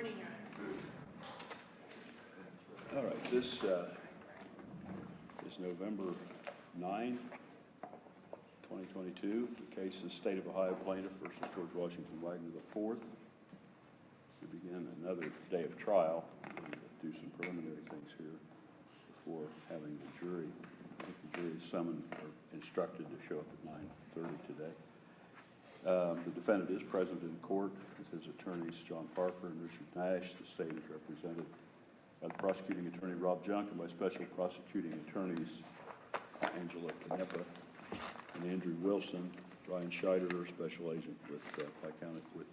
morning, Your Honor. All right, this is November 9, 2022. The case is State of Ohio Plaintiff versus George Washington Wagner IV. We begin another day of trial. We're going to do some preliminary things here before having the jury. I think the jury is summoned or instructed to show up at 9:30 today. The defendant is present in court with his attorneys, John Parker and Richard Nash. The state is represented by the prosecuting attorney, Rob Junk, and by special prosecuting attorneys, Angela Canepa and Andrew Wilson. Ryan Scheider, special agent with Pike County, with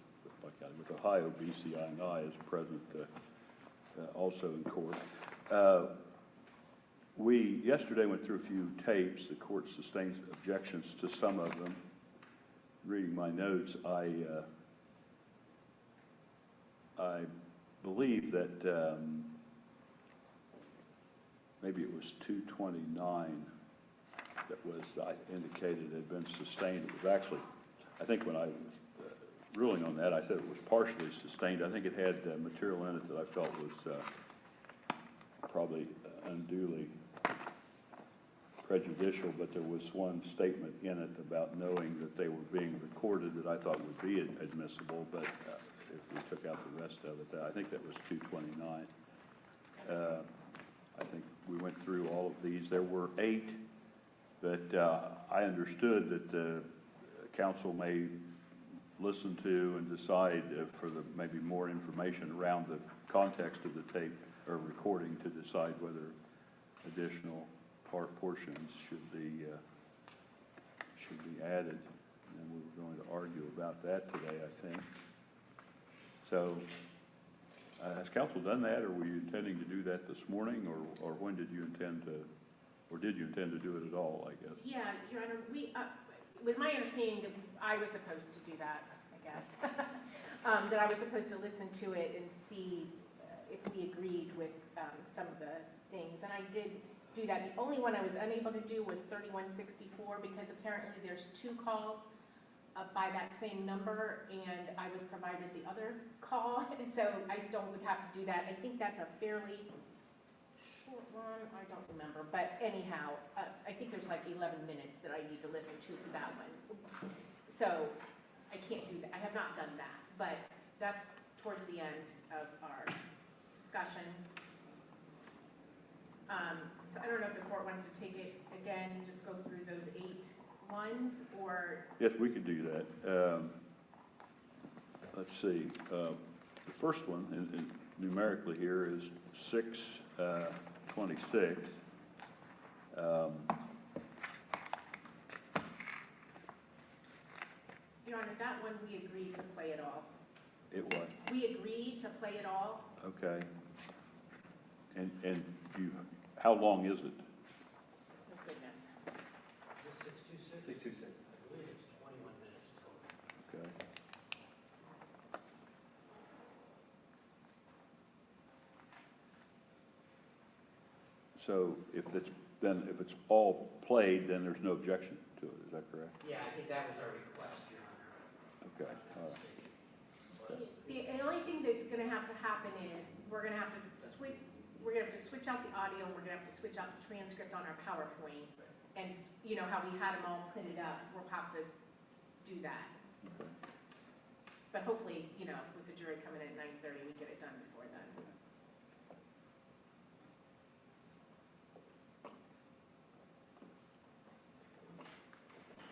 Ohio BCI&I, is present also in court. We yesterday went through a few tapes. The court sustained objections to some of them. Reading my notes, I believe that maybe it was 229 that was indicated had been sustained. It was actually, I think when I was ruling on that, I said it was partially sustained. I think it had material in it that I felt was probably unduly prejudicial, but there was one statement in it about knowing that they were being recorded that I thought would be admissible, but if we took out the rest of it, I think that was 229. I think we went through all of these. There were 8 that I understood that the council may listen to and decide for the maybe more information around the context of the tape or recording to decide whether additional portions should be added, and we were going to argue about that today, I think. So, has council done that, or were you intending to do that this morning, or when did you intend to, or did you intend to do it at all? I guess. Yeah, Your Honor. We, with my understanding that I was supposed to do that, I guess, that I was supposed to listen to it and see if we agreed with some of the things, and I did do that. The only one I was unable to do was 3164 because apparently there's 2 calls by that same number, and I was provided the other call, so I still would have to do that. I think that's a fairly short one. I don't remember, but anyhow, I think there's like 11 minutes that I need to listen to for that one. So I can't do that. I have not done that, but that's towards the end of our discussion. So I don't know if the court wants to take it again and just go through those 8 ones, or... Yes, we could do that. Let's see. The first one, and numerically here, is 626. Your Honor, that one we agreed to play it all. It what? We agreed to play it all. Okay. And you, how long is it? Oh, goodness. Is 626? 626. I believe it's 21 minutes total. Okay. So if it's all played, then there's no objection to it. Is that correct? Yeah, I think that was our request, Your Honor. Okay. All right. The only thing that's going to have to happen is we're going to have to switch. We're going to have to switch out the audio, and we're going to have to switch out the transcript on our PowerPoint. And you know how we had them all printed up, we'll have to do that. Okay. But hopefully, you know, with the jury coming in at 9:30, we get it done before then.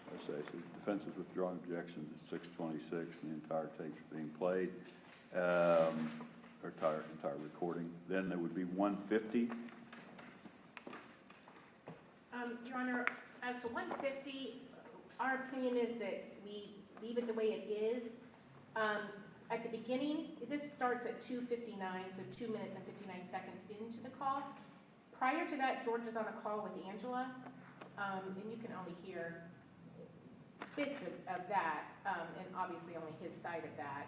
I say, so the defense is withdrawing objections at 626, and the entire tape's being played, or entire recording. Then there would be 150. Your Honor, as to 150, our opinion is that we leave it the way it is. At the beginning, this starts at 2:59, so 2 minutes and 59 seconds into the call. Prior to that, George was on a call with Angela, and you can only hear bits of that, and obviously only his side of that.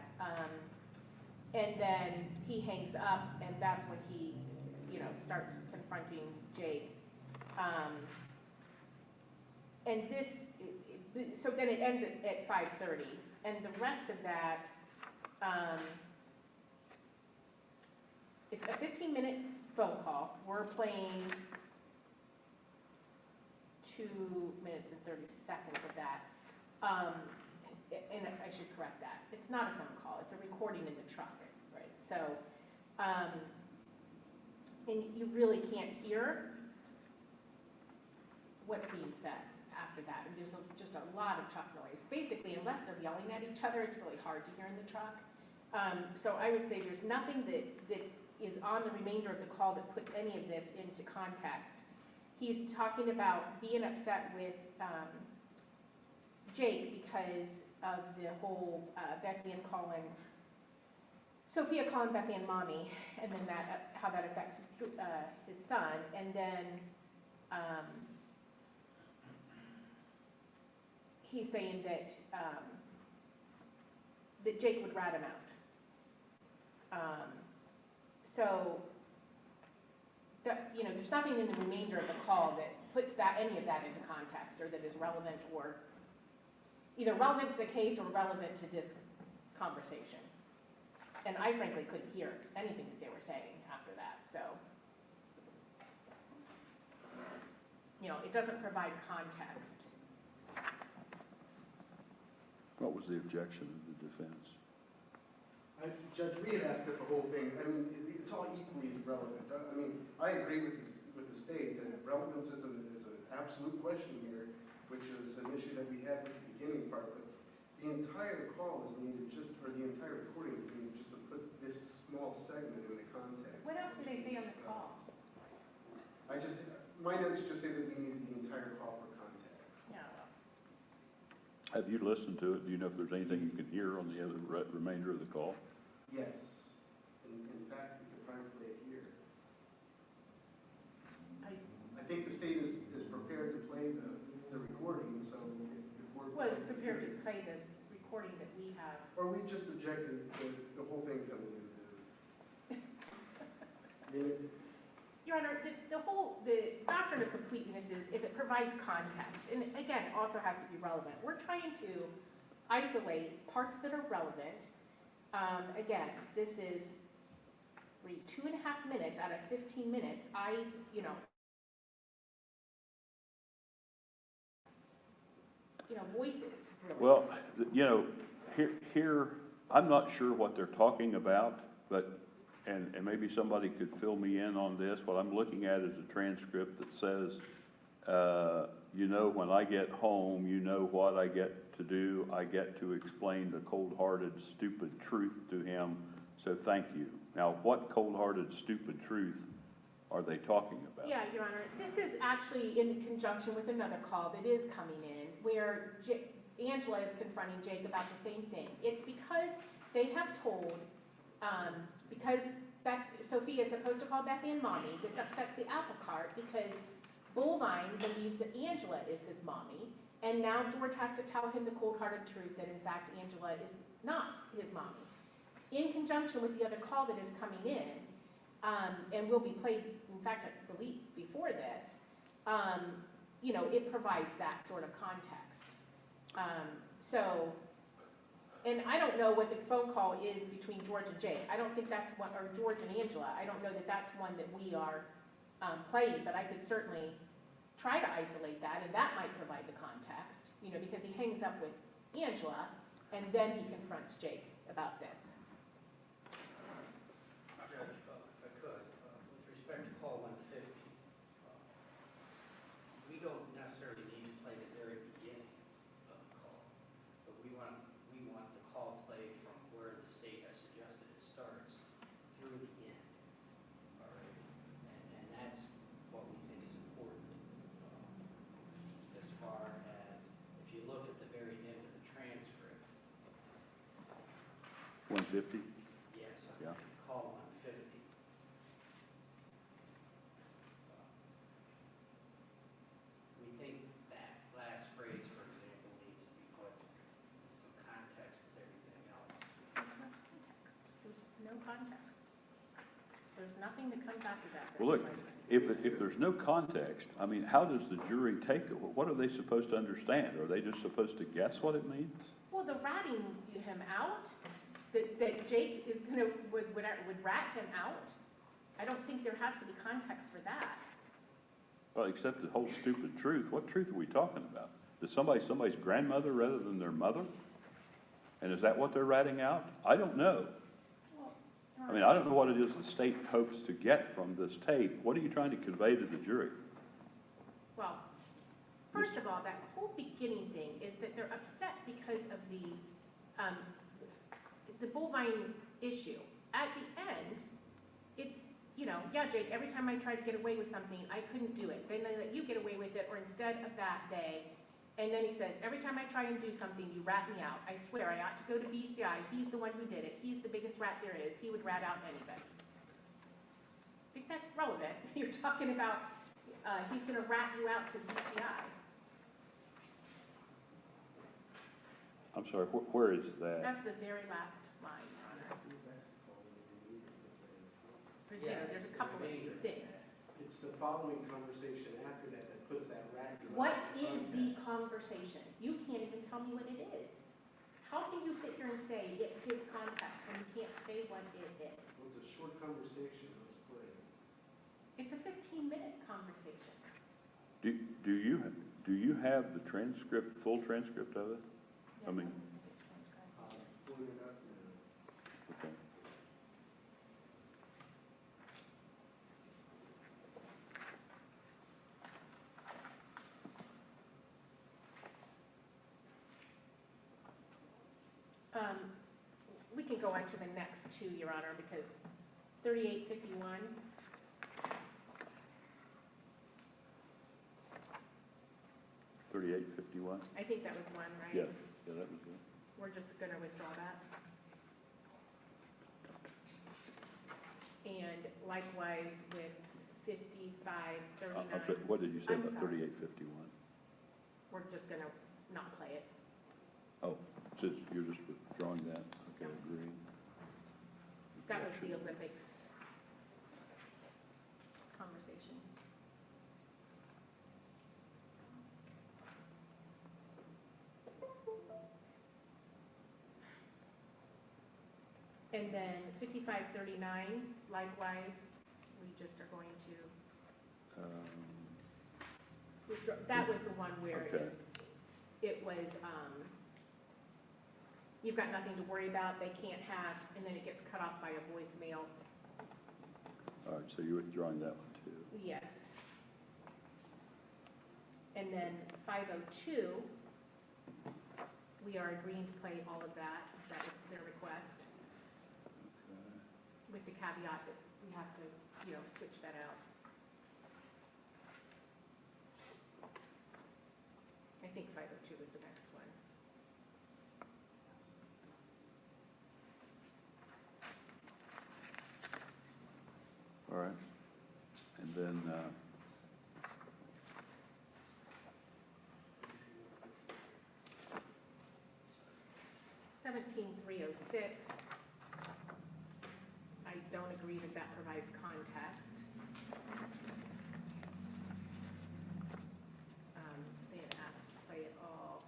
And then he hangs up, and that's when he, you know, starts confronting Jake. And this, so then it ends at 5:30, and the rest of that it's a 15-minute phone call. We're playing 2 minutes and 30 seconds of that. And I should correct that. It's not a phone call, it's a recording in the truck, right? So, and you really can't hear what's being said after that. And there's just a lot of truck noise. Basically, unless they're yelling at each other, it's really hard to hear in the truck. So I would say there's nothing that is on the remainder of the call that puts any of this into context. He's talking about being upset with Jake because of the whole Bethany Ann calling, Sophia calling Bethany Ann mommy, and then that how that affects his son, and then he's saying that that Jake would rat him out. So that, you know, there's nothing in the remainder of the call that puts any of that into context, or that is relevant, or either relevant to the case or relevant to this conversation. And I frankly couldn't hear anything that they were saying after that, so. You know, it doesn't provide context. What was the objection of the defense? Judge, we had asked that the whole thing, I mean, it's all equally as relevant. I mean, I agree with the state that relevance is an absolute question here, which is an issue that we had at the beginning part, but the entire call is needed or the entire recording is needed just to put this small segment in the context. What else did they say on the call? My notes just say that we need the entire call for context. Yeah. Have you listened to it? Do you know if there's anything you can hear on the other remainder of the call? Yes. In fact, we could probably play it here. I think the state is prepared to play the recording, so if we're... Well, it's prepared to play the recording that we have. Or we just objected to the whole thing coming into... Your Honor, the doctrine of completeness is if it provides context, and again, it also has to be relevant. We're trying to isolate parts that are relevant. Again, this is 2.5 minutes out of 15 minutes. Voices. Really. Well, you know, here, I'm not sure what they're talking about, but, and maybe somebody could fill me in on this. What I'm looking at is a transcript that says, you know, when I get home, you know what I get to do. I get to explain the cold-hearted, stupid truth to him, so thank you. Now, what cold-hearted, stupid truth are they talking about? Yeah, Your Honor, this is actually in conjunction with another call that is coming in, where Angela is confronting Jake about the same thing. It's because they have told, because Sophia is supposed to call Bethany and mommy, this upsets the apple cart because Bullvine believes that Angela is his mommy, and now George has to tell him the cold-hearted truth that in fact Angela is not his mommy. In conjunction with the other call that is coming in, and will be played, in fact, I believe, before this, you know, it provides that sort of context. And I don't know what the phone call is between George and Jake. I don't think that's one, or George and Angela. I don't know that that's one that we are playing, but I could certainly try to isolate that, and that might provide the context, you know, because he hangs up with Angela, and then he confronts Jake about this. Judge, if I could, with respect to call 150, we don't necessarily need to play the very beginning of the call, but we want the call played from where the state has suggested it starts through the end. All right, and that's what we think is important. As far as if you look at the very end of the transcript. 150? Yes, Yeah. call 150. We think that last phrase, for example, needs to be put some context with everything else. There's no context. There's nothing that comes after that. Well, look, if there's no context, I mean, how does the jury take it? What are they supposed to understand? Are they just supposed to guess what it means? Well, the ratting him out, that Jake is would rat him out, I don't think there has to be context for that. Well, except the whole stupid truth. What truth are we talking about? Is somebody somebody's grandmother rather than their mother? And is that what they're ratting out? I don't know. I mean, I don't know what it is the state hopes to get from this tape. What are you trying to convey to the jury? Well, first of all, that whole beginning thing is that they're upset because of the bovine issue. At the end, it's, you know, yeah, Jake, every time I tried to get away with something, I couldn't do it. Then they let you get away with it, or instead of that day. And then he says, every time I try and do something, you rat me out. I swear, I ought to go to BCI. He's the one who did it. He's the biggest rat there is. He would rat out anybody. I think that's relevant. You're talking about he's going to rat you out to BCI. I'm sorry, where is that? That's the very last line, Your Honor. Right there, there's a couple of things. It's the following conversation after that that puts that rat. What is the conversation? You can't even tell me what it is. How can you sit here and say it gives context when you can't say what it is? Well, it's a short conversation, let's play it. It's a 15-minute conversation. Do you have the transcript, full transcript of it? I mean, Pulling it up now. okay. We can go on to the next two, Your Honor, because 3851, 3851? I think that was one, right? Yeah, that was it. We're just going to withdraw that. And likewise with 5539. What did you say I'm about sorry. 3851? We're just going to not play it. Oh, so you're just withdrawing that? Okay, Yeah. agreed. That was the Olympics conversation. And then 5539, likewise, we just are going to withdraw. That was the one where Okay. it was, you've got nothing to worry about, they can't have, and then it gets cut off by a voicemail. All right, so you're withdrawing that one too. Yes. And then 502, we are agreeing to play all of that. That was their request, Okay. with the caveat that we have to, you know, switch that out. I think 502 was the next one. All right. And then, 17306, I don't agree that that provides context. They had asked to play it all.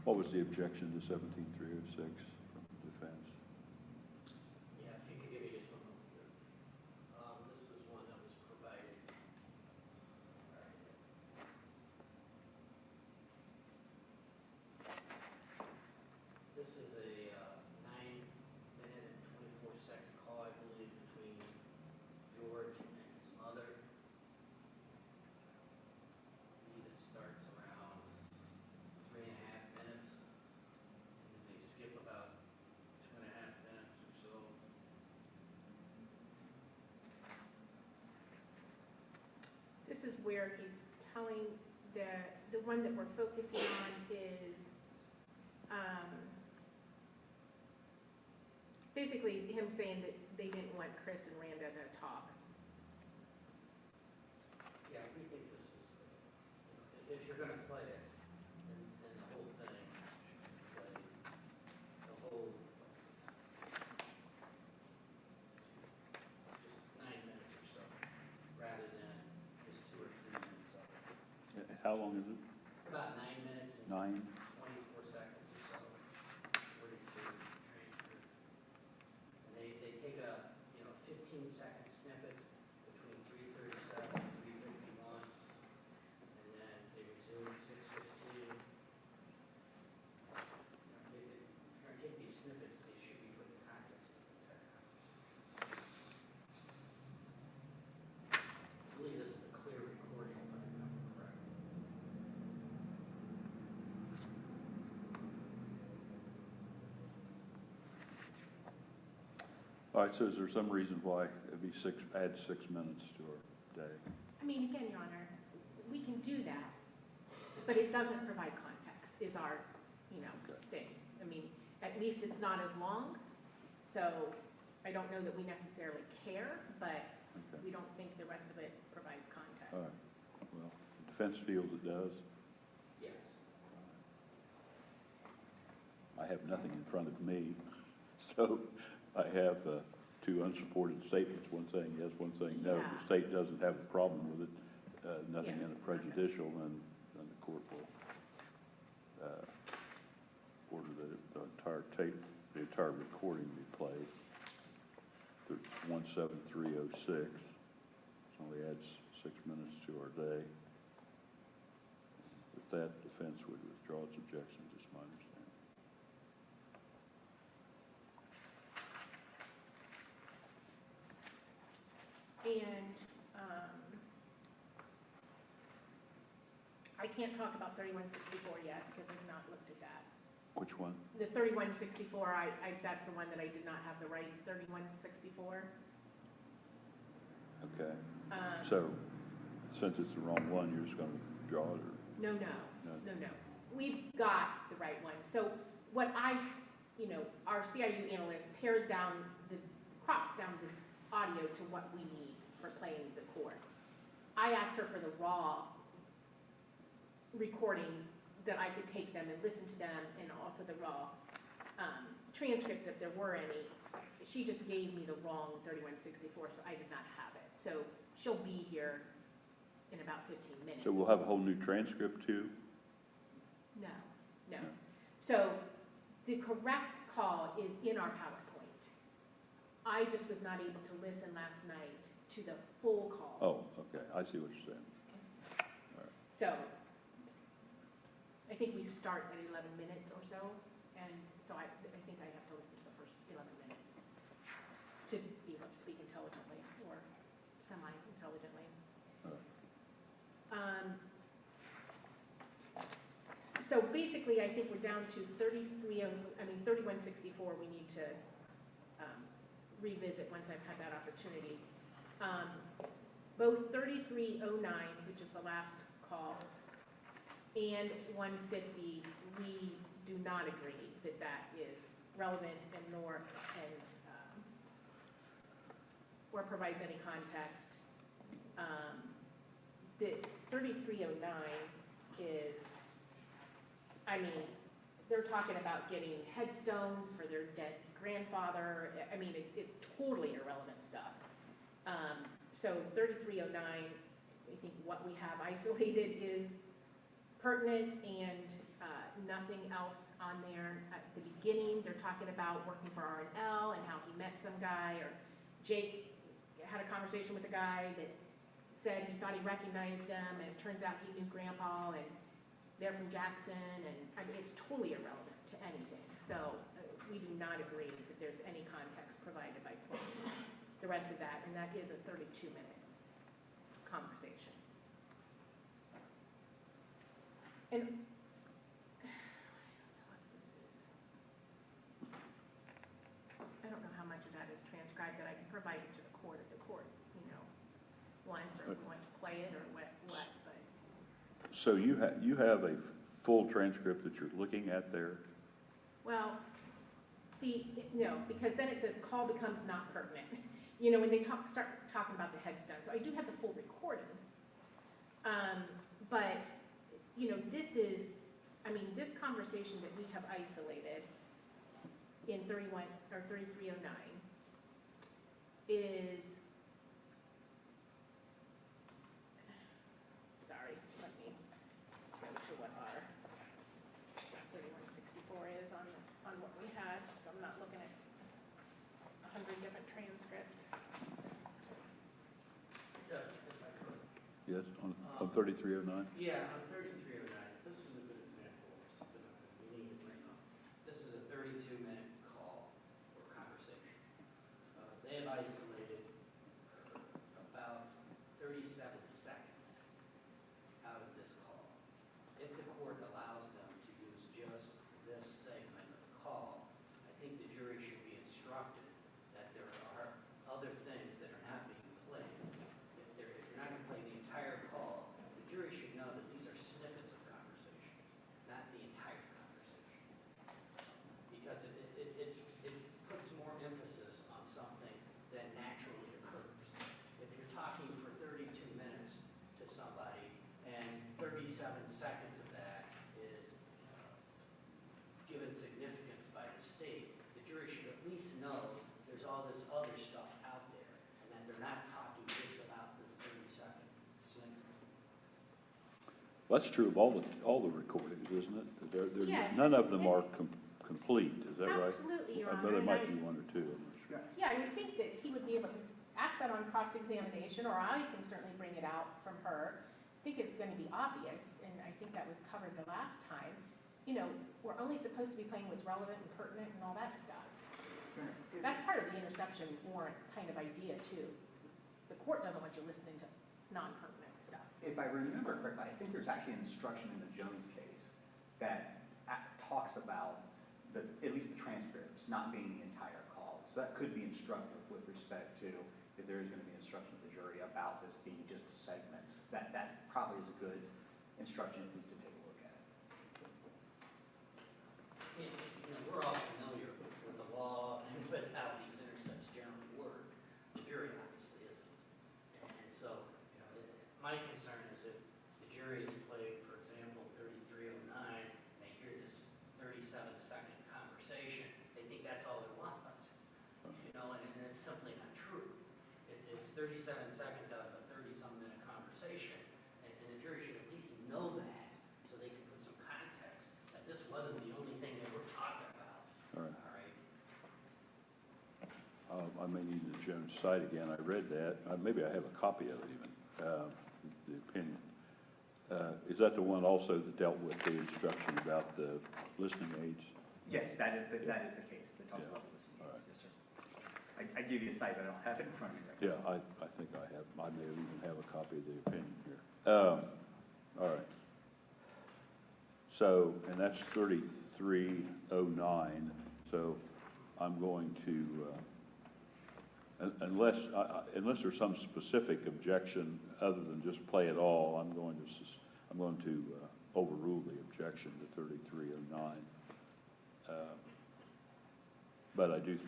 what was the objection to 17306 from defense? Yeah, if you could give me just one moment. This is one that was provided. This is a 9-minute and 24-second call, I believe, between George and his mother. I believe it starts around 3.5 minutes, and then they skip about 2.5 minutes or so. This is where he's telling the one that we're focusing on is basically him saying that they didn't want Chris and Randa to talk. Yeah, we think this is, if you're gonna play it, then the whole thing, play the whole, just 9 minutes or so, rather than just 2 or 3 minutes of it. How long is it? It's about 9 minutes and 9? 24 seconds or so. All right, so is there some reason why it'd be add 6 minutes to our day? I mean, again, Your Honor, we can do that, but it doesn't provide context, is our, Okay. thing. I mean, at least it's not as long, so I don't know that we necessarily care, but Okay. we don't think the rest of it provides context. All right, well, the defense feels it does. Yes. I have nothing in front of me, so I have two unsupported statements, one saying yes, one saying no. If Yeah. the state doesn't have a problem with it, nothing Yeah. in it prejudicial, then the court will order that the entire tape, the entire recording be played. 17306, only adds 6 minutes to our day. With that, defense would withdraw its objections, is my understanding. And I can't talk about 3164 yet because I've not looked at that. Which one? The 3164, that's the one that I did not have the right 3164. Okay, Um, so since it's the wrong one, you're just going to withdraw it, or? No. We've got the right one. So what our CIU analyst crops down the audio to what we need for playing the court. I asked her for the raw recordings that I could take them and listen to them, and also the raw transcripts if there were any. She just gave me the wrong 3164, so I did not have it. So she'll be here in about 15 minutes. So we'll have a whole new transcript too? No. No. So the correct call is in our PowerPoint. I just was not able to listen last night to the full call. Oh, okay, I see what you're saying. So I think we start at 11 minutes or so, and so I think I have to listen to the first 11 minutes to be able to speak intelligently or semi-intelligently. All right. So basically, I think we're down to 3164 we need to revisit once I've had that opportunity. Both 3309, which is the last call, and 150, we do not agree that that is relevant and or provides any context. The 3309 is, they're talking about getting headstones for their dead grandfather. It's totally irrelevant stuff. So 3309, I think what we have isolated is pertinent and nothing else on there. At the beginning, they're talking about working for R&L and how he met some guy, or Jake had a conversation with a guy that said he thought he recognized him, and it turns out he knew Grandpa, and they're from Jackson, and it's totally irrelevant to anything. So we do not agree that there's any context provided by playing the rest of that, and that is a 32-minute conversation. And I don't know how much of that is transcribed that I can provide it to the court if the court, wants or want to play it or what, but. So you have a full transcript that you're looking at there? Well, see, no, because then it says call becomes not pertinent. When they start talking about the headstone. So I do have the full recording. But, this is, this conversation that we have isolated in 3309 is, sorry, let me go to what our 3164 is on what we had, so I'm not looking at 100 different transcripts. Judge, if I could. Yes, on 3309? Yeah, on 3309, this is a good example of something we need to bring up. This is a 32-minute call or conversation. They have isolated about 37 seconds out of this call. If the court allows them to use just this segment of the call, I think the jury should be instructed that there are Well, that's true of all the recordings, isn't it? Yes. None of them are complete, is that right? Absolutely, Your I Honor. know there and might I- be one or two, I'm not sure. Yeah, I would think that he would be able to ask that on cross-examination, or I can certainly bring it out from her. I think it's going to be obvious, and I think that was covered the last time. You know, we're only supposed to be playing what's relevant and pertinent and all that stuff. That's part of the interception warrant kind of idea, too. The court doesn't want you listening to non-pertinent stuff. If I remember correctly, I think there's actually an instruction in the Jones case that talks about at least the transcripts not being the entire call. So that could be instructive with respect to if there is going to be instruction to the jury about this being just segments. That probably is a good instruction at least to take a look at. You know, we're all familiar with the law and with how these intercepts generally work. The jury obviously isn't. And so, you know, my concern is if the jury is played, for example, 3309, and they hear this 37-second conversation, they think that's all there was. You know, and it's simply not true. It's 37 seconds out of a 30-some minute conversation, and the jury should at least know that, so they can put some context, that this wasn't the only thing they were talking about. All right. All right? I may need the Jones site again. I read that. Maybe I have a copy of it even, the opinion. Is that the one also that dealt with the instruction about the listening aids? Yes, that is the case that talks Yeah. about the listening All aids. Yes, sir. I give you a site, but I don't have it in front of me right now. Yeah, I think I have. I may even have a copy of the opinion here. All right. So, and that's 3309. So I'm going to, unless there's some specific objection other than just play it all, I'm going to overrule the objection to 3309. But I do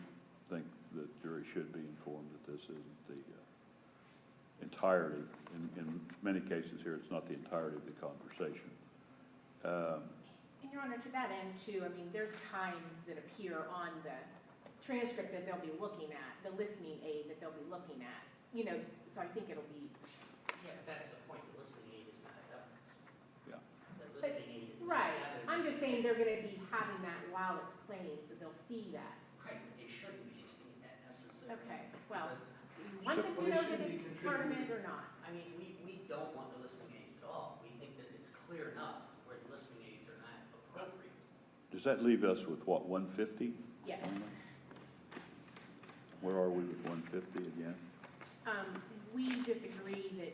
think the jury should be informed that this isn't the entirety. In many cases here, it's not the entirety of the conversation. And Your Honor, to that end too, I mean, there's times that appear on the transcript that they'll be looking at, the listening aid that they'll be looking at. You know, so I think it'll be, Yeah, that's the point. The listening aid is not evidence. Yeah. The listening aid is not right. evidence. I'm just saying they're gonna be having that while it's playing, so they'll see that. Right, but they shouldn't be seeing that necessarily. Okay, well, Because you want them to Well, they know should that be it's part of it contributing. or not? I mean, we don't want the listening aids at all. We think that it's clear enough where the listening aids are not appropriate. Does that leave us with what, 150? Yes. Where are we with 150 again? We disagree that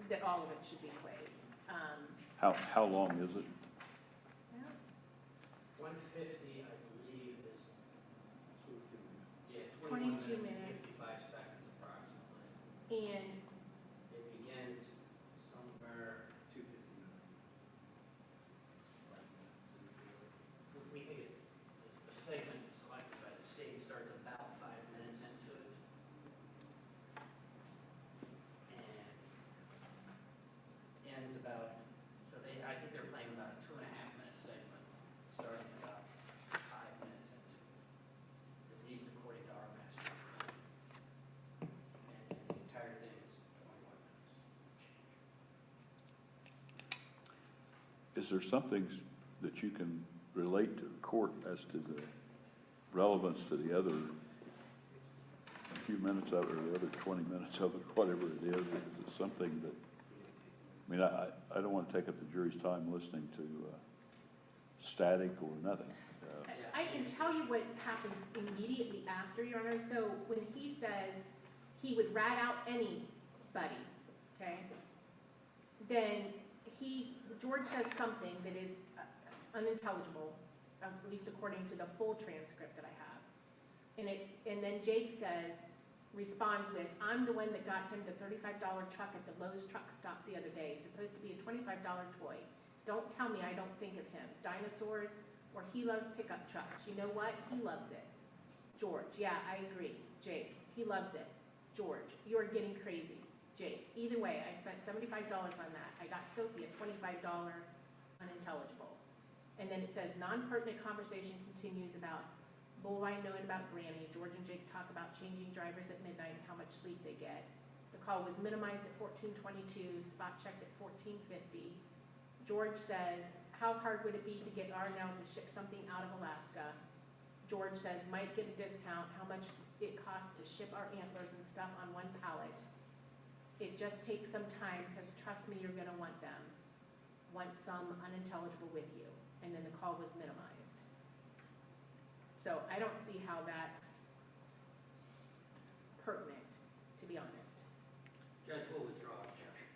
that all of it should be played. How long is it? 150, I believe, is, yeah, 22 21 minutes. 55 seconds approximately. And It begins somewhere 2:59. We think it's a segment selected by the state starts about 5 minutes into it. And ends about, I think they're playing about a 2.5-minute segment, starting about 5 minutes into it, at least according to our master. And the entire thing is 21 minutes. Is there something that you can relate to the court as to the relevance to the other few minutes of it, or the other 20 minutes of it, whatever it is? Is it something that, I mean, I don't want to take up the jury's time listening to static or nothing. I can tell you what happens immediately after, Your Honor. So when he says he would rat out anybody, okay, then George says something that is unintelligible, at least according to the full transcript that I have. And then Jake responds with, "I'm the one that got him the $35 truck at the Lowe's truck stop the other day. It's supposed to be a $25 toy. Don't tell me I don't think of him. Dinosaurs, or he loves pickup trucks. You know what? He loves it." George, "Yeah, I agree." Jake, "He loves it." George, "You're getting crazy." Jake, "Either way, I spent $75 on that. I got Sophie a $25 unintelligible." And then it says, non-pertinent conversation continues about Bullwine knowing about Granny. George and Jake talk about changing drivers at midnight and how much sleep they get. The The call was minimized at 14:22, spot checked at 14:50. George says, how hard would it be to get Arnell to ship something out of Alaska? George says, might get a discount, how much it costs to ship our antlers and stuff on one pallet. It just takes some time, because trust me, you're gonna want them. Want some unintelligible with you. And then the call was minimized. So I don't see how that's pertinent, to be honest. Judge, we'll withdraw objection.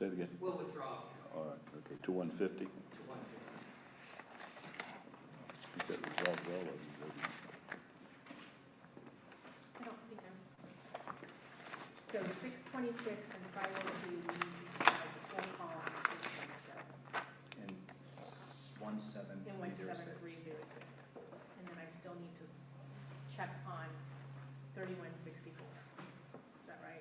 Say it again. We'll withdraw All right, okay, to 150. to 150. I think that resolves all of them, doesn't it? I don't think I'm. So 626 and 502, we need to decide the full call on the transcript And 17306. in 17306. And then I still need to check on 3164. Is that right?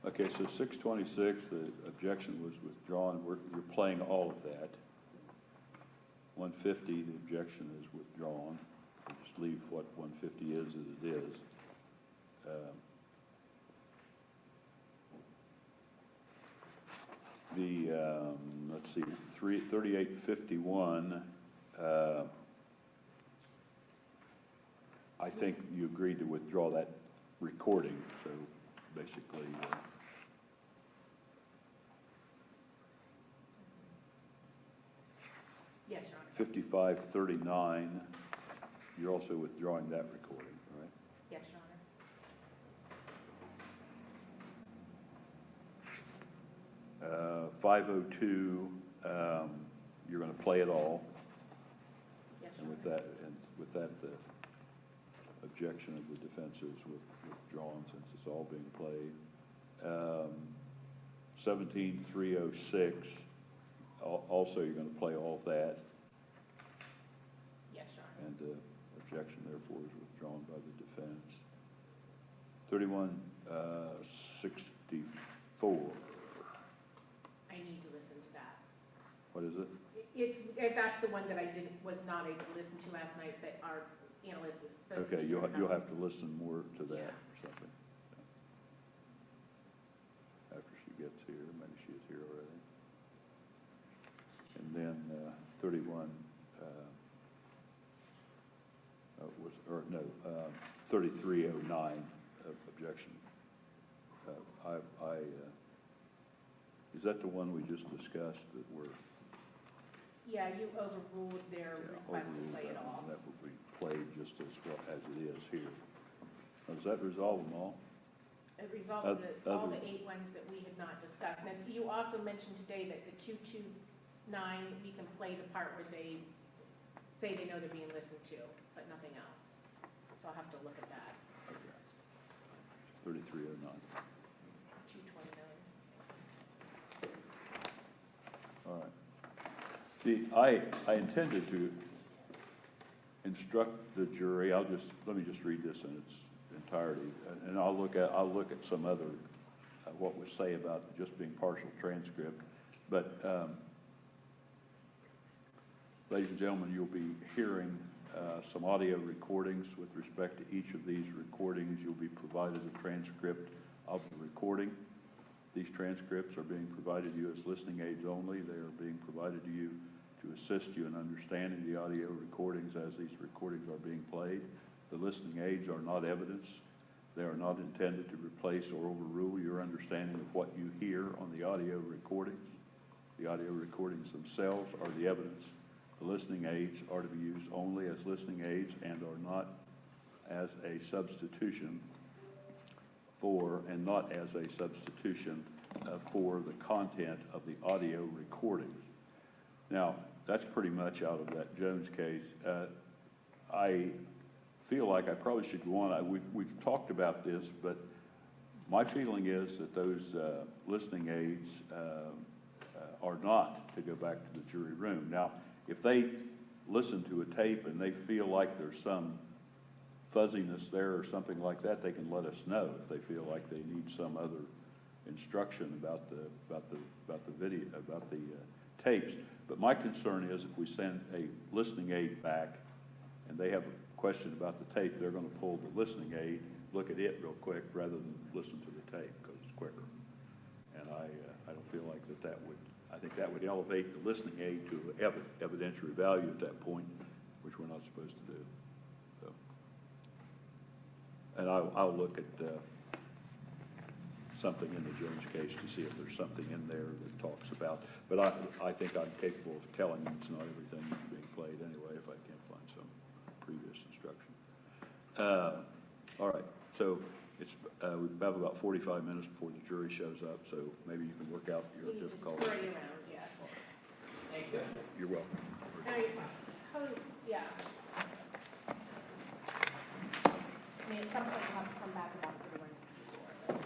Okay, so 626, the objection was withdrawn. You're playing all of that. 150, the objection is withdrawn. Just leave what 150 is as it is. Let's see, 3851, I think you agreed to withdraw that recording, so basically, Yes, Your Honor. 5539, you're also withdrawing that recording, right? Yes, Your Honor. 502, you're going to play it all, Yes, and Your with Honor. that, the objection of the defense is withdrawn since it's all being played. 17306, also you're going to play all of that, Yes, Your Honor. and the objection therefore is withdrawn by the defense. 3164, I need to listen to that. what is it? That's the one that I was not able to listen to last night, that our analyst is supposed to. Okay, you'll have to listen more to that Yeah. or something. After she gets here, maybe she is here already. And then 31, 3309, objection. Is that the one we just discussed that we're? Yeah, you overruled their request to overruled play it that all. one? That would be played just as well as it is here. Now, does that resolve them all? It resolved all Other- the 8 ones that we had not discussed. And you also mentioned today that the 229, we can play the part where they say they know they're being listened to, but nothing else. So I'll have to look at that. Okay. 3309. 229. All right. I intended to instruct the jury, let me just read this in its entirety, and I'll look at some other, what we say about just being partial transcript. But, ladies and gentlemen, you'll be hearing some audio recordings. With respect to each of these recordings, you'll be provided a transcript of the recording. These transcripts are being provided to you as listening aids only. They are being provided to you to assist you in understanding the audio recordings as these recordings are being played. The listening aids are not evidence. They are not intended to replace or overrule your understanding of what you hear on the audio recordings. The audio recordings themselves are the evidence. The listening aids are to be used only as listening aids and are not as a substitution for, and not as a substitution for the content of the audio recordings. Now, that's pretty much out of that Jones case. I feel like I probably should go on. We've talked about this, but my feeling is that those listening aids are not to go back to the jury room. Now, if they listen to a tape and they feel like there's some fuzziness there or something like that, they can let us know if they feel like they need some other instruction about the video, about the tapes. But my concern is if we send a listening aid back and and they have a question about the tape, they're gonna pull the listening aid, look at it real quick, rather than listen to the tape, because it's quicker. And I don't feel like that would, I think that would elevate the listening aid to evidentiary value at that point, which we're not supposed to do. So, and I'll look at something in the Jones case to see if there's something in there that talks about, but I think I'm capable of telling you it's not everything that's being played anyway, if I can't find some previous instruction. All right, so it's, we have about 45 minutes before the jury shows up, so maybe you can work out your We need to difficulties. scurry around, yes. Thank you. You're welcome. I suppose, yeah. I mean, at some point I'll have to come back about the ones before.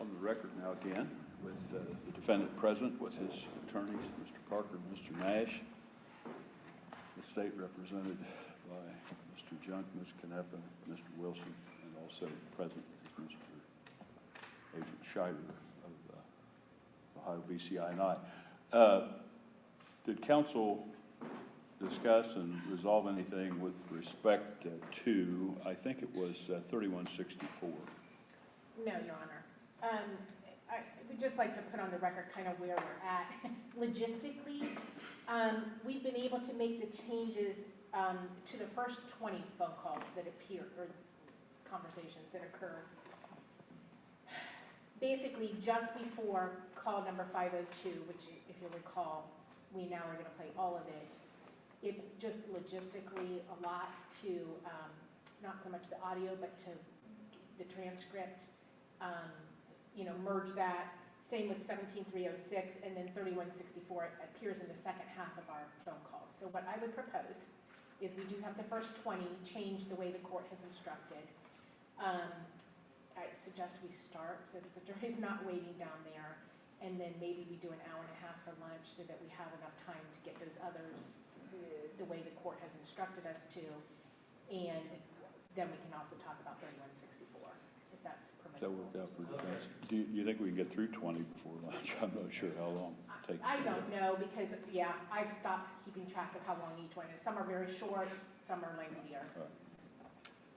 On the record now again, with the defendant present, with his attorneys, Mr. Parker and Mr. Nash. The state represented by Mr. Junk, Ms. Canepa, Mr. Wilson, and also present is Mr. Agent Scheider of Ohio BCI and I. Did counsel discuss and resolve anything with respect to, I think it was 3164? No, Your Honor. I would just like to put on the record kind of where we're at. Logistically, we've been able to make the changes to the first 20 phone calls that appear, or conversations that occur. Basically, just before call number 502, which, if you'll recall, we now are going to play all of it. It's just logistically a lot to, not so much the audio, but to the transcript. Merge that. Same with 17306, and then 3164 appears in the second half of our phone calls. So what I would propose is we do have the first 20 change the way the court has instructed. I suggest we start so that the jury's not waiting down there, and then maybe we do an hour and a half for lunch so that we have enough time to get those others the way the court has instructed us to, and then we can also talk about 3164, if that's permissible. That worked out pretty fast. Do you think we can get through 20 before lunch? I'm not sure how long it takes. I don't know, because, yeah, I've stopped keeping track of how long each one is. Some are very short, some are lengthier. All right.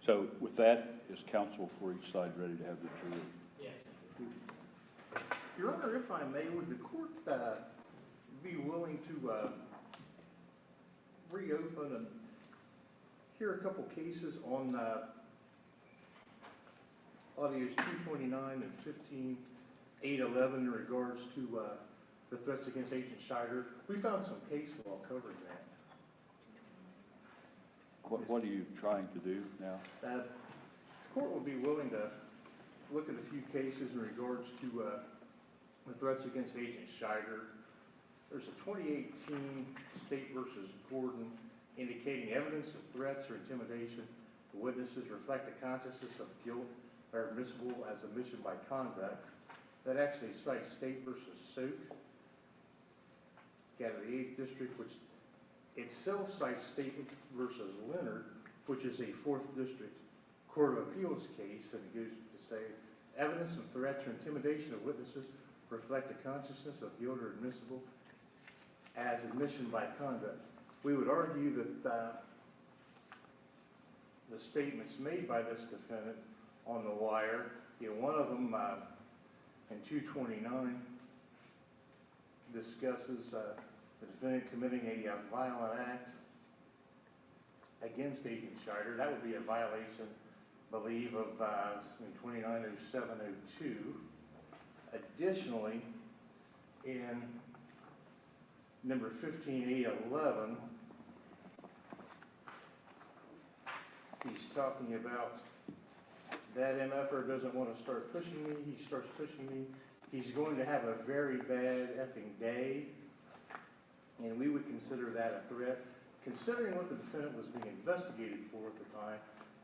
So with that, is counsel for each side ready to have the jury? Yes. Your Honor, if I may, would the court be willing to reopen and hear a couple cases on audios 229 and 15811 in regards to the threats against Agent Scheider? We found some case law covering that. What are you trying to do now? The court would be willing to look at a few cases in regards to the threats against Agent Scheider. There's a 2018 State versus Gordon indicating evidence of threats or intimidation to witnesses reflect a consciousness of guilt are admissible as omission by conduct. That actually cites State versus Soak, out of the 8th District, which itself cites State versus Leonard, which is a 4th District Court of Appeals case, and it goes to say, evidence of threats or intimidation of witnesses reflect a consciousness of guilt or admissible as admission by conduct. We would argue that the statements made by this defendant on the wire, one of them in 229 discusses the defendant committing a violent act against Agent Scheider. That would be a violation, I believe, of 290702. Additionally, in number 15811, he's talking about that MFer doesn't want to start pushing me. He starts pushing me. He's going to have a very bad effing day. And we would consider that a threat, considering what the defendant was being investigated for at the time,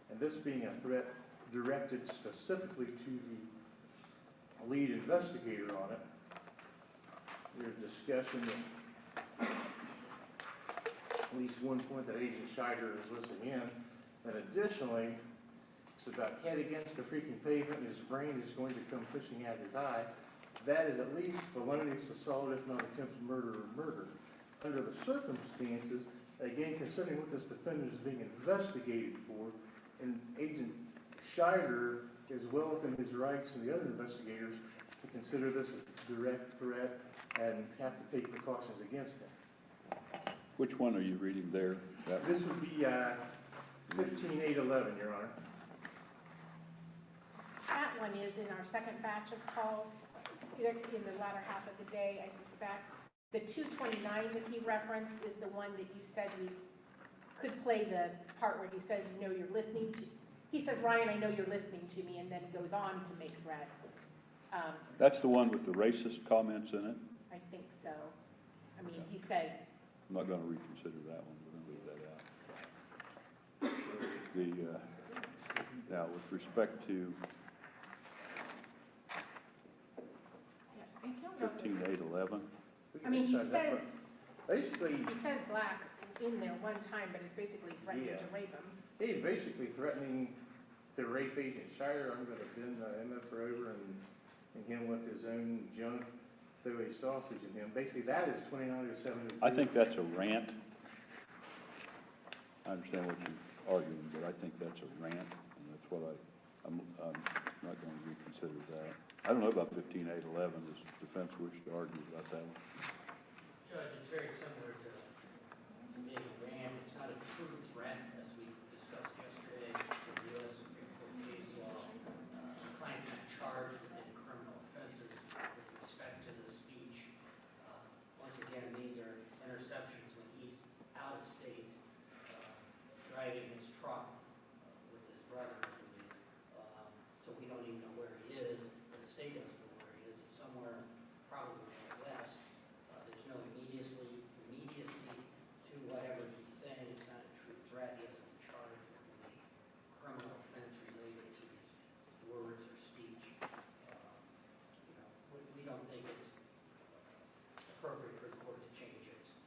and this being a threat directed specifically to the lead investigator on it. There's discussion that at least one point that Agent Scheider is listening in, and additionally, it's about head against the freaking pavement, and his brain is going to come pushing out his eye. That is at least felonious assault, if not attempted murder or murder. Under the circumstances, again, considering what this defendant is being investigated for, and Agent Scheider is well within his rights and the other investigators to consider this a direct threat and have to take precautions against him. Which one are you reading there? This would be 15811, Your Honor. That one is in our second batch of calls, in the latter half of the day, I suspect. The 229 that he referenced is the one that you said we could play the part where he says, you're listening to, he says, Ryan, I know you're listening to me, and then goes on to make threats. That's the one with the racist comments in it? I think so. I mean, he says, I'm not going to reconsider that one. We're going to leave that out. Now, with respect to 15.8.11? We I can mean, he decide that, says, but basically, he says black in there one time, but it's basically threatening Yeah. to rape him. he's basically threatening to rape Agent Schreier. I'm gonna bend the MFR over and him with his own junk, throw a sausage in him. Basically, that is 29.702. I think that's a rant. I understand what you're arguing, but I think that's a rant, and that's what I'm not going to reconsider that. I don't know about 15.8.11, does defense wish to argue about that one? Judge, it's very similar to being a ram. It's not a true threat, as we discussed yesterday with the U.S. Supreme Court case law. The client's not charged with any criminal offenses with respect to the speech. Once again, these are interceptions when he's out of state, driving his truck with his brother, I believe. So we don't even know where he is, or the state doesn't know where he is. He's somewhere probably in the west. There's no immediacy to whatever he's saying. It's not a true threat. He hasn't been charged with any criminal offense related to his words or speech. We don't think it's appropriate for the court to change its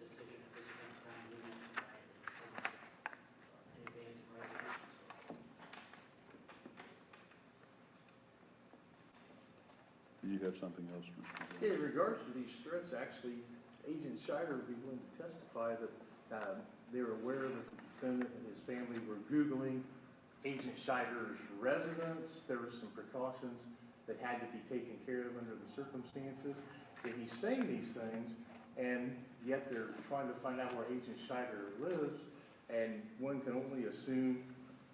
decision at this point in time. We won't provide in advance of resolution. Do you have something else, Mr. Yeah, in regards to these threats, actually, Agent Schreier would be willing to testify that they were aware that the defendant and his family were Googling Agent Schreier's residence. There were some precautions that had to be taken care of under the circumstances. That he's saying these things, and yet they're trying to find out where Agent Schreier lives, and one can only assume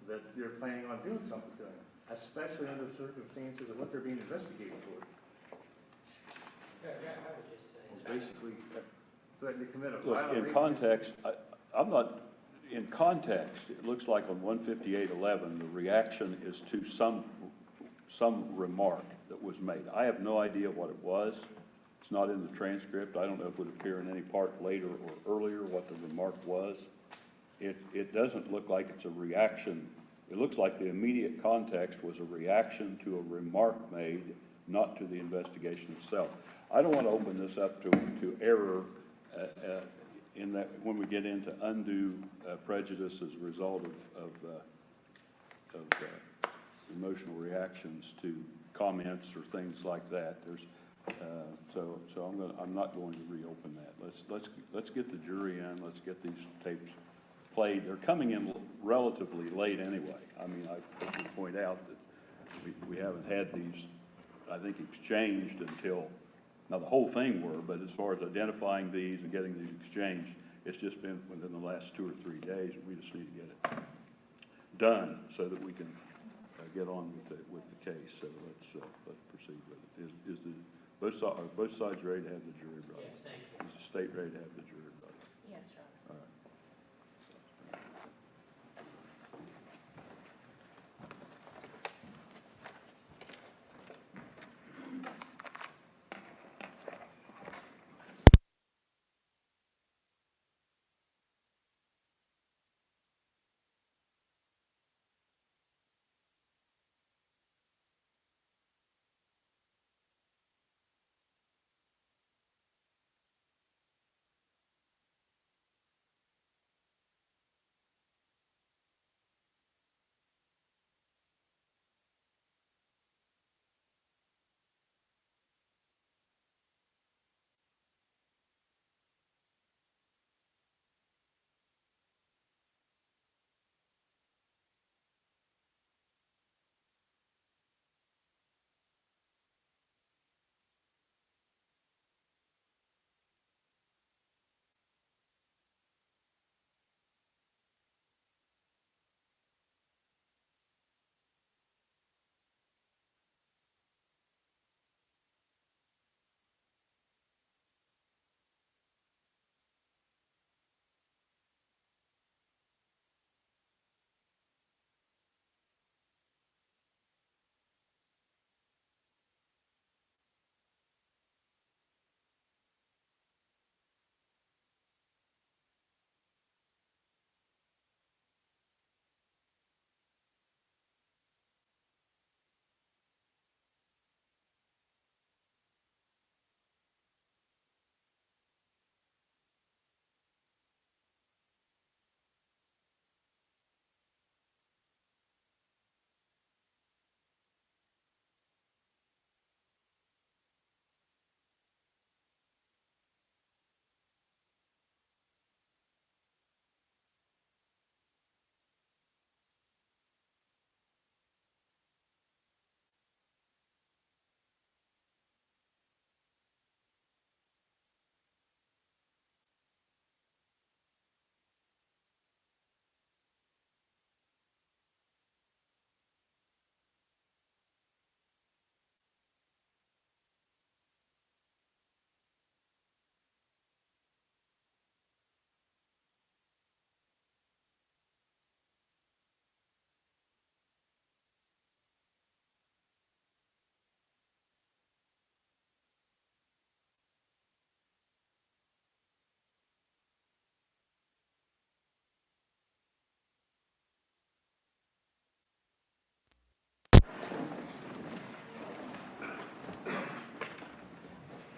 that they're planning on doing something to him, especially under the circumstances of what they're being investigated for. I would just say. It's basically threatening to commit a Look, violent in rape. context, I'm not, in context, it looks like on 158.11, the reaction is to some remark that was made. I have no idea what it was. It's not in the transcript. I don't know if it would appear in any part later or earlier what the remark was. It doesn't look like it's a reaction. It looks like the immediate context was a reaction to a remark made, not to the investigation itself. I don't want to open this up to error in that when we get into undue prejudice as a result of emotional reactions to comments or things like that. So I'm not going to reopen that. Let's get the jury in. Let's get these tapes played. They're coming in relatively late anyway. I mean, I should point out that we haven't had these, I think, exchanged until, now the whole thing were, but as far as identifying these and getting these exchanged, it's just been within the last 2 or 3 days. We just need to get it done so that we can get on with the case. So let's proceed with it. Is both sides ready to have the jury brought? Yes, thank you. Is the state ready to have the jury brought? Yes, Your Honor. All right.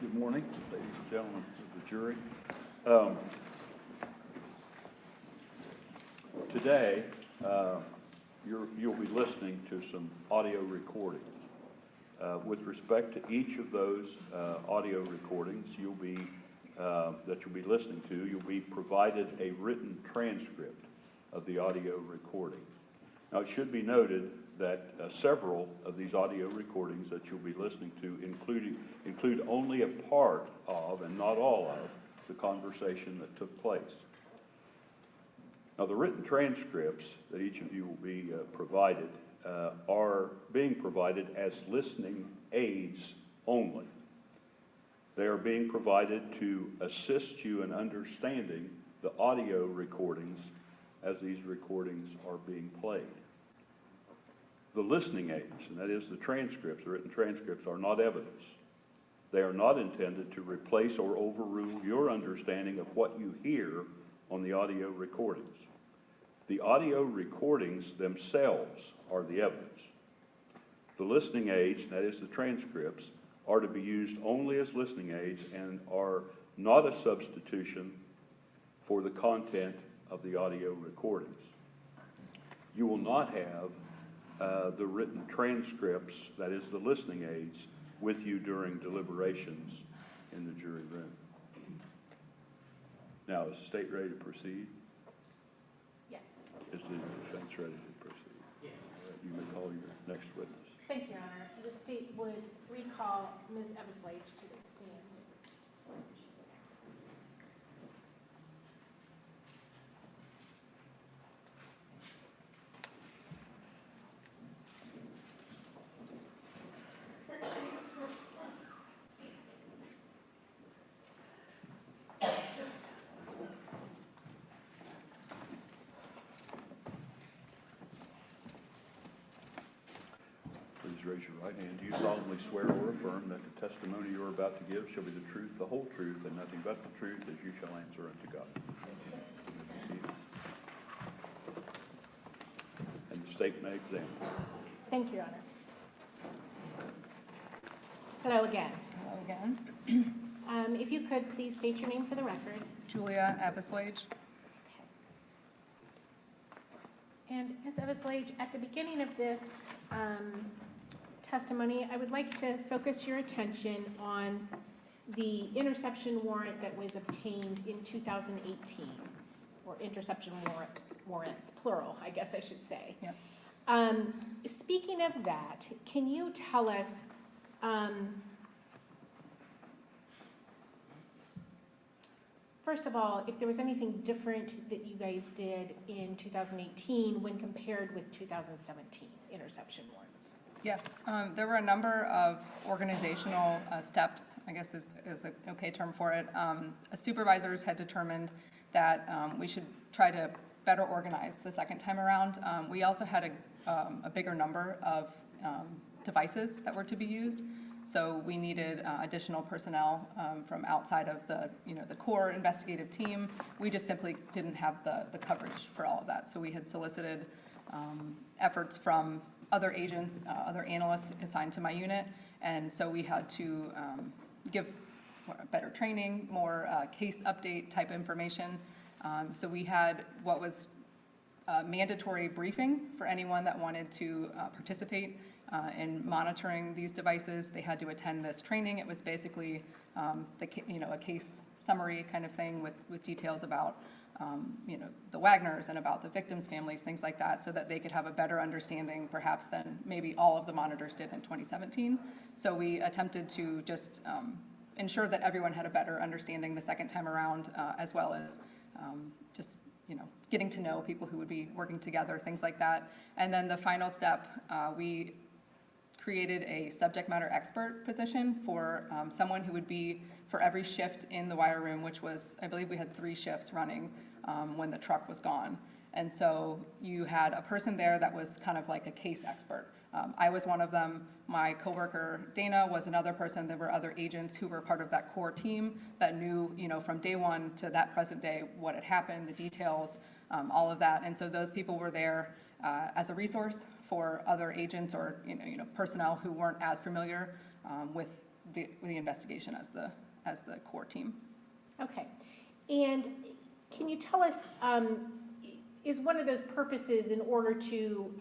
Good morning, ladies and gentlemen of the jury. Today, you'll be listening to some audio recordings. With respect to each of those audio recordings that you'll be listening to, you'll be provided a written transcript of the audio recording. Now, it should be noted that several of these audio recordings that you'll be listening to include only a part of, and not all of, the conversation that took place. Now, the written transcripts that each of you will be provided are being provided as listening aids only. They are being provided to assist you in understanding the audio recordings as these recordings are being played. The listening aids, and that is the transcripts, the written transcripts, are not evidence. They are not intended to replace or overrule your understanding of what you hear on the audio recordings. The audio recordings themselves are the evidence. The listening aids, that is the transcripts, are to be used only as listening aids and are not a substitution for the content of the audio recordings. You will not have the written transcripts, that is the listening aids, with you during deliberations in the jury room. Now, is the state ready to proceed? Yes. Is the defense ready to proceed? Yes. All right, you may call your next witness. Thank you, Your Honor. The state would recall Ms. Ebeslage to the stand. Please raise your right hand. Do you solemnly swear or affirm that the testimony you are about to give shall be the truth, the whole truth, and nothing but the truth, as you shall answer unto God? You may be seated. And the state may examine. Thank you, Your Honor. Hello again. Hello again. If you could, please state your name for the record. Julia Ebeslage. And Ms. Ebeslage, at the beginning of this testimony, I would like to focus your attention on the interception warrant that was obtained in 2018, or interception warrants, plural, I guess I should say. Yes. Speaking of that, can you tell us, first of all, if there was anything different that you guys did in 2018 when compared with 2017 interception warrants? Yes, there were a number of organizational steps, I guess is an okay term for it. Supervisors had determined that we should try to better organize the second time around. We also had a bigger number of devices that were to be used. So we needed additional personnel from outside of the core investigative team. We just simply didn't have the coverage for all of that. So we had solicited efforts from other agents, other analysts assigned to my unit. And so we had to give better training, more case update type information. So we had what was mandatory briefing for anyone that wanted to participate in monitoring these devices. They had to attend this training. It was basically a case summary kind of thing with details about the Wagners and about the victims' families, things like that, so that they could have a better understanding perhaps than maybe all of the monitors did in 2017. So we attempted to just ensure that everyone had a better understanding the second time around, as well as just getting to know people who would be working together, things like that. And then the final step, we created a subject matter expert position for someone who would be for every shift in the wire room, which was, I believe we had 3 shifts running when the truck was gone. And so you had a person there that was kind of like a case expert. I was one of them. My coworker Dana was another person. There were other agents who were part of that core team that knew, from day one to that present day, what had happened, the details, all of that. And so those people were there as a resource for other agents or personnel who weren't as familiar with the investigation as the core team. Okay. And can you tell us, is one of those purposes in order to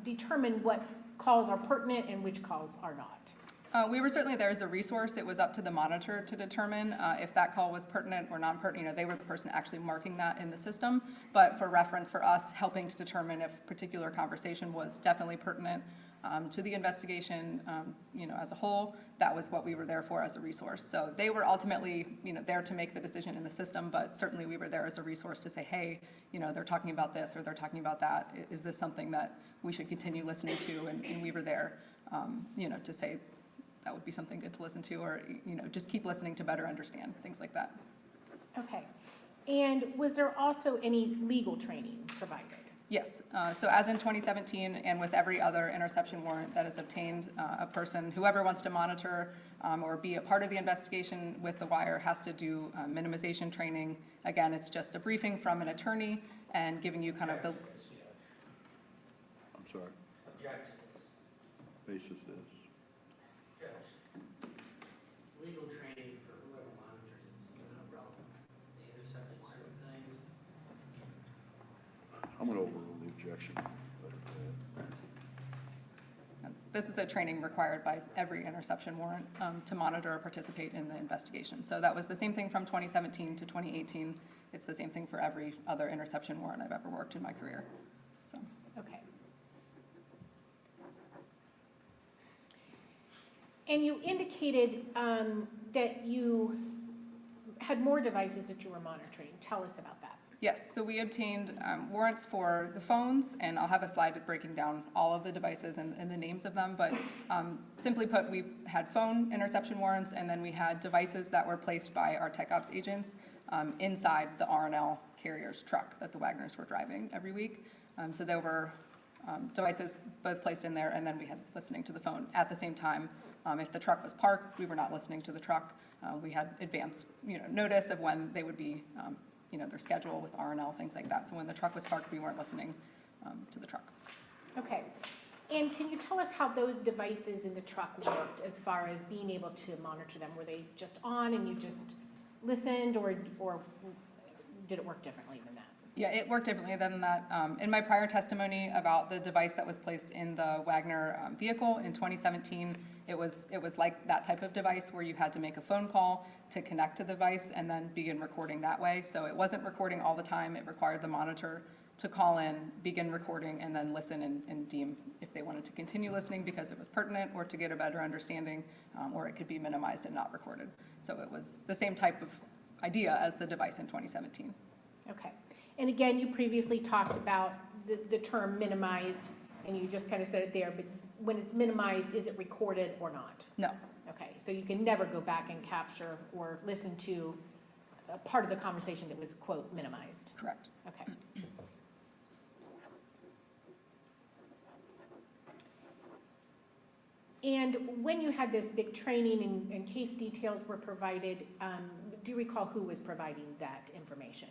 determine what calls are pertinent and which calls are not? We were certainly there as a resource. It was up to the monitor to determine if that call was pertinent or non-pertinent. They were the person actually marking that in the system. But for reference, for us, helping to determine if a particular conversation was definitely pertinent to the investigation, as a whole, that was what we were there for as a resource. So they were ultimately, there to make the decision in the system, but certainly we were there as a resource to say, hey, they're talking about this or they're talking about that. Is this something that we should continue listening to? And we were there, to say, that would be something good to listen to, or, just keep listening to better understand, things like that. Okay. And was there also any legal training provided? Yes. So as in 2017, and with every other interception warrant that is obtained, a person, whoever wants to monitor or be a part of the investigation with the wire, has to do minimization training. Again, it's just a briefing from an attorney and giving you kind of the... I'm sorry, Object to this. basis is. Judge, legal training for whoever monitors it is not relevant. They intercepted certain things. I'm going to overrule the objection. This is a training required by every interception warrant to monitor or participate in the investigation. So that was the same thing from 2017 to 2018. It's the same thing for every other interception warrant I've ever worked in my career. So. Okay. And you indicated that you had more devices that you were monitoring. Tell us about that. Yes, so we obtained warrants for the phones, and I'll have a slide breaking down all of the devices and the names of them, but simply put, we had phone interception warrants, and then we had devices that were placed by our tech ops agents inside the R&L carrier's truck that the Wagners were driving every week. So there were devices both placed in there, and then we had listening to the phone at the same time. If the truck was parked, we were not listening to the truck. We had advanced notice of when they would be their schedule with R&L, things like that. So when the truck was parked, we weren't listening to the truck. Okay. And can you tell us how those devices in the truck worked as far as being able to monitor them? Were they just on and you just listened, or did it work differently than that? Yeah, it worked differently than that. In my prior testimony about the device that was placed in the Wagner vehicle in 2017, it was like that type of device where you had to make a phone call to connect to the device and then begin recording that way. So it wasn't recording all the time. It required the monitor to call in, begin recording, and then listen and deem if they wanted to continue listening because it was pertinent, or to get a better understanding, or it could be minimized and not recorded. So it was the same type of idea as the device in 2017. Okay. And again, you previously talked about the term minimized, and you just kind of said it there, but when it's minimized, is it recorded or not? No. Okay, so you can never go back and capture or listen to a part of the conversation that was, quote, minimized. Correct. Okay. And when you had this big training and case details were provided, do you recall who was providing that information?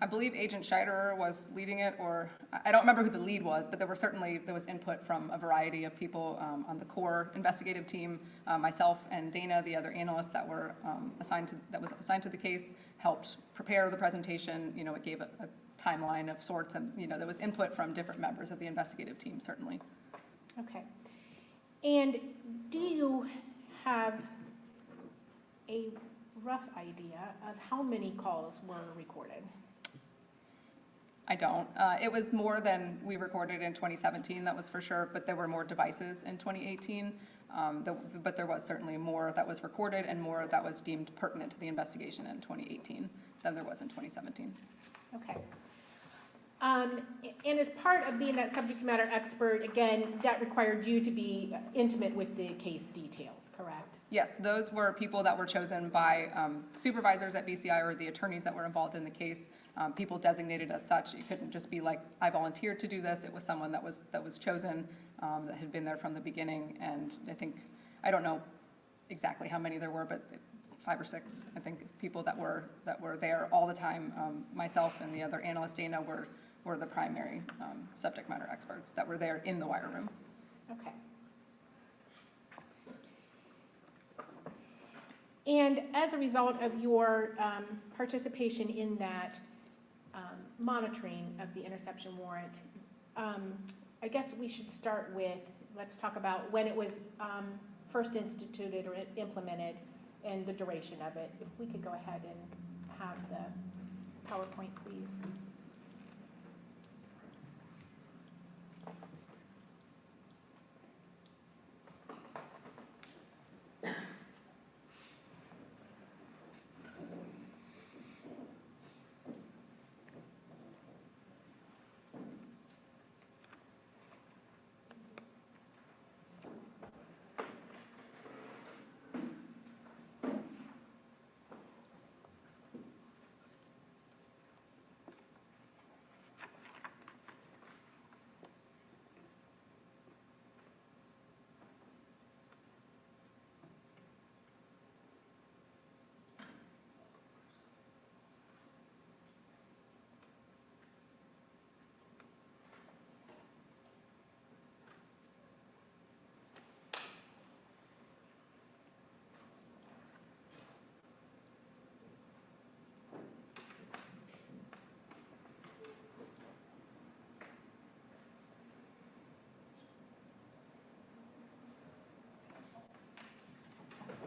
I believe Agent Scheiderer was leading it, or I don't remember who the lead was, but there was input from a variety of people on the core investigative team. Myself and Dana, the other analyst that was assigned to the case, helped prepare the presentation. It gave a timeline of sorts, and there was input from different members of the investigative team, certainly. Okay. And do you have a rough idea of how many calls were recorded? I don't. It was more than we recorded in 2017, that was for sure, but there were more devices in 2018. But there was certainly more that was recorded and more that was deemed pertinent to the investigation in 2018 than there was in 2017. Okay. And as part of being that subject matter expert, again, that required you to be intimate with the case details, correct? Yes, those were people that were chosen by supervisors at BCI or the attorneys that were involved in the case, people designated as such. It couldn't just be like, I volunteered to do this. It was someone that was chosen, that had been there from the beginning. And I don't know exactly how many there were, but 5 or 6, I think, people that were there all the time. Myself and the other analyst, Dana, were the primary subject matter experts that were there in the wire room. Okay. And as a result of your participation in that monitoring of the interception warrant, I guess we should start with, let's talk about when it was first instituted or implemented and the duration of it. If we could go ahead and have the PowerPoint, please.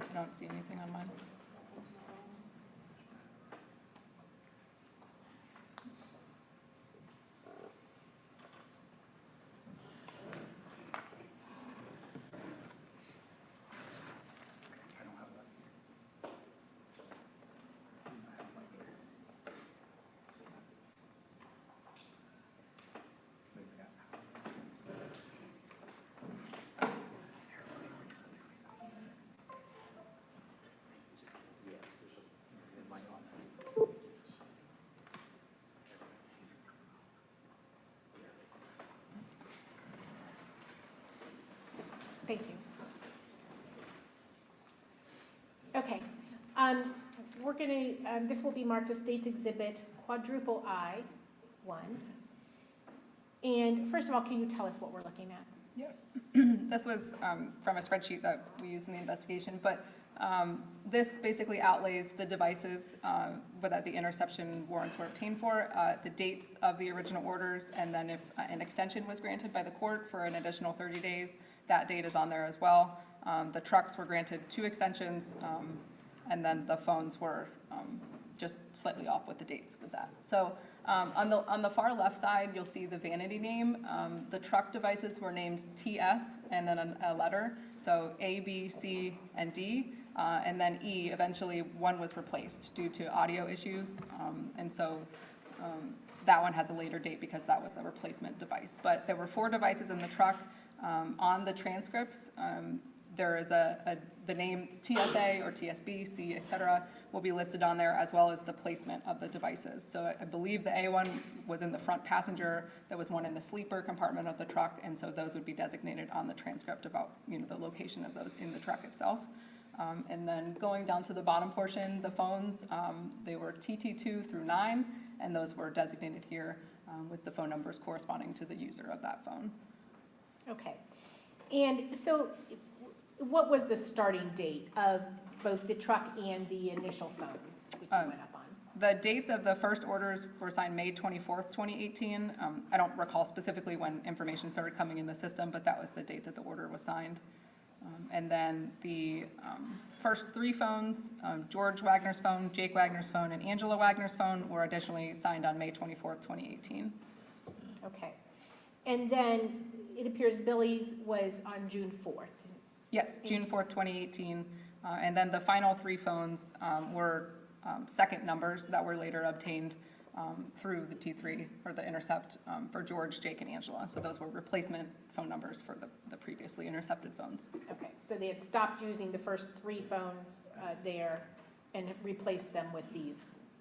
I don't see anything on mine. I don't have that. Thank you. Okay, we're going to, this will be marked as State's Exhibit Quadruple I-1. And first of all, can you tell us what we're looking at? Yes. This was from a spreadsheet that we used in the investigation, but this basically outlays the devices that the interception warrants were obtained for, the dates of the original orders, and then if an extension was granted by the court for an additional 30 days, that date is on there as well. The trucks were granted 2 extensions, and then the phones were just slightly off with the dates with that. So on the far left side, you'll see the vanity name. The truck devices were named TS and then a letter, so A, B, C, and D. And then E, eventually one was replaced due to audio issues. And so that one has a later date because that was a replacement device. But there were 4 devices in the truck. On the transcripts, there is the name TSA or TSB, C, et cetera, will be listed on there, as well as the placement of the devices. So I believe the A1 was in the front passenger, there was one in the sleeper compartment of the truck, and so those would be designated on the transcript about, the location of those in the truck itself. And then going down to the bottom portion, the phones, they were TT2 through 9, and those were designated here with the phone numbers corresponding to the user of that phone. Okay. And so what was the starting date of both the truck and the initial phones, which you went up on? The dates of the first orders were signed May 24th, 2018. I don't recall specifically when information started coming in the system, but that was the date that the order was signed. And then the first 3 phones, George Wagner's phone, Jake Wagner's phone, and Angela Wagner's phone, were additionally signed on May 24th, 2018. Okay. And then it appears Billy's was on June 4th. Yes, June 4th, 2018. And then the final 3 phones were second numbers that were later obtained through the T3 or the intercept for George, Jake, and Angela. So those were replacement phone numbers for the previously intercepted phones. Okay, so they had stopped using the first 3 phones there and replaced them with these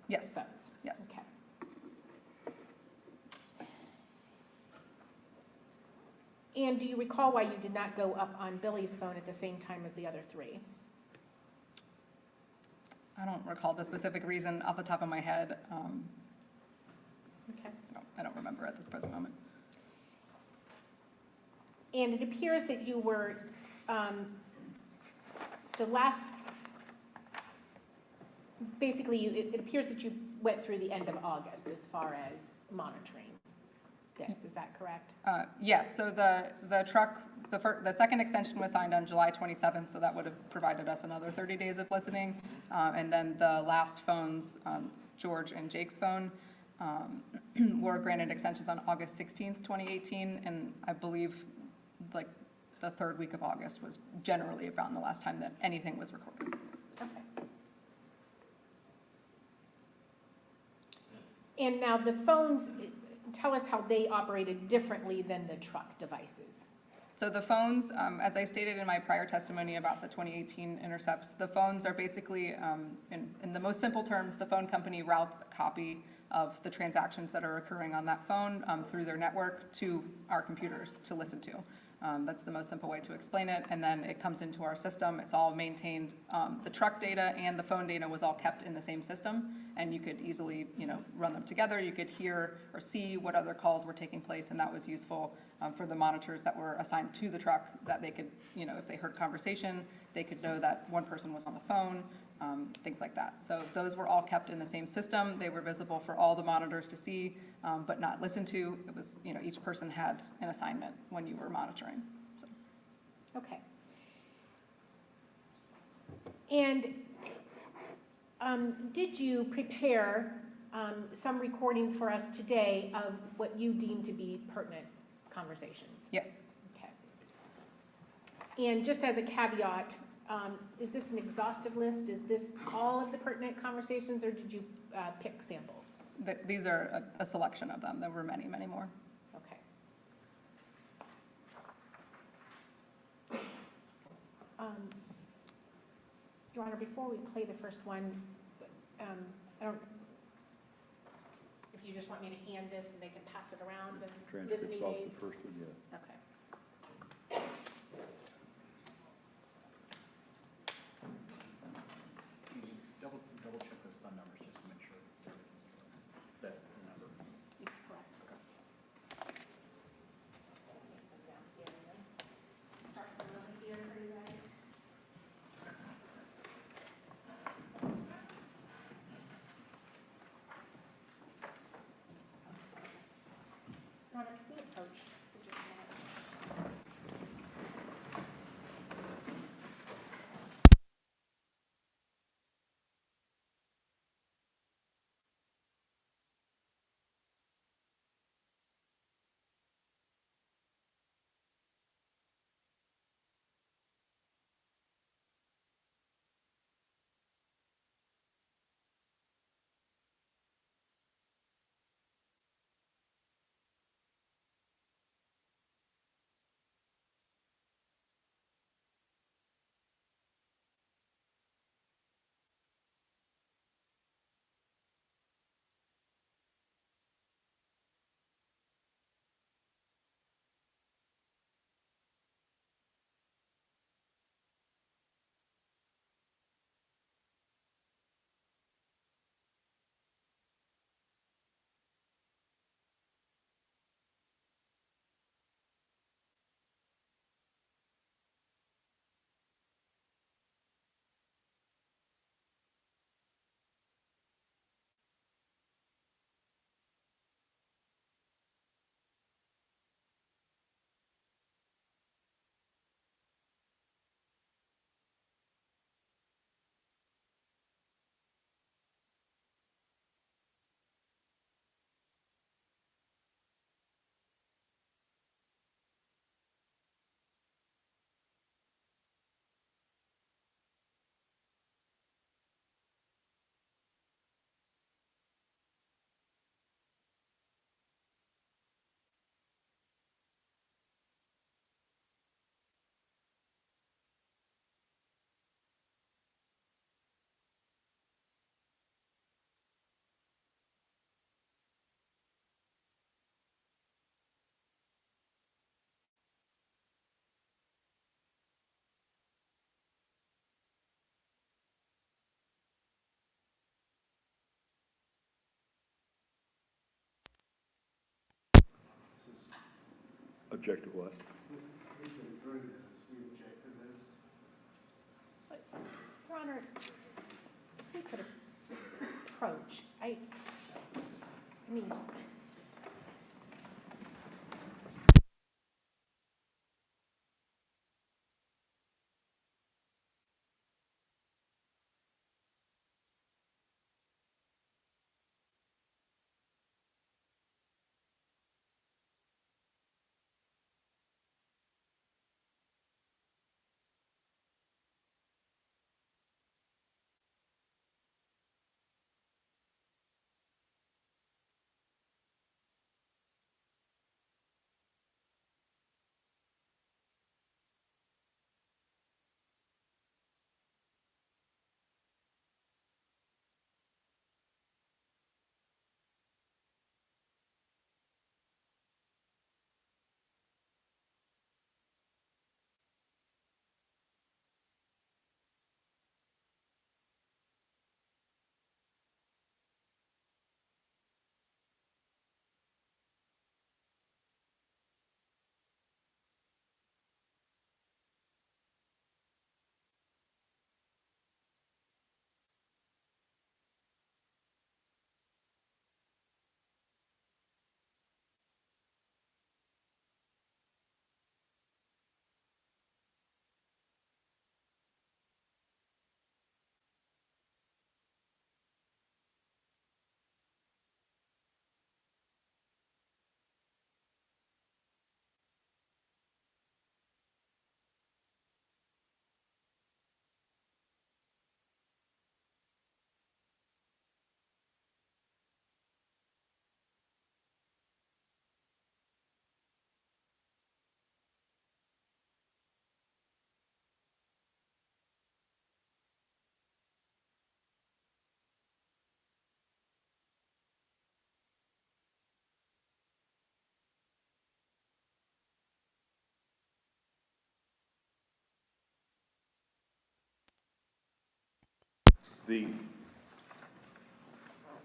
Yes. phones? Yes. Okay. And do you recall why you did not go up on Billy's phone at the same time as the other 3? I don't recall the specific reason off the top of my head. Okay. No, I don't remember at this present moment. And it appears that you were, the last basically, it appears that you went through the end of August as far as monitoring this, is that correct? Yes, so the truck, the second extension was signed on July 27th, so that would have provided us another 30 days of listening. And then the last phones, George and Jake's phone, were granted extensions on August 16th, 2018, and I believe like the third week of August was generally around the last time that anything was recorded. Okay. And now the phones, tell us how they operated differently than the truck devices. So the phones, as I stated in my prior testimony about the 2018 intercepts, the phones are basically, in the most simple terms, the phone company routes a copy of the transactions that are occurring on that phone through their network to our computers to listen to. That's the most simple way to explain it, and then it comes into our system. It's all maintained. The truck data and the phone data was all kept in the same system, and you could easily, run them together. You could hear or see what other calls were taking place, and that was useful for the monitors that were assigned to the truck, that they could, if they heard conversation, they could know that one person was on the phone, things like that. So those were all kept in the same system. They were visible for all the monitors to see, but not listen to. It was, each person had an assignment when you were monitoring. So. Okay. And did you prepare some recordings for us today of what you deem to be pertinent conversations? Yes. Okay. And just as a caveat, is this an exhaustive list? Is this all of the pertinent conversations, or did you pick samples? These are a selection of them. There were many, many more. Okay. Your Honor, before we play the first one, I don't, if you just want me to hand this and they can pass it around, the listening Transcripts off aid? the first one, yeah. Okay. Double check those phone numbers just to make sure that the number. It's correct. Start some here for you guys. Your Honor, can we approach for just a minute? Object to what? We've been through this, we object to this. Your Honor, if we could I mean,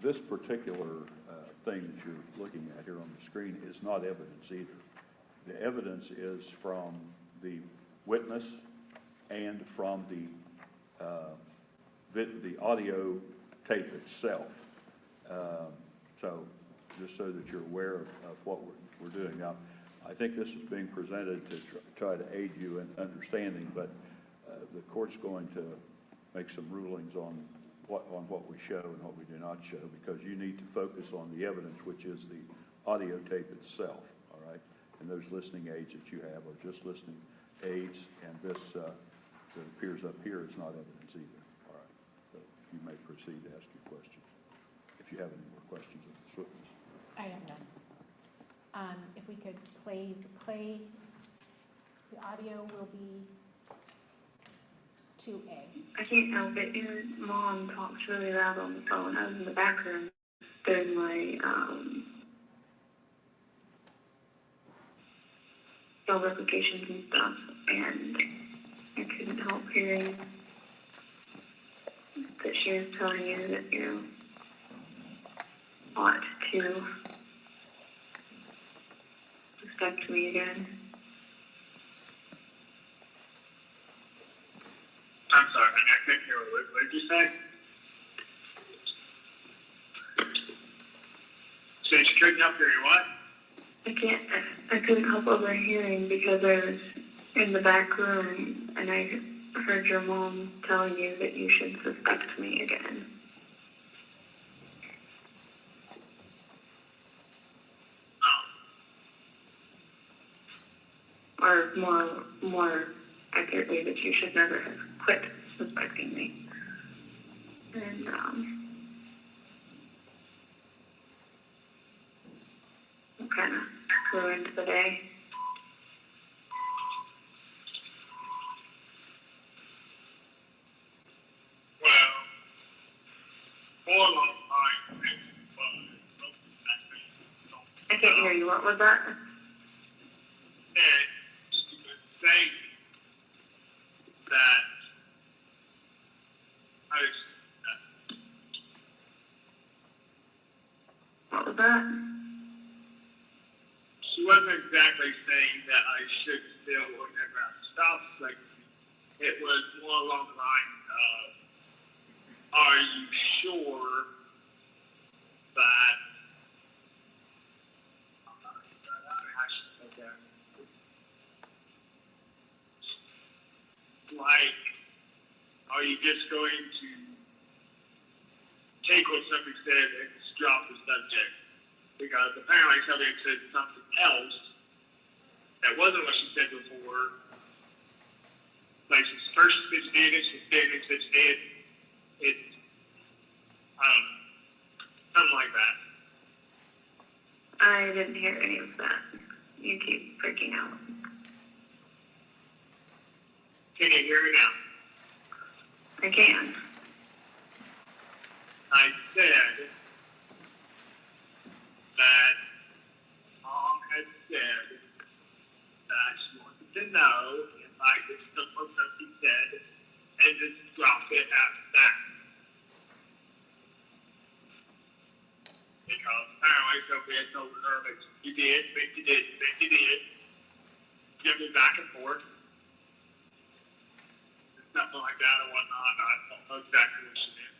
This particular thing that you're looking at here on the screen is not evidence either. The evidence is from the witness and from the audio tape itself. So just so that you're aware of what we're doing. Now, I think this is being presented to try to aid you in understanding, but the court's going to make some rulings on what we show and what we do not show, because you need to focus on the evidence, which is the audio tape itself, all right? And those listening aids that you have are just listening aids, and this that appears up here is not evidence either, all right? So you may proceed to ask your questions, if you have any more questions of this witness. I have none. If we could please play, the audio will be 2A. I can't help it. Your mom talks really loud on the phone. I was in the back room doing my job applications and stuff, and I couldn't help hearing that she was telling you that you ought to respect me again. I'm sorry, I couldn't hear. What did you say? So you couldn't help hearing what? I couldn't help overhearing because I was in the back room and I heard your mom telling you that you should respect me again. Oh. Or more accurately, that you should never have quit respecting me. And, kind of ruined the day. Well, all of my I can't hear you. What was that? saying that What was that? she wasn't exactly saying that I should still look at around stop sign. It was more along the line of, are you sure like, are you just going to take what somebody said and just drop the subject? Because apparently somebody said something else that wasn't what she said before. Like, first it's did, it's did, it's did. I don't know. Something like that. I didn't hear any of that. You keep freaking out. Can you hear me now? I can. I said that Mom had said that she wanted to know if I could took what somebody said and just drop it after that. Because apparently somebody had told her that you did, but you did, but you did. Give me back and forth. Something like that or whatnot. I don't know exactly what she did.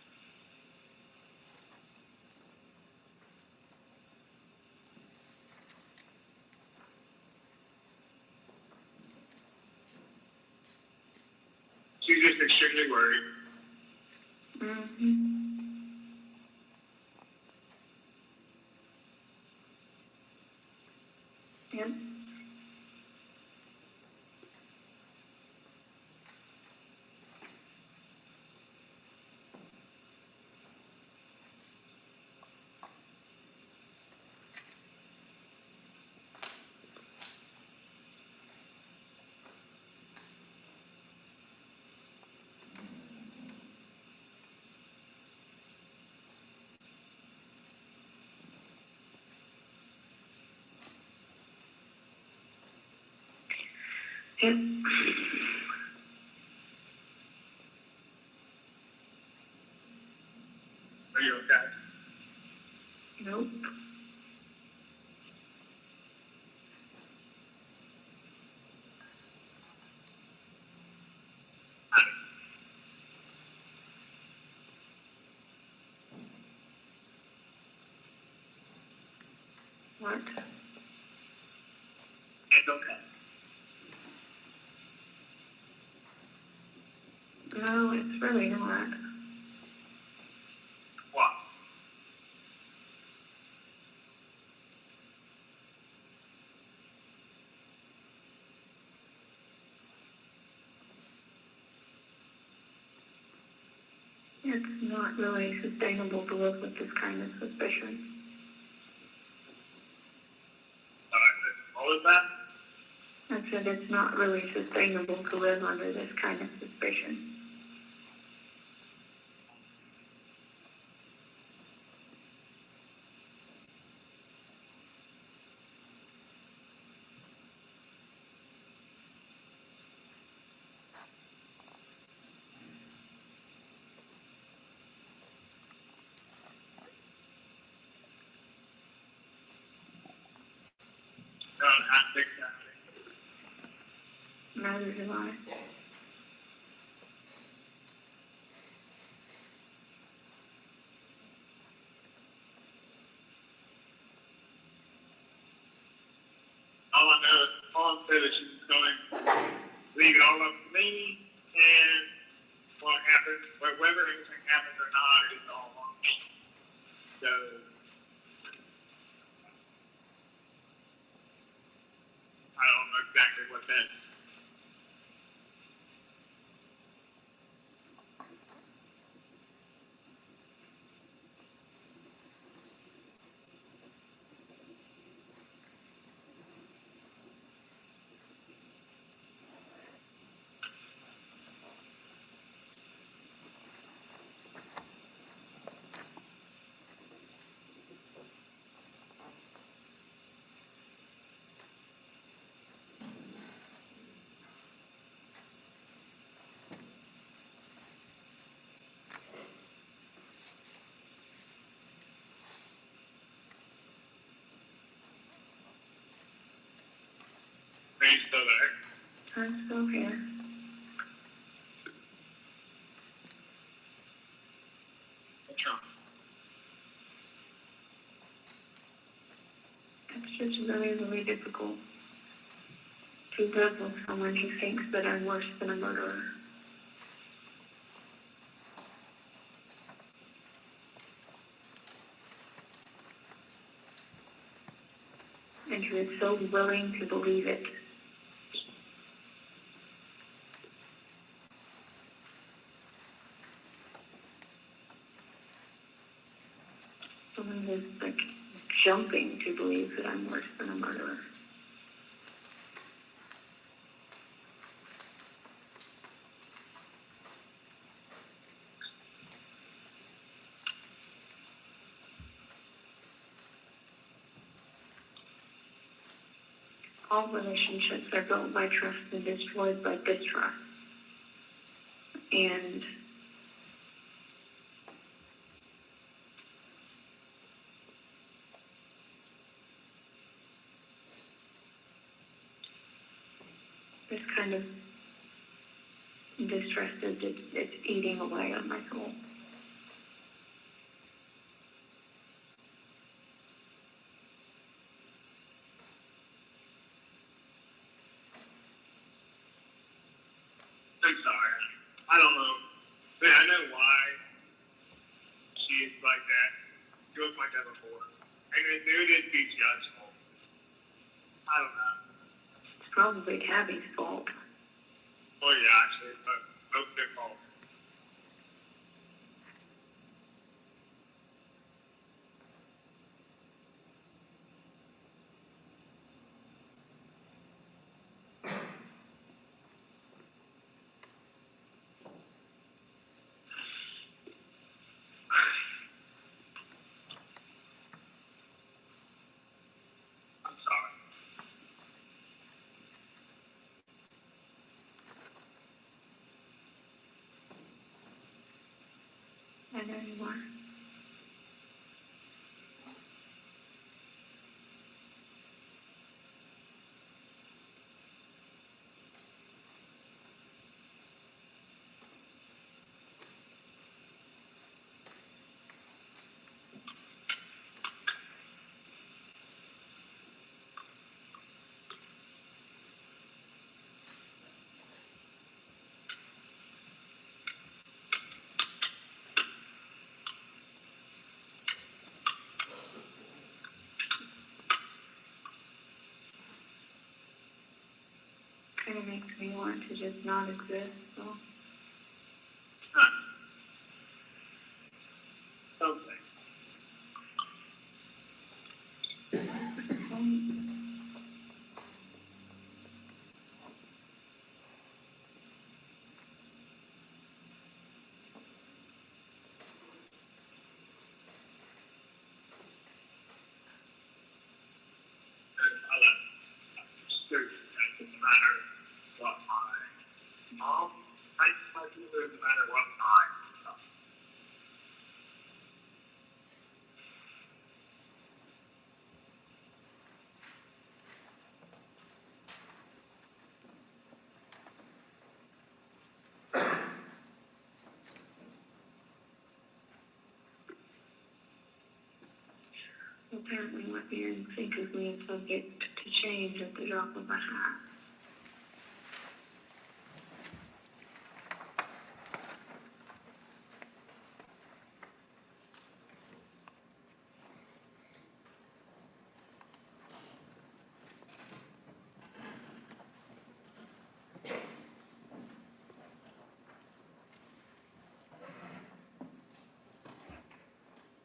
She's just extremely worried. Mm-hmm. Yep. Yep. Are you okay? Nope. What? It's okay. No, it's really not. What? It's not really sustainable to live with this kind of suspicion. What was that? I said it's not really sustainable to live under this kind of suspicion. I think that. Neither do I. All I'm saying is she's going to leave it all up to me, and what happens, whether anything happens or not, is all on me. So, I don't know exactly what that is. Are you still there? I'm still here. What's wrong? It's just really, really difficult to live with someone who thinks that I'm worse than a murderer. and he was so willing to believe it. Someone who's like jumping to believe that I'm worse than a murderer. All relationships are built by trust and destroyed by distrust. And this kind of distrust it's eating away on my soul. I'm sorry. I don't know. I mean, I know why she is like that. She was like that before. And it did be Judge's fault. I don't know. It's probably Tabby's fault. Oh yeah, actually, but both their fault. I'm sorry. I know you are. Kind of makes me want to just not exist, so. Something. It doesn't matter what my mom thinks I do, it doesn't matter what I. Apparently what you're in sync with me is subject to change at the drop of a hat.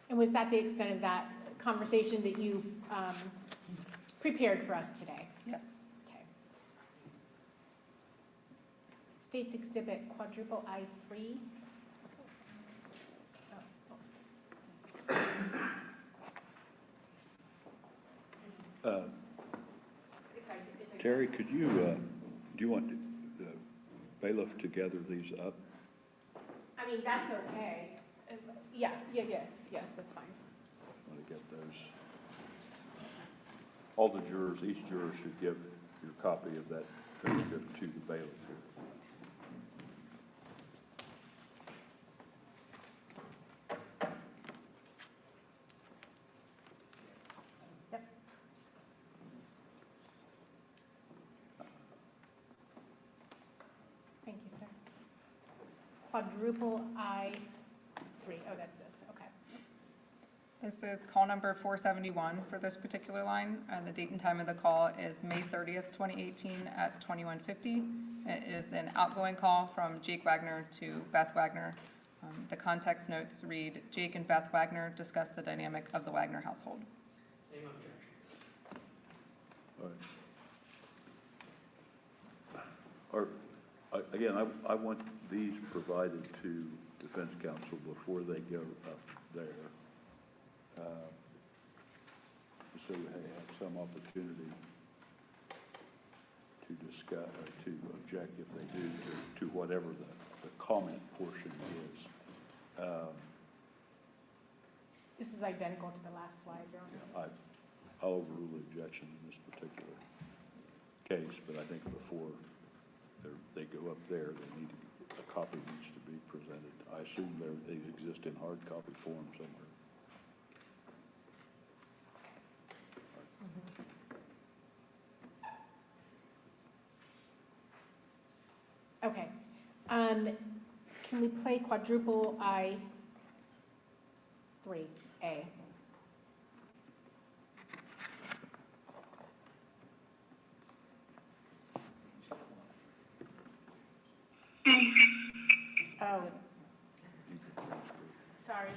And was that the extent of that conversation that you prepared for us today? Yes. Okay. States Exhibit quadruple I3. Terry, could you, do you want the bailiff to gather these up? I mean, that's okay. Yes, that's fine. Want to get those? All the jurors, each juror should give your copy of that transcript to the bailiff here. Yep. Thank you, sir. Quadruple I3. Oh, that's this. Okay. This is call number 471 for this particular line. The date and time of the call is May 30th, 2018 at 21:50. It is an outgoing call from Jake Wagner to Beth Wagner. The context notes read, Jake and Beth Wagner discuss the dynamic of the Wagner household. Same objection. All right. Again, I want these provided to defense counsel before they go up there. So we have some opportunity to discuss, or to object if they do, to whatever the comment portion is. This is identical to the last slide, Your Honor. I'll overrule the objection in this particular case, but I think before they go up there, a copy needs to be presented. I assume they exist in hard copy form somewhere. Okay. Can we play quadruple I3A? Oh, sorry.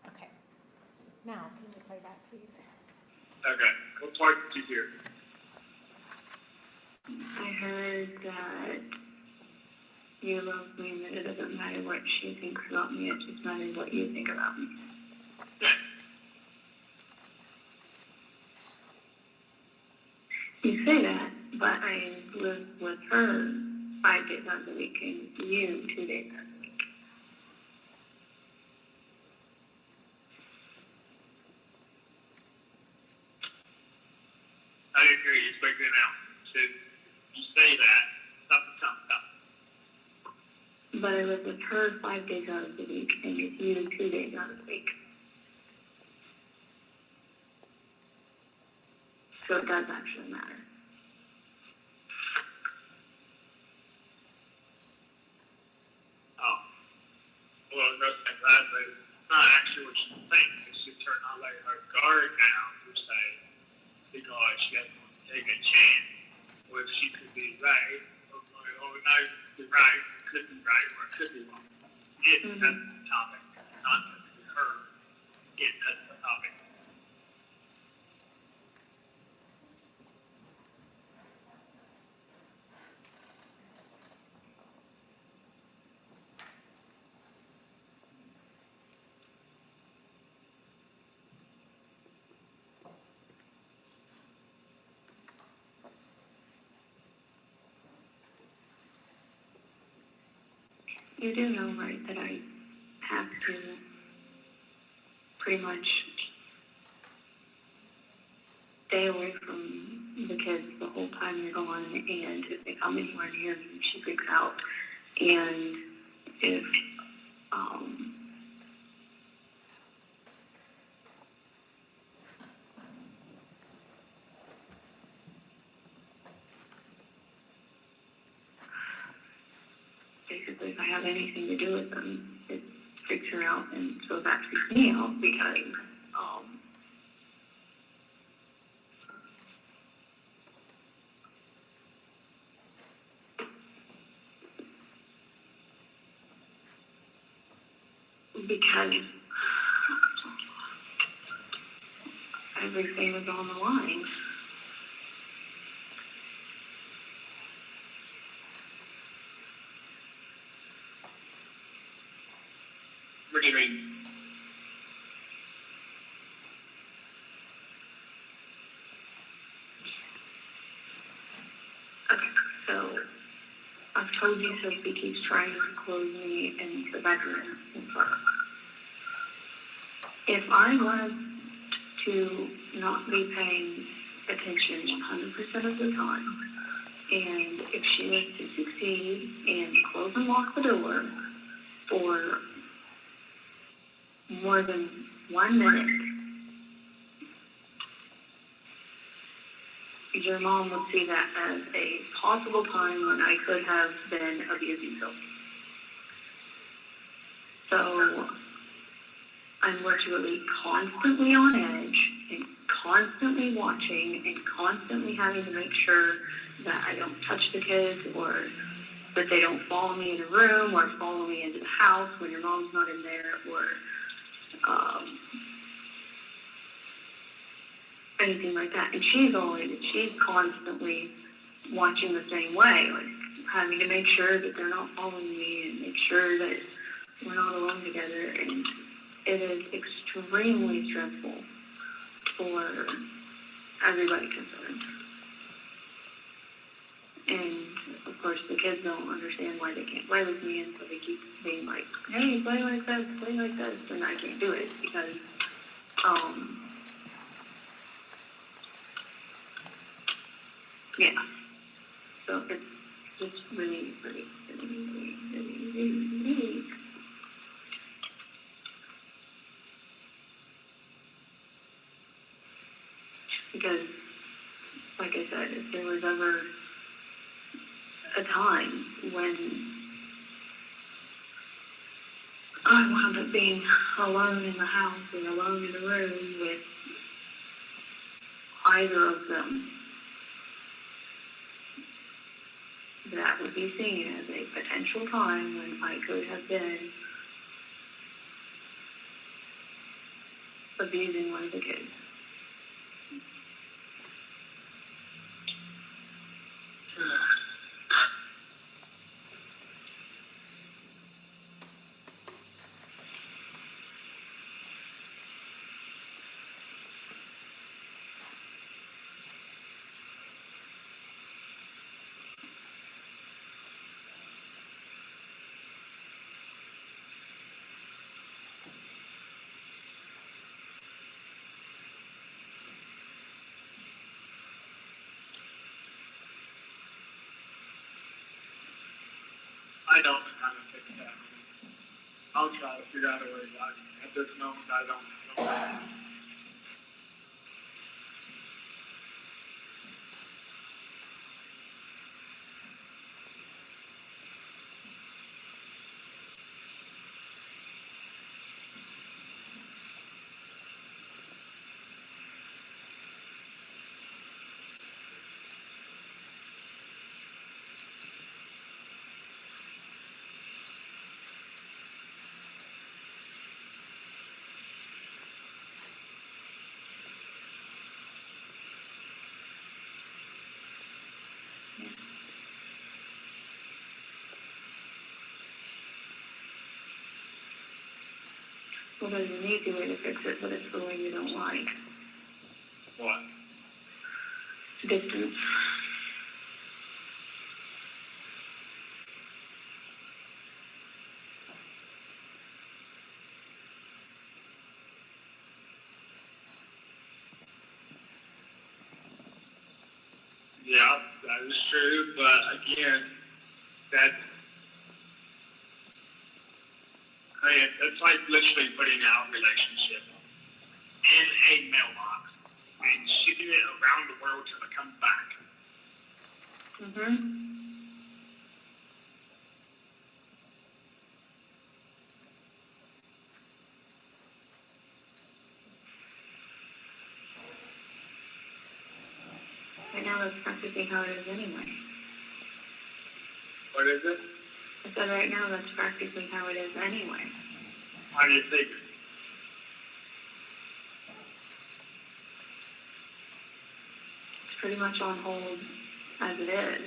Okay. Now, can you play that, please? Okay, what part did you hear? I heard that you love me and that it doesn't matter what she thinks about me, it just matters what you think about me. You say that, but I live with her 5 days out of the week and you 2 days out of the week. I didn't hear you speaking out. So you say that, something. But I live with her 5 days out of the week and with you 2 days out of the week. So it does actually matter. Oh. Well, that's exactly, not actually what you think. It's just her not letting her guard down per se, because she doesn't want to take a chance. Or if she could be right, or no, be right, could be right, or it could be wrong. That's the topic, not her. That's the topic. You do know, right, that I have to pretty much stay away from the kids the whole time you're gone, and if they come anywhere near me, she freaks out. And if, basically, if I have anything to do with them, it freaks her out, and so that freaks me out because, everything is on the line. What do you mean? I've told you Sophie keeps trying to close me in the bedroom in front. If I was to not be paying attention 100% of the time, and if she was to succeed and close and lock the door for more than 1 minute, your mom would see that as a possible time when I could have been abusing Sophie. So I'm virtually constantly on edge and constantly watching and constantly having to make sure that I don't touch the kids or that they don't follow me in a room or follow me into the house when your mom's not in there or anything like that. And she's constantly watching the same way, like having to make sure that they're not following me and make sure that we're not alone together. And it is extremely stressful for everybody concerned. And of course the kids don't understand why they can't play with me, and so they keep being like, hey, play like this, and I can't do it because yeah. So it's just really because, like I said, if there was ever a time when I wound up being alone in the house and alone in the room with either of them, that would be seen as a potential time when I could have been abusing one of the kids. I don't know how to fix that. I'll try to figure out a way, but at this moment, I don't know. Well, there's an easy way to fix it, but it's the way you don't like. What? Distance. Yeah, that is true, but again, it's like literally putting out a relationship in a mailbox and shipping it around the world till it comes back. Mm-hmm. Right now that's practically how it is anyway. What is it? I said right now that's practically how it is anyway. How do you figure? It's pretty much on hold as it is.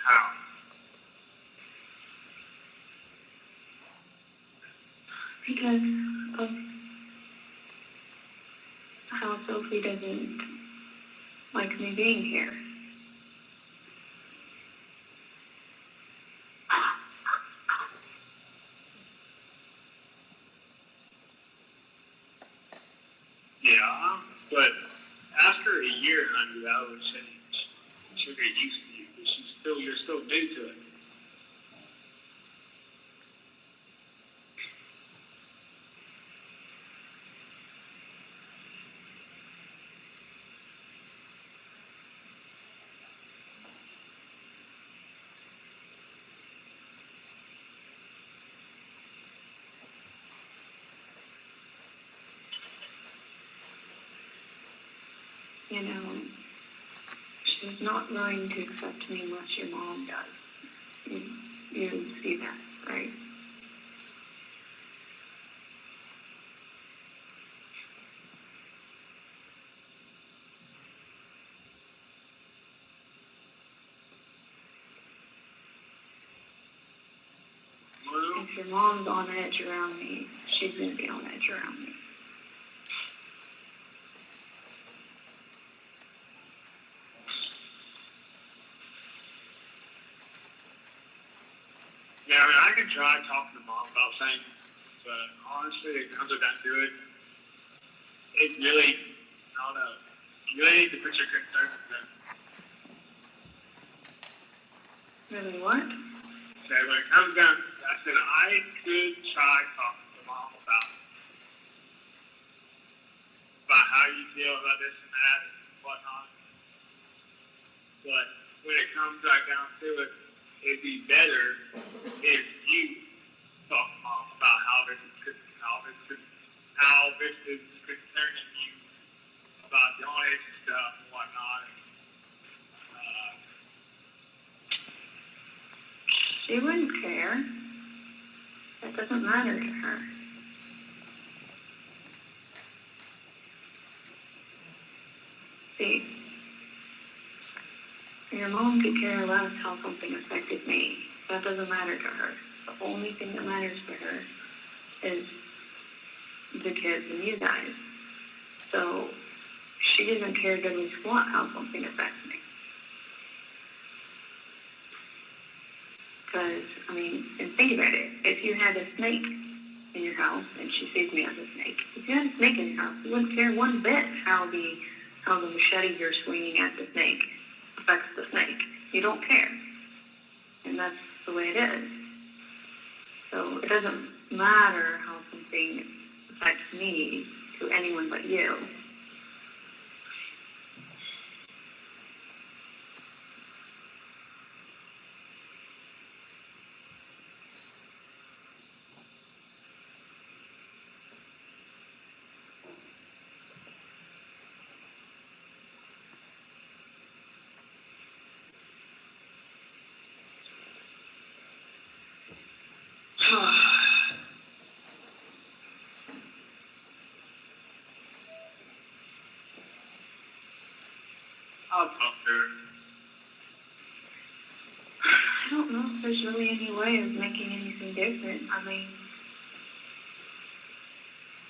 How? Because of how Sophie doesn't likes me being here. Yeah, but after a year, honey, I would say she'll get used to you, but you're still new to it. You know, she's not going to accept me unless your mom does. You see that, right? Well, If your mom's on edge around me, she's going to be on edge around me. yeah, I mean, I can try talking to mom about things, but honestly, it comes down to it. It really, I don't know. You really need to put your concerns in. Really what? Okay, when it comes down, I said I could try talking to mom about how you feel about this and that and whatnot. But when it comes right down to it, it'd be better if you talk to mom about how this is concerning you about donation stuff and whatnot. She wouldn't care. That doesn't matter to her. See, your mom could care less how something affected me. That doesn't matter to her. The only thing that matters to her is the kids and you guys. So she doesn't care diddly squat how something affects me. Because, I mean, and think about it. If you had a snake in your house, and she sees me as a snake, if you had a snake in your house, you wouldn't care one bit how the machete you're swinging at the snake affects the snake. You don't care. And that's the way it is. So it doesn't matter how something affects me to anyone but you. I'll talk to her. I don't know if there's really any way of making anything different. I mean,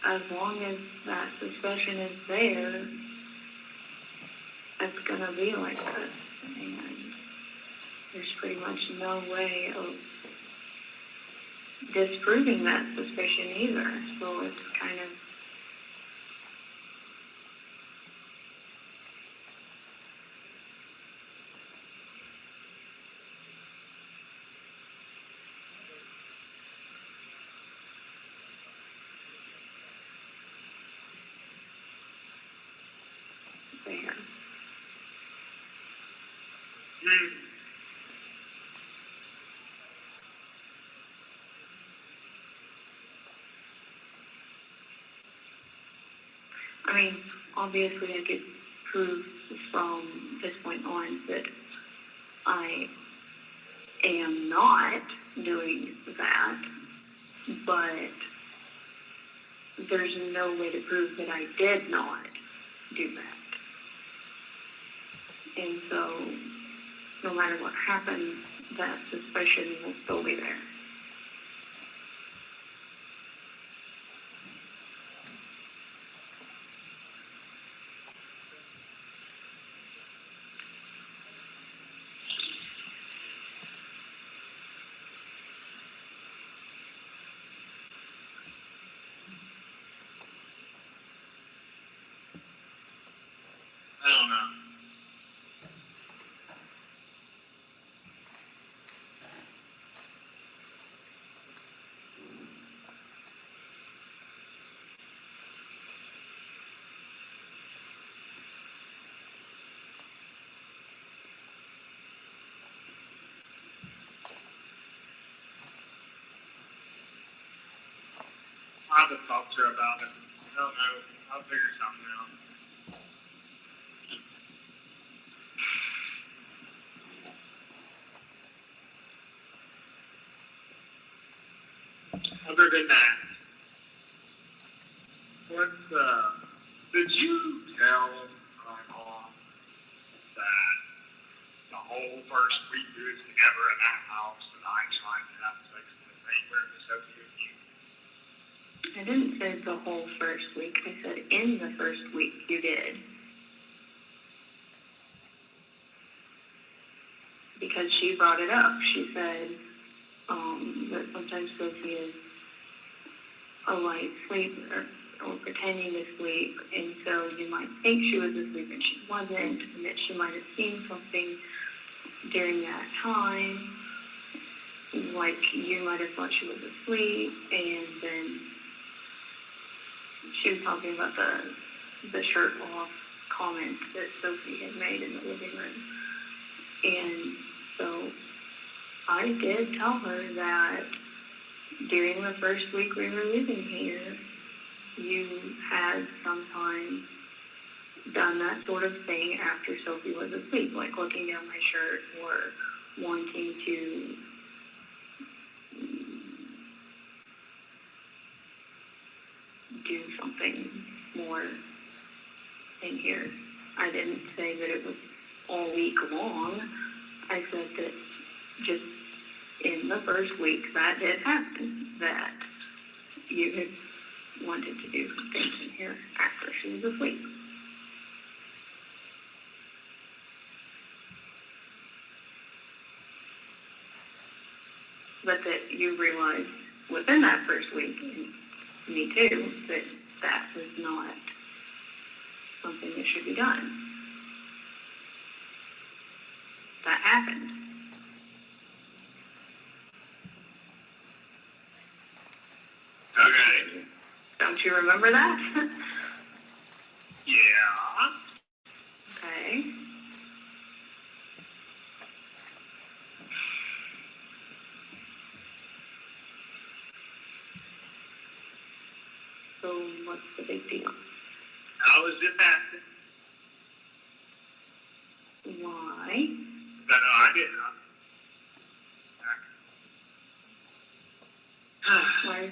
as long as that suspicion is there, it's gonna be like this. And there's pretty much no way of disproving that suspicion either. So it's kind of there. I mean, obviously I could prove from this point on that I am not doing that, but there's no way to prove that I did not do that. And so, no matter what happens, that suspicion will still be there. know. I'll have to talk to her about it. I don't know. I'll figure something out. Other than that, did you tell my mom that the whole first week we was together in that house and I tried to have sex with anywhere except with you? I didn't say the whole first week. I said in the first week you did. Because she brought it up. She said that sometimes Sophie is a light sleeper or pretending to sleep, and so you might think she was asleep and she wasn't, and that she might have seen something during that time, like you might have thought she was asleep, and then she was talking about the shirt off comment that Sophie had made in the living room. And so I did tell her that during the first week we were living here, you had sometimes done that sort of thing after Sophie was asleep, like looking down my shirt or wanting to do something more in here. I didn't say that it was all week long. I said that just in the first week that did happen, that you had wanted to do some things in here after she was asleep. But that you realized within that first week, and me too, that that was not something that should be done. That happened. Okay. Don't you remember that? Yeah. Okay. So what's the big deal? How was it happening? Why? No, I didn't. Why?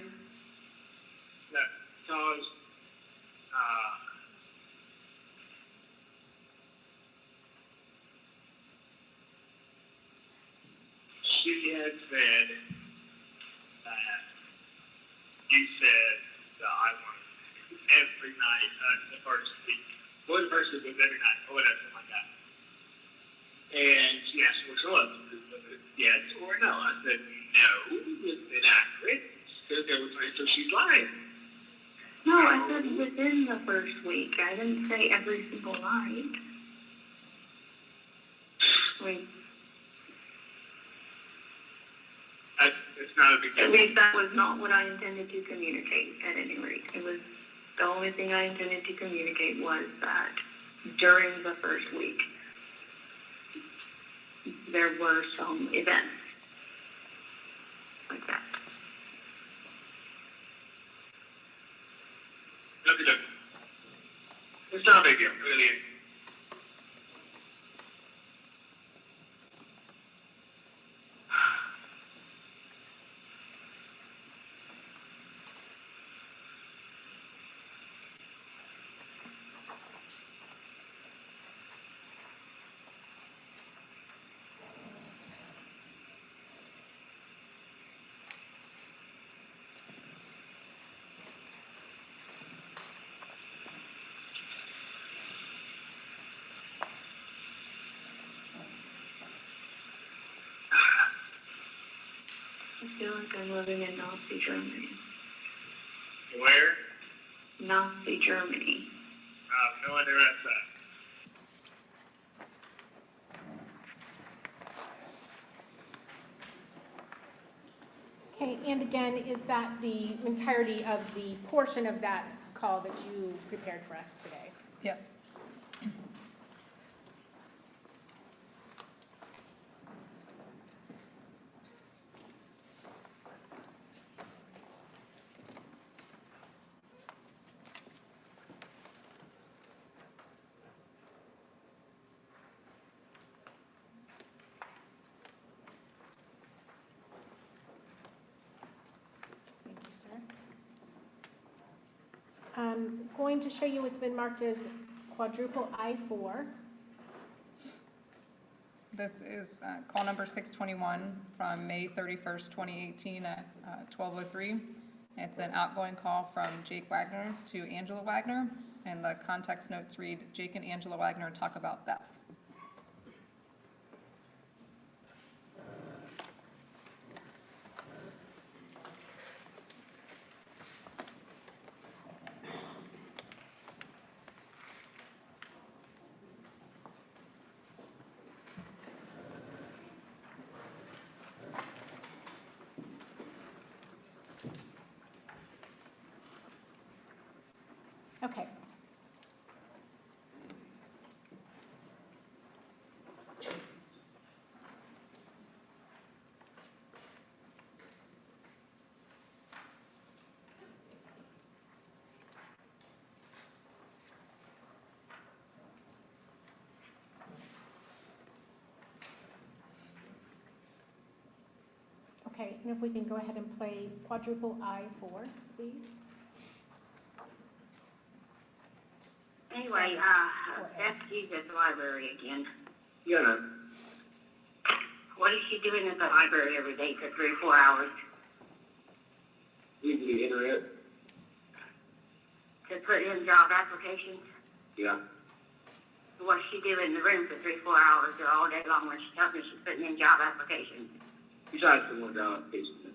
Because, she had said that you said that I wanted every night, the first week. Well, the first week was every night, or whatever, something like that. And she asked me which one, yes or no. I said, no, it's inaccurate. Because there was so she's lying. No, I said within the first week. I didn't say every single night. I mean, It's not a big deal. at least that was not what I intended to communicate at any rate. It was the only thing I intended to communicate was that during the first week, there were some events like that. Look. It's not a big deal, it really is. I feel like I'm living in Nazi Germany. Where? Nazi Germany. I have no idea where that's at. and again, is that the entirety of the portion of that call that you prepared for us today? Yes. Thank you, sir. I'm going to show you what's been marked as quadruple I-4. This is call number 621 from May 31st, 2018 at 12:03. It's an outgoing call from Jake Wagner to Angela Wagner, and the context notes read, Jake and Angela Wagner talk about Beth. Okay. Okay, and if we can go ahead and play quadruple I-4, please. Anyway, Beth Keys at the library again. Yeah. What is she doing at the library every day for 3 or 4 hours? Using the internet. To put in job applications? Yeah. What's she doing in the room for 3 or 4 hours or all day long when she tells me she's putting in job applications? Besides the one job application.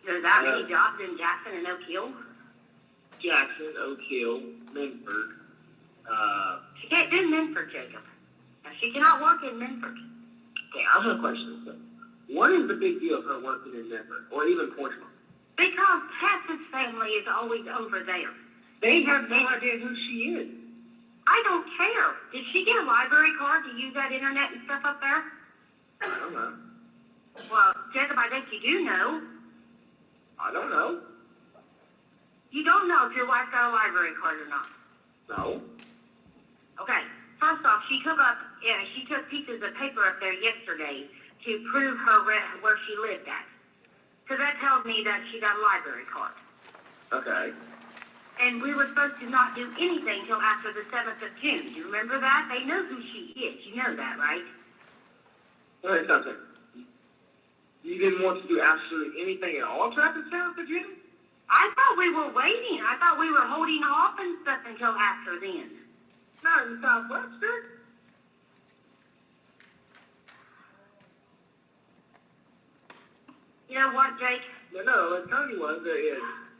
There's that many jobs in Jackson and Oak Hill? Jackson, Oak Hill, Minford. She can't do Minford, Jacob. Now, she cannot work in Minford. Okay, I have a question. So, what is the big deal of her working in Minford or even Portsmouth? Because Tess's family is always over there. They have no idea who she is. I don't care. Did she get a library card to use that internet and stuff up there? I don't know. Well, Jacob, I think you do know. I don't know. You don't know if your wife got a library card or not. No. Okay. First off, she took pieces of paper up there yesterday to prove where she lived at. So that tells me that she got a library card. Okay. And we were supposed to not do anything till after the 7th of June. Do you remember that? They know who she is. You know that, right? Wait a second. You didn't want to do absolutely anything at all till after the 7th of June? I thought we were waiting. I thought we were holding off and stuff until after then. Not in Southwestern. You know what, Jake? No, Tony was.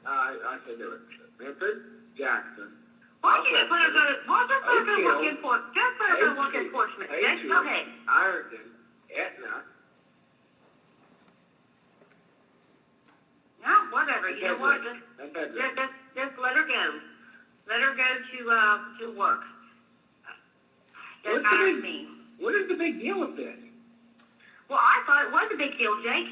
I said there was Memphis, Jackson. Why don't you just let her go to work in Portsmouth? Just let her go work in Portsmouth, Jake. Go ahead. Ireton, Etna. No, whatever. You know what? Just let her go. Let her go to work. Doesn't matter to me. What is the big deal with this? Well, I thought it was a big deal, Jake.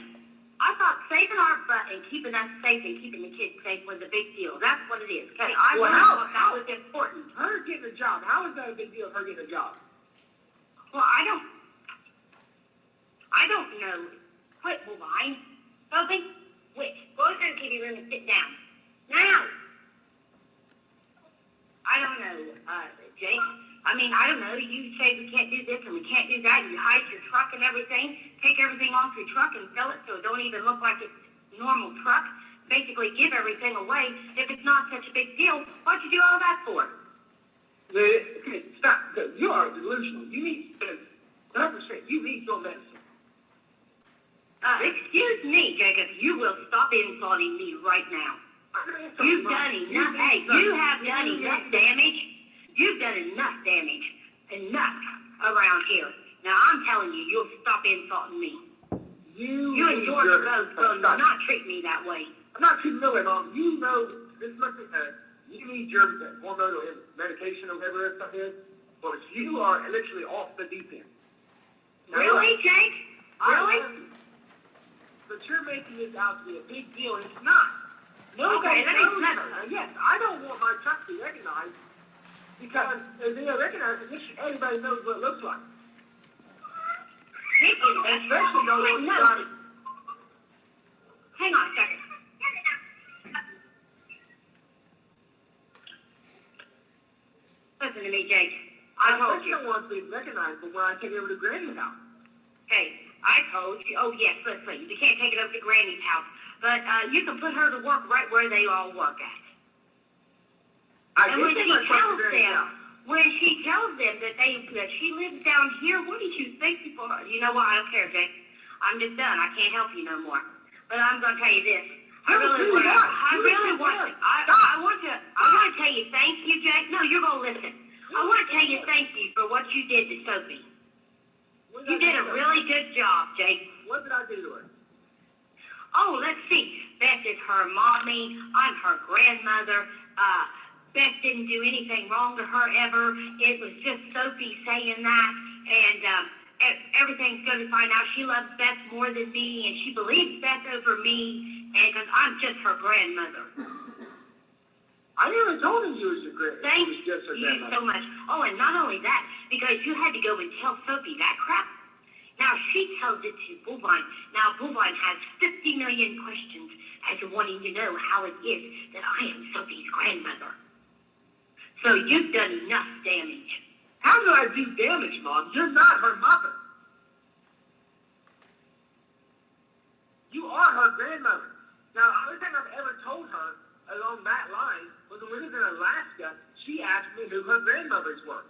I thought saving our butt and keeping us safe and keeping the kids safe was a big deal. That's what it is. Okay, I thought that was important. Her getting a job. How is that a big deal? Her getting a job. Well, I don't know. Quit, Wolverine. Sophie, quit. Go to the TV room and sit down. Now. I don't know, Jake. I don't know. You say we can't do this and we can't do that. You hide your truck and everything. Take everything off your truck and sell it so it don't even look like it's a normal truck. Basically give everything away. If it's not such a big deal, what'd you do all that for? Okay, stop. You are delusional. You need to, 100%, you need your medicine. Excuse me, Jacob. You will stop insulting me right now. You've done enough. Hey, you have done enough damage. You've done enough damage. Enough around here. Now, I'm telling you, you'll stop insulting me. You and George are both going to not treat me that way. I'm not treating no way, Mom. You know this much. You need your hormonal medication or whatever that stuff is. But you are literally off the deep end. Really, Jake? Really? But you're making this out to be a big deal, and it's not. No, Okay, let me settle. Yes, I don't want my truck to be recognized because if they are recognized, everybody knows what it looks like. Especially those who got it. Hang on a second. Listen to me, Jake. I told you. don't want to be recognized, but when I take it over to Granny's house. Hey, I told you. Oh, yes, listen. You can't take it over to Granny's house. But you can put her to work right where they all work at. And when she tells them that she lives down here, what did you think before? You know what? I don't care, Jake. I'm just done. I can't help you no more. But I'm going to tell you this. I want to tell you thank you, Jake. No, you're going to listen. I want to tell you thank you for what you did to Sophie. You did a really good job, Jake. What did I do to her? Oh, let's see. Beth is her mommy. I'm her grandmother. Beth didn't do anything wrong to her ever. It was just Sophie saying that. And everything's going to be fine now. She loves Beth more than me, and she believes Beth over me, and because I'm just her grandmother. I never told her you was your grandmother. Thank you so much. Oh, and not only that, because you had to go and tell Sophie that crap. Now she tells it to Bovine. Now Bovine has 50 million questions as to wanting to know how it is that I am Sophie's grandmother. So you've done enough damage. How do I do damage, Mom? You're not her mother. You are her grandmother. Now, the only thing I've ever told her along that line was when we was in Alaska, she asked me who her grandmothers were.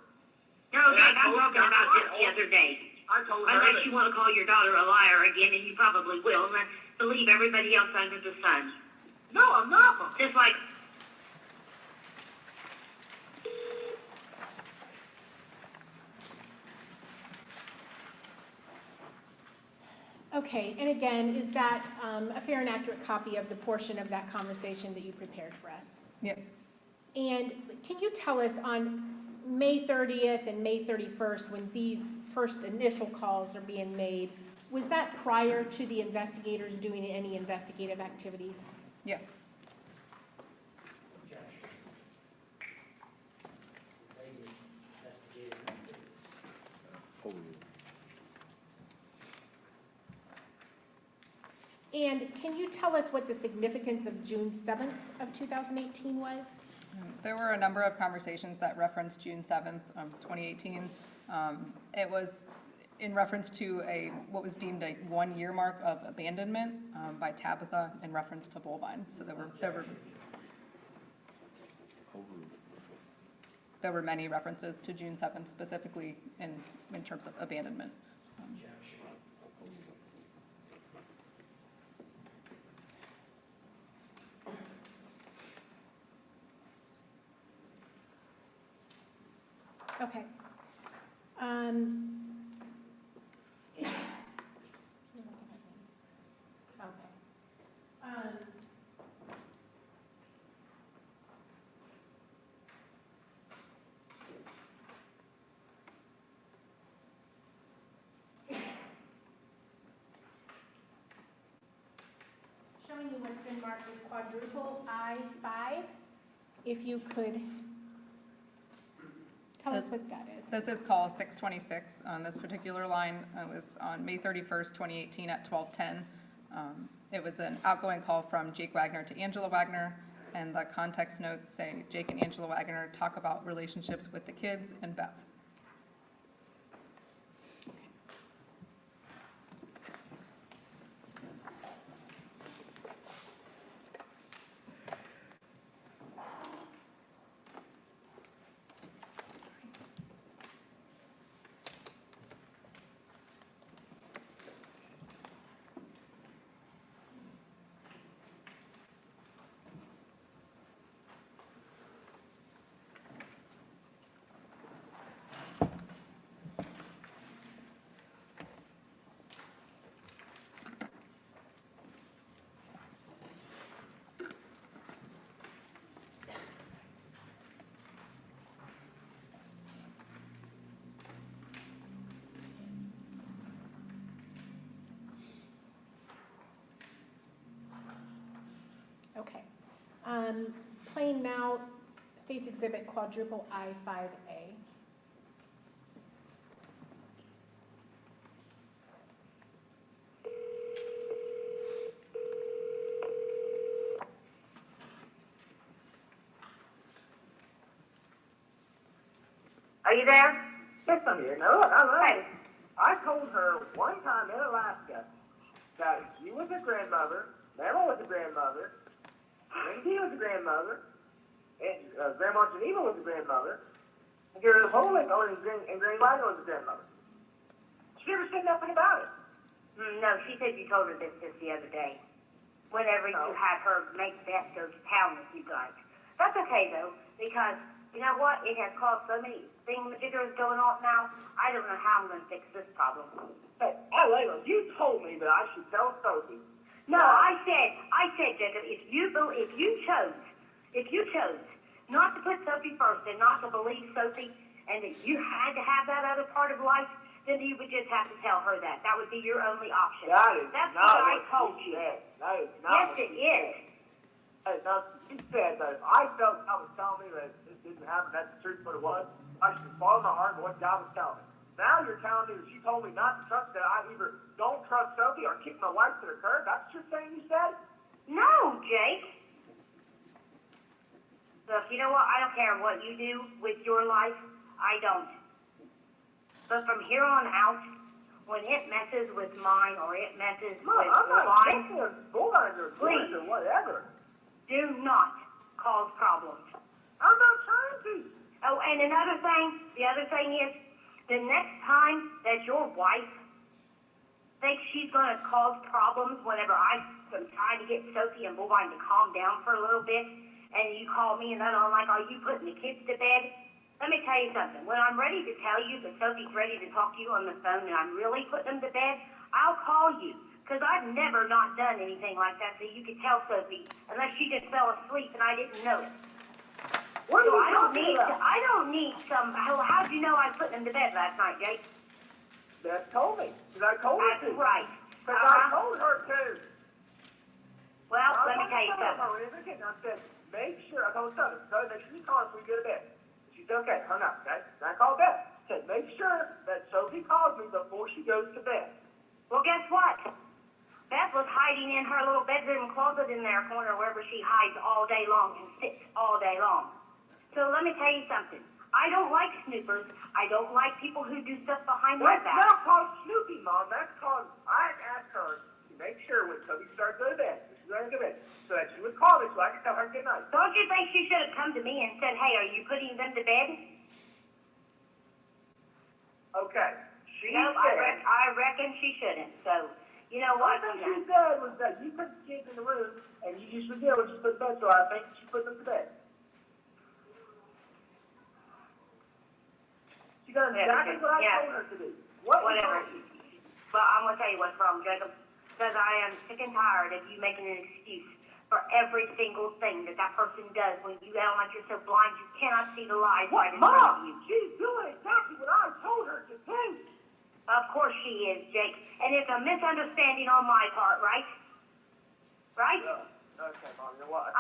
No, Jake, I'm talking about just the other day. I told her Unless you want to call your daughter a liar again, and you probably will, and then believe everybody else under the sun. No, I'm not, Mom. Just like... Okay, and again, is that a fair and accurate copy of the portion of that conversation that you prepared for us? Yes. And can you tell us on May 30th and May 31st, when these first initial calls are being made, was that prior to the investigators doing any investigative activities? Yes. And can you tell us what the significance of June 7th of 2018 was? There were a number of conversations that referenced June 7th, 2018. It was in reference to what was deemed a one-year mark of abandonment by Tabitha in reference to Bullvine. So there were many references to June 7th specifically in terms of abandonment. Okay. Showing you what's been marked as quadruple I-5, if you could tell us what that is. This is call 626 on this particular line. It was on May 31st, 2018 at 12:10. It was an outgoing call from Jake Wagner to Angela Wagner, and the context notes say Jake and Angela Wagner talk about relationships with the kids and Beth. Plain Mount, State's Exhibit quadruple I-5A. Are you there? Yes, I'm here. Now, look, I told her one time in Alaska that you was a grandmother, Mama was a grandmother, Lindsay was a grandmother, and Grandma Geneva was a grandmother, and Gary Poland and Granny Wagner was a grandmother. She never said nothing about it. No, she said you told her this just the other day. Whenever you had her make Beth go to town with you guys. That's okay though, because you know what? It has caused so many thingamajiggers going on now. I don't know how I'm going to fix this problem. Hey, Layla, you told me that I should tell Sophie. No, I said, Jacob, if you chose not to put Sophie first and not to believe Sophie, and that you had to have that other part of life, then you would just have to tell her that. That would be your only option. That's what I told you. That is not Yes, what it you is. said. Hey, now, you said that if I felt God was telling me that this didn't happen, that's the truth, but it was, I should follow my heart and what God was telling me. Now you're telling me that she told me not to trust, that I either don't trust Sophie or kick my wife to the curb? That's what you're saying you said? No, Jake. Look, you know what? I don't care what you do with your life. I don't. But from here on out, when it messes with mine or it messes with I'm not mine, taking a bulldozer or please, or whatever. do not cause problems. I'm not trying to. Oh, and another thing, the other thing is, the next time that your wife thinks she's going to cause problems whenever I'm trying to get Sophie and Bullvine to calm down for a little bit, and you call me and then I'm like, are you putting the kids to bed? Let me tell you something. When I'm ready to tell you that Sophie's ready to talk to you on the phone and I'm really putting them to bed, I'll call you. Because I've never not done anything like that so you could tell Sophie, unless she just fell asleep and I didn't know it. What are So you I don't talking need, about? I don't need some, how'd you know I put them to bed last night, Jake? Beth told me. Because I told her That's to. right. Because I told her to. Well, let me tell you something. I said, make sure, I told her, make sure you call us when we go to bed. She said, okay, hung up, okay? And I called Beth. Said, make sure that Sophie calls me before she goes to bed. Well, guess what? Beth was hiding in her little bedroom closet in their corner wherever she hides all day long and sits all day long. So let me tell you something. I don't like snoopers. I don't like people who do stuff behind my That's back. not called snooping, Mom. That's called, I asked her to make sure when Sophie started to go to bed, when she's going to go to bed, so that she would call me so I could tell her good night. Don't you think she should have come to me and said, hey, are you putting them to bed? Okay. She No, said, I reckon she shouldn't. So, you know what? What she said was that you put the kids in the room and you just forget when she put to bed, so I think she put them to bed. She done exactly what I told her to do. Whatever. But I'm going to tell you what's wrong, Jacob. Because I am sick and tired of you making an excuse for every single thing that person does when you act like you're so blind you cannot see the light right in front of you. She's doing exactly what I told her to do. Of course she is, Jake. And it's a misunderstanding on my part, right? Right? Okay, Mom, you know what?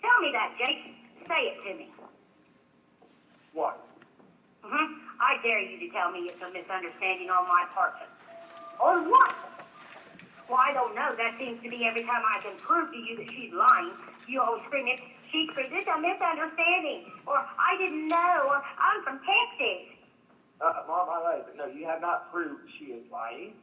Tell me that, Jake. Say it to me. What? I dare you to tell me it's a misunderstanding on my part. On what? Well, I don't know. That seems to be every time I can prove to you that she's lying, you always scream it. She screams, it's a misunderstanding. Or, I didn't know. Or, I'm from Texas. Mom, I lied, but no, you have not proved she is lying.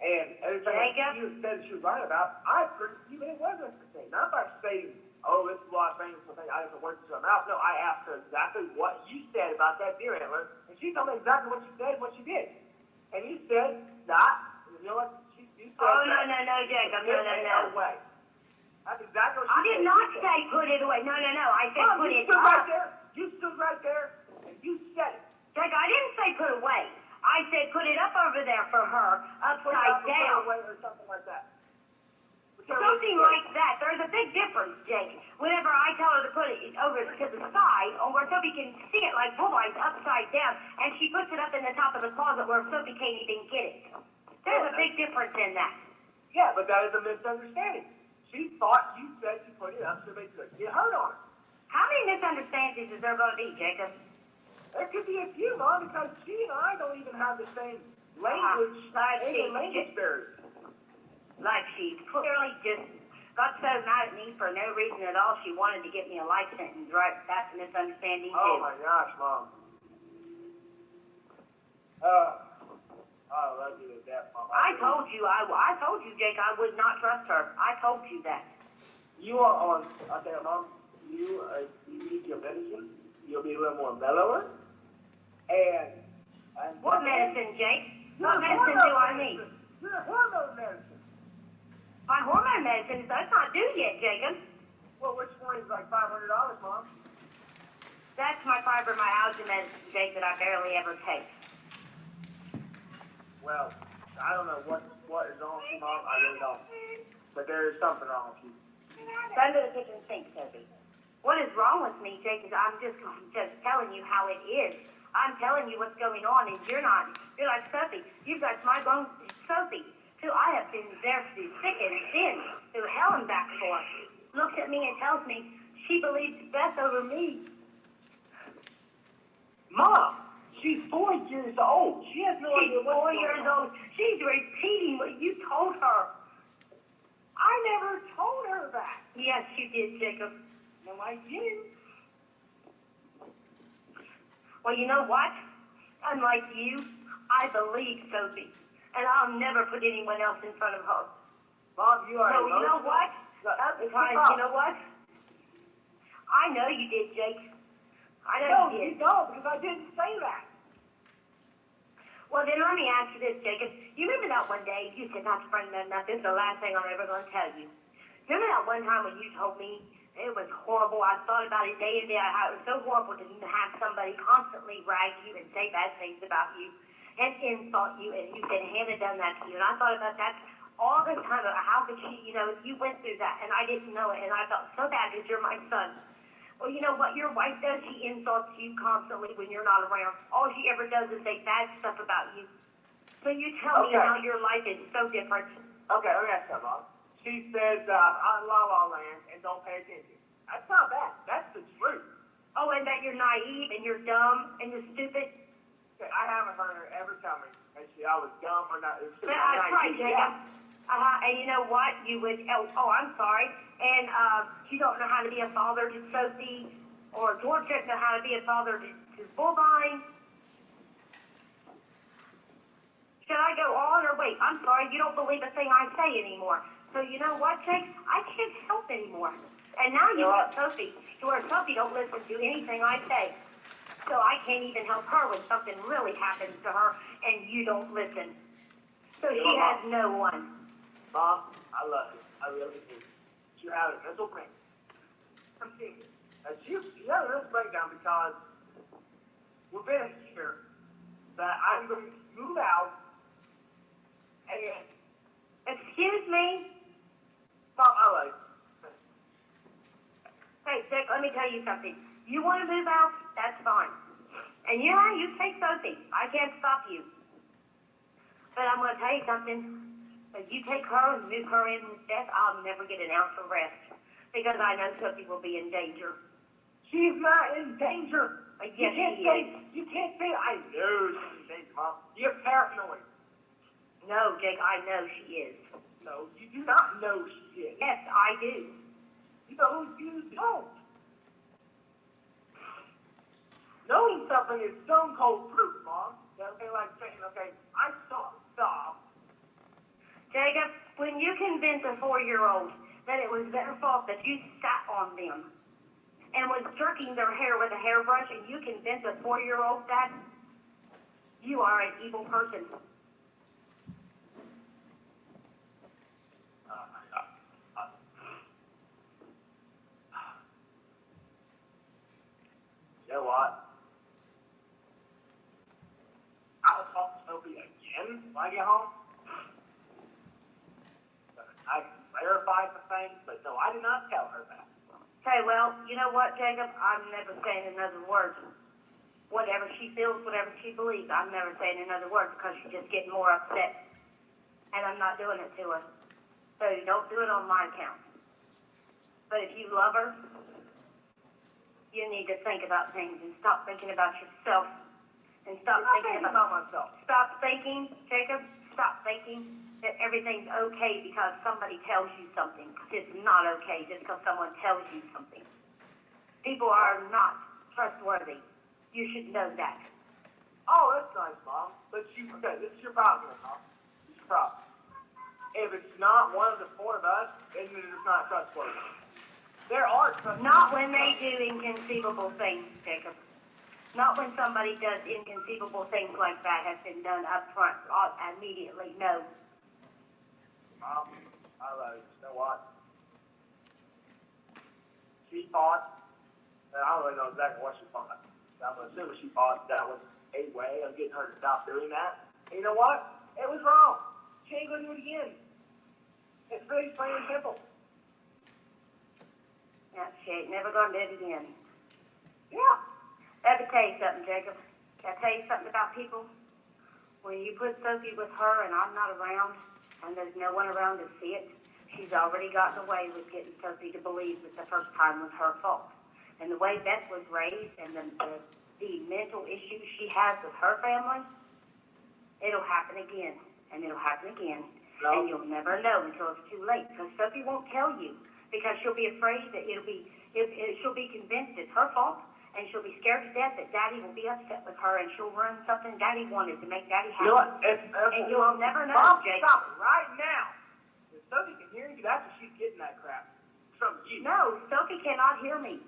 And everything you said she was lying about, I proved to you that it wasn't the thing. Not by saying, oh, this is a lot of things, something I haven't worked into her mouth. No, I asked her exactly what you said about that deer antler, and she told me exactly what you said and what you did. And you said, you know what? You said No, Jacob, no. Away. That's exactly what I she did said. not say put it away. No. I said Mom, put it stood up. right there. You stood right there, and you said it. Jacob, I didn't say put away. I said put it up over there for her, upside down. Away or something like that. Something like that. There's a big difference, Jake. Whenever I tell her to put it over to the side, or where Sophie can see it like bullseye upside down, and she puts it up in the top of the closet where Sophie can't even get it. There's a big difference in that. Yeah, but that is a misunderstanding. she thought you said you put it up so they couldn't get hurt on it. How many misunderstandings is there gonna be, Jacob? There could be a few, Mom, because she and I don't even have the same language, language barrier. Like she clearly just got so mad at me for no reason at all, she wanted to get me a life sentence, right? That's a misunderstanding too. Oh my gosh, Mom. I love you to death, Mom. I told you, Jake, I would not trust her. I told you that. You are on, okay, Mom, you need your medicine. You'll be a little more mellower. And What medicine, Jake? What medicine do I need? Your hormone medicine. My hormone medicine, that's not due yet, Jacob. Well, which one is like $500, Mom? That's my fibromyalgia medicine, Jake, that I barely ever take. Well, I don't know what is wrong with you, Mom. I really don't. But there is something wrong with you. It's under the kitchen sink, Sophie. What is wrong with me, Jake, is I'm just telling you how it is. I'm telling you what's going on, and you're not. You're like, Sophie, you've got my bones. Sophie, too, I have been there through thick and thin, through hell and back for. Looks at me and tells me she believes Beth over me. Mom, she's 4 years old. She has no idea She's what's 4 years old. She's repeating what you told her. I never told her that. Yes, you did, Jacob. No, I didn't. Well, you know what? Unlike you, I believe Sophie, and I'll never put anyone else in front of her. Mom, you are So you know what? Because you know what? I know you did, Jake. I know you did. You don't, because I didn't say that. Well, then let me ask you this, Jacob. You remember that one day you said not to bring nothing up? This is the last thing I'm ever going to tell you. Remember that one time when you told me it was horrible? I thought about it day and day, how it was so horrible to have somebody constantly rag you and say bad things about you and insult you, and you said Hannah done that to you. And I thought about that all the time. How could she, you went through that, and I didn't know it, and I felt so bad because you're my son. Well, you know what your wife does? She insults you constantly when you're not around. All she ever does is say bad stuff about you. So you tell me how your life is so different. Okay, let me ask you, Mom. She says, on La La Land and don't pay attention. That's not bad. That's the truth. Oh, and that you're naive and you're dumb and you're stupid. Okay, I haven't heard her ever tell me that I was dumb or not. That's right, Jacob. And you know what? You would, I'm sorry. And you don't know how to be a father to Sophie, or George doesn't know how to be a father to Bullvine. Should I go on or wait? I'm sorry, you don't believe a thing I say anymore. So you know what, Jake? I can't help anymore. And now you got Sophie, to where Sophie don't listen to anything I say. So I can't even help her when something really happens to her and you don't listen. So she has no one. Mom, I love you. I really do. You have a mental break. I'm serious. You have a mental breakdown because we've been here that I'm going to move out and... Excuse me? Mom, I love you. Hey, Jake, let me tell you something. You want to move out? That's fine. And yeah, you take Sophie. I can't stop you. But I'm going to tell you something. If you take her and move her in instead, I'll never get an ounce of rest. Because I know Sophie will be in danger. She's not in danger. Yes, she is. You can't say, I know she's in danger, Mom. You're paranoid. No, Jake, I know she is. No, you do not know she is. Yes, I do. No, you don't. Knowing something is stone cold proof, Mom. Okay, like saying, okay, I saw stop. Jacob, when you convince a 4-year-old that it was their fault that you sat on them and was jerking their hair with a hairbrush, and you convince a 4-year-old that, you are an evil person. You know what? I'll talk to Sophie again when I get home. I clarified the thing, but no, I did not tell her that. Okay, well, you know what, Jacob? I'm never saying another word. Whatever she feels, whatever she believes, I'm never saying another word because she's just getting more upset. And I'm not doing it to her. So you don't do it on my account. But if you love her, you need to think about things and stop thinking about yourself. And stop thinking about myself. Stop thinking, Jacob, stop thinking that everything's okay because somebody tells you something. It's not okay just because someone tells you something. People are not trustworthy. You should know that. Oh, that's nice, Mom. But okay, this is your problem, Mom. This is your problem. If it's not one of the four of us, then it's not trustworthy. There are trustworthy. Not when they do inconceivable things, Jacob. Not when somebody does inconceivable things like that has been done up front, immediately, no. Mom, I love you. You know what? She thought, and I don't really know exactly what she thought. I'm assuming she thought that was a way of getting her to stop doing that. And you know what? It was wrong. She ain't gonna do it again. It's really plain and simple. Yeah, she ain't never gonna do it again. Yeah. Let me tell you something, Jacob. Can I tell you something about people? When you put Sophie with her and I'm not around, and there's no one around to see it, she's already gotten away with getting Sophie to believe that the first time was her fault. And the way Beth was raised and the mental issues she has with her family, it'll happen again, and it'll happen again. No. And you'll never know until it's too late, because Sophie won't tell you, because she'll be afraid that she'll be convinced it's her fault, and she'll be scared to death that Daddy will be upset with her, and she'll run something Daddy wanted to make Daddy happy. You know what? And you'll never know, Mom, Jake. stop it right now. If Sophie can hear you, that's what she's getting that crap from you. No, Sophie cannot hear me.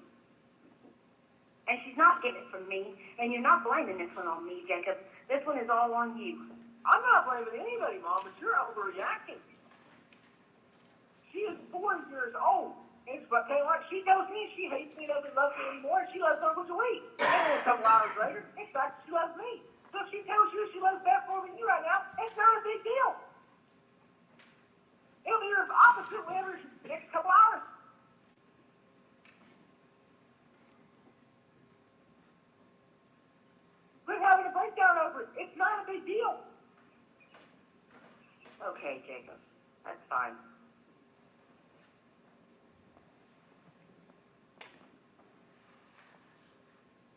And she's not getting it from me, and you're not blaming this one on me, Jacob. This one is all on you. I'm not blaming anybody, Mom, but you're overreacting. She is 4 years old. And but tell you what, she tells me she hates me, doesn't love me anymore, and she loves Uncle Joey. And then a couple hours later, it's like she loves me. So if she tells you she loves Beth more than you right now, it's not a big deal. It'll be the opposite whenever the next couple hours. We're having a breakdown over it. It's not a big deal. Okay, Jacob. That's fine.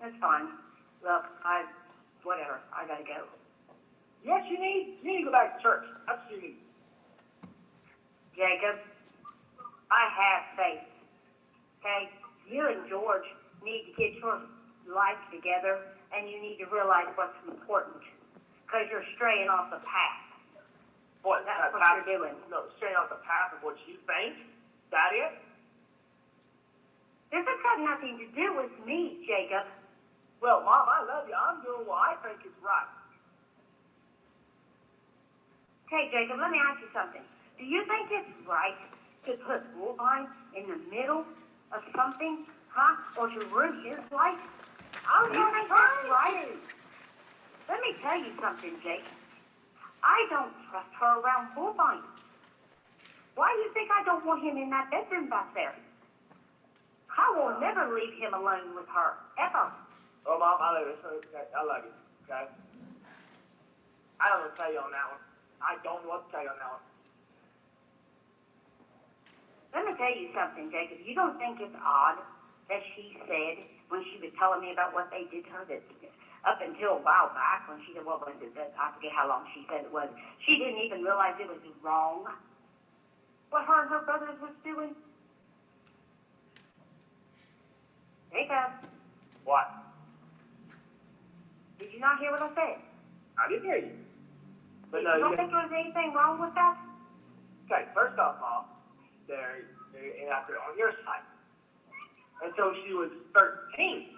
That's fine. Look, whatever. I gotta go. You know what you need? You need to go back to church. That's what you need. Jacob, I have faith. Okay? You and George need to get your life together, and you need to realize what's important. Because you're straying off the path. What? That's what you're doing. No, staying off the path of what you think? That it? This has got nothing to do with me, Jacob. Well, Mom, I love you. I'm doing what I think is right. Okay, Jacob, let me ask you something. Do you think it's right to put Woolvine in the middle of something, huh? Or to ruin his life? I don't think that's right. Let me tell you something, Jake. I don't trust her around Woolvine. Why do you think I don't want him in that bedroom back there? I will never leave him alone with her, ever. Oh, Mom, I love you. Okay, I love you. Okay? I don't know what to tell you on that one. I don't know what to tell you on that one. Let me tell you something, Jacob. You don't think it's odd that she said, when she was telling me about what they did to her, that up until a while back, when she said, what was it, that I forget how long she said it was, she didn't even realize it was wrong what her and her brothers was doing? Jacob, What? did you not hear what I said? I didn't hear you. But You no, don't think there was anything wrong with that? okay, first off, Mom, they're inaccurate on your side. Until she was 13,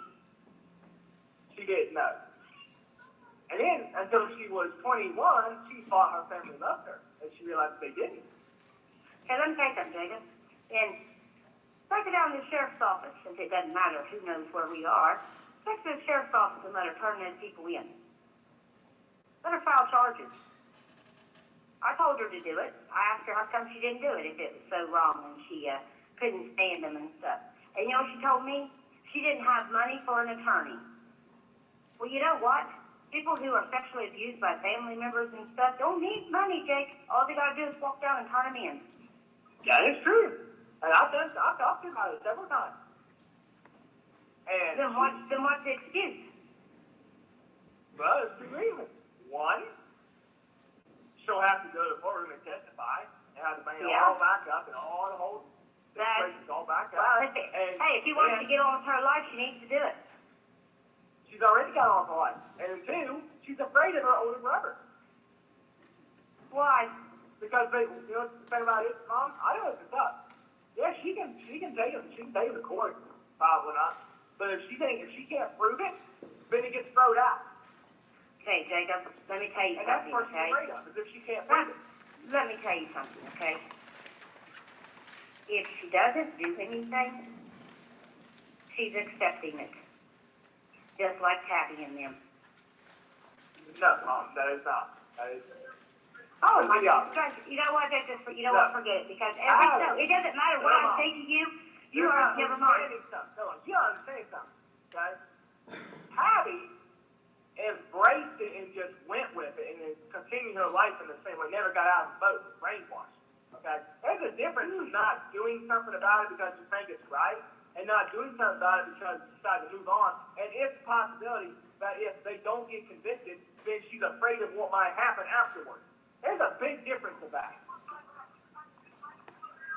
she didn't know. And then, until she was 21, she thought her family loved her, and she realized they didn't. Okay, let me tell you something, Jacob. And take it down to the sheriff's office, since it doesn't matter who knows where we are. Take it to the sheriff's office and let her turn those people in. Let her file charges. I told her to do it. I asked her how come she didn't do it if it was so wrong and she couldn't stand them and stuff. And you know what she told me? She didn't have money for an attorney. Well, you know what? People who are sexually abused by family members and stuff don't need money, Jake. All they gotta do is walk down and turn them in. That is true. And I've talked to him about it several times. And Then what's the excuse? well, there's two reasons. One, she'll have to go to the courtroom and testify and have the money all back up and all the whole situation's all back up. Well, if she wants to get on with her life, she needs to do it. She's already got on for life. And two, she's afraid of her older brother. Why? Because they, you know, the thing about it, Mom, I know it's tough. Yeah, she can take him to court, probably not. But if she can't prove it, then it gets thrown out. Okay, Jacob, let me tell you And that's something, what she's okay? afraid of, is if she can't prove it. Let me tell you something, okay? If she doesn't do anything, she's accepting it. Just like Tabby and them. No, Mom, that is not. That is. Oh, my Yeah. gosh, you know what, forget it, because it doesn't matter what I say to you, you are, never mind. No, you don't understand something, okay? Tabby embraced it and just went with it and then continued her life in the same way, never got out of the boat, brainwashed, okay? There's a difference in not doing something about it because you think it's right and not doing something about it because you decide to move on. And it's a possibility that if they don't get convicted, then she's afraid of what might happen afterwards. There's a big difference in that.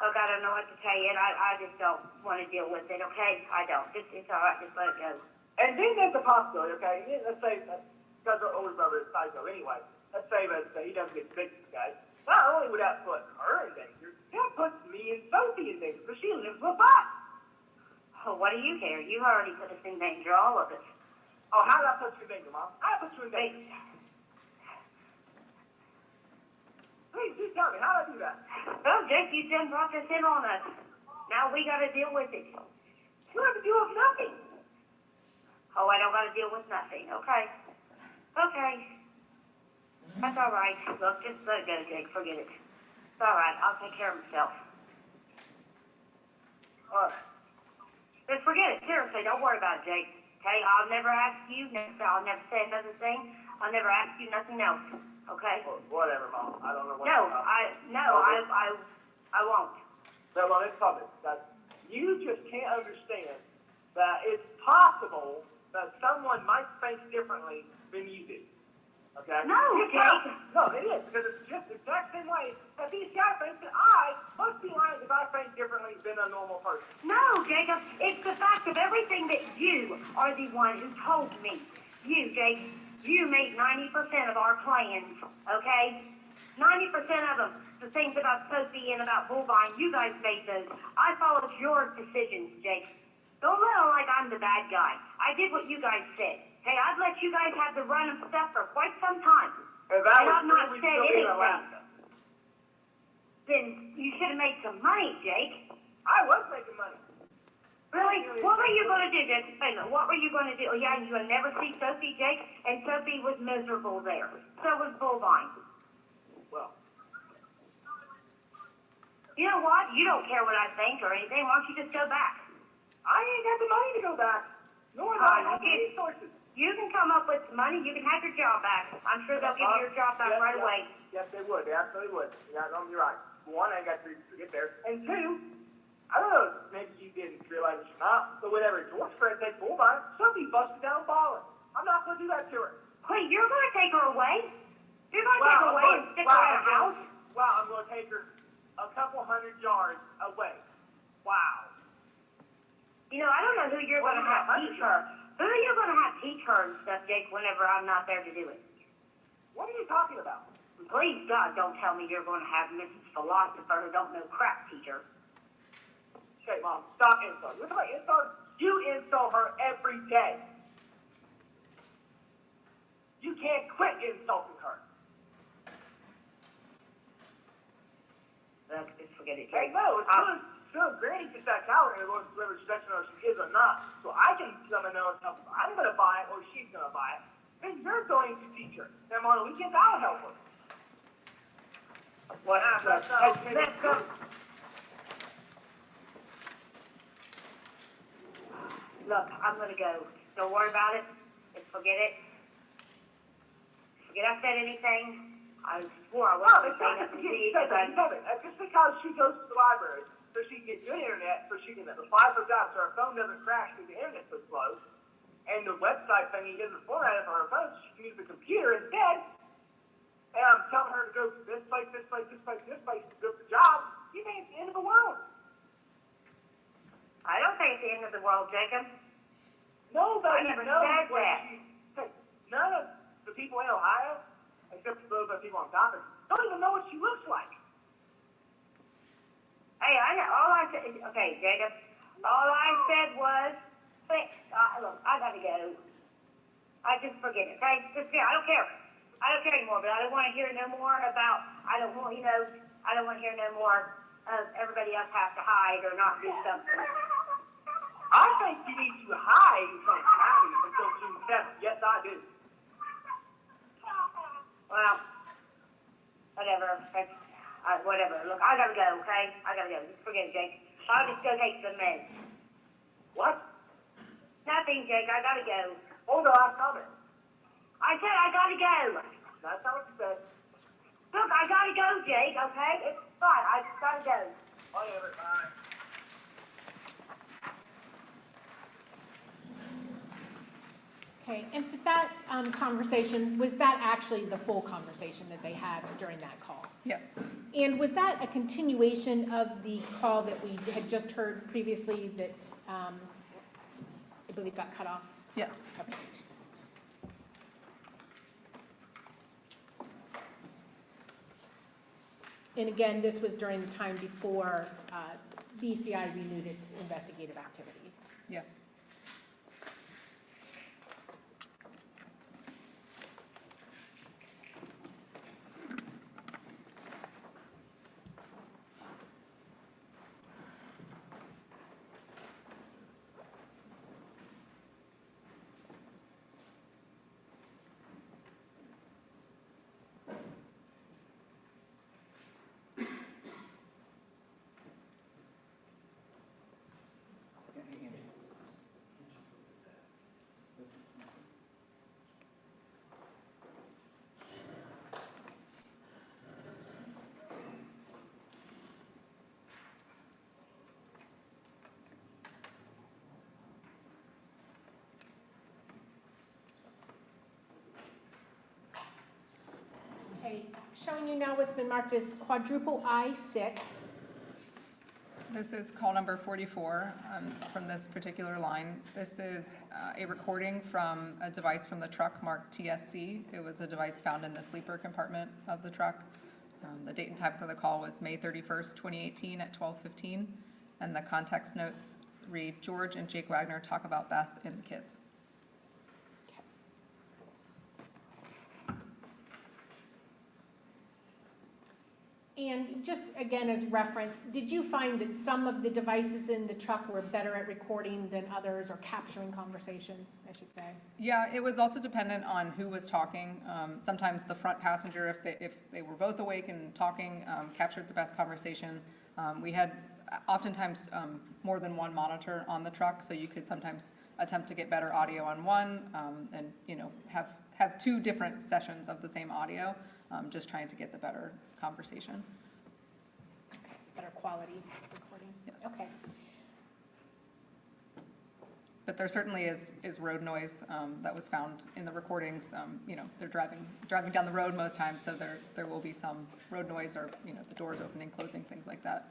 Look, I don't know what to tell you, and I just don't want to deal with it, okay? I don't. It's all right, just let it go. And then there's a possibility, okay? Let's say, because her older brother is psycho anyway, let's say that he doesn't get convicted, okay? Not only would that put her in danger, that puts me and Sophie in danger, because she lives with us. Oh, what do you care? You already put us in danger, all of us. Oh, how did I put you in danger, Mom? How did I put you in danger? Please tell me, how did I do that? Well, Jake, you done brought this in on us. Now we got to deal with it. You don't have to deal with nothing. Oh, I don't got to deal with nothing. Okay. Okay. That's all right. Look, just let it go, Jake. Forget it. It's all right. I'll take care of myself. All right. Just forget it. Seriously, don't worry about it, Jake. Okay? I'll never ask you. I'll never say another thing. I'll never ask you nothing else. Okay? Well, whatever, Mom. I don't know what No, I won't. No, Mom, it's public. You just can't understand that it's possible that someone might think differently than you do. Okay? No, Jake. No, it is, because it's just the exact same way that these guys think that I must be lying if I think differently than a normal person. No, Jacob. It's the fact of everything that you are the one who told me. You, Jake, you made 90% of our plans, okay? 90% of them. The things about Sophie and about Bullvine, you guys made those. I followed your decisions, Jake. Don't let on like I'm the bad guy. I did what you guys said. Hey, I've let you guys have the run of stuff for quite some time. And I've not said anything. Alaska. Then you should have made some money, Jake. I was making money. Really? What were you going to do, Jake? Wait a minute. What were you going to do? Oh, yeah, you would never see Sophie, Jake, and Sophie was miserable there. So was Bullvine. Well. You know what? You don't care what I think or anything. Why don't you just go back? I ain't got the money to go back. Nor do I have the resources. You can come up with some money. You can have your job back. I'm sure they'll give you your job back right away. Yes, they would. They absolutely would. Yeah, no, you're right. One, I got to get there. And two, I don't know, maybe you didn't realize it or not, but whenever George Fred takes Bullvine, somebody busted down balling. I'm not going to do that to her. Wait, you're going to take her away? You're going to take her away and stick her in a house? Well, I'm going to take her a couple 100 yards away. Wow. You know, I don't know who you're going to have teach her. Who are you going to have teach her and stuff, Jake, whenever I'm not there to do it? What are you talking about? Please, God, don't tell me you're going to have Mrs. Philosopher who don't know crap teacher. Okay, Mom, stop insulting. Look at my insult. You insult her every day. You can't quit insulting her. Just forget it, Hey, Jake. no, it's still Granny gets that calendar and goes whether she doesn't know if she is or not. So I can come and know if I'm going to buy it or she's going to buy it. Then you're going to teach her. Then on the weekends, I'll help her. What? Let's go. Look, I'm going to go. Don't worry about it. Just forget it. Forget I said anything. I swore I wasn't going to say nothing to you. Just because she goes to the library so she can get good internet, so she can apply for jobs, so her phone doesn't crash because the internet's so slow. And the website thing, he doesn't format it for her phone, so she can use the computer instead. And I'm telling her to go to this place, this place, this place, this place to go for jobs. You think it's the end of the world? I don't think it's the end of the world, Jacob. Nobody I never knows said what that. none of the people in Ohio, except for those people on topic, don't even know what she looks like. Hey, I know, all I said, okay, Jacob, all I said was, look, I gotta go. I just forget it, okay? Just, I don't care. I don't care anymore, but I don't want to hear no more about, I don't want to hear no more of everybody else has to hide or not do something. I think you need to hide from Patty until June 7th. Yes, I do. Well, whatever. Whatever. Look, I gotta go, okay? I gotta go. Just forget it, Jake. I'll just go take some meds. What? Nothing, Jake. I gotta go. Hold on, I'm coming. I said I gotta go. That's not what you said. Look, I gotta go, Jake, okay? It's fine. I just gotta go. Whatever, bye. Okay, and so that conversation, was that actually the full conversation that they had during that call? Yes. And was that a continuation of the call that we had just heard previously that I believe got cut off? Yes. Okay. And again, this was during the time before BCI renewed its investigative activities. Yes. Okay, showing you now what's been marked as quadruple I-6. This is call number 44 from this particular line. This is a recording from a device from the truck marked TSC. It was a device found in the sleeper compartment of the truck. The date and time for the call was May 31st, 2018 at 12:15. And the context notes read, George and Jake Wagner talk about Beth and the kids. And just again as reference, did you find that some of the devices in the truck were better at recording than others, or capturing conversations, I should say? Yeah, it was also dependent on who was talking. Sometimes the front passenger, if they were both awake and talking, captured the best conversation. We had oftentimes more than one monitor on the truck, so you could sometimes attempt to get better audio on one, and have two different sessions of the same audio, just trying to get the better conversation. Okay, better quality recording? Yes. Okay. But there certainly is road noise that was found in the recordings. They're driving down the road most times, so there will be some road noise, or the doors opening, closing, things like that.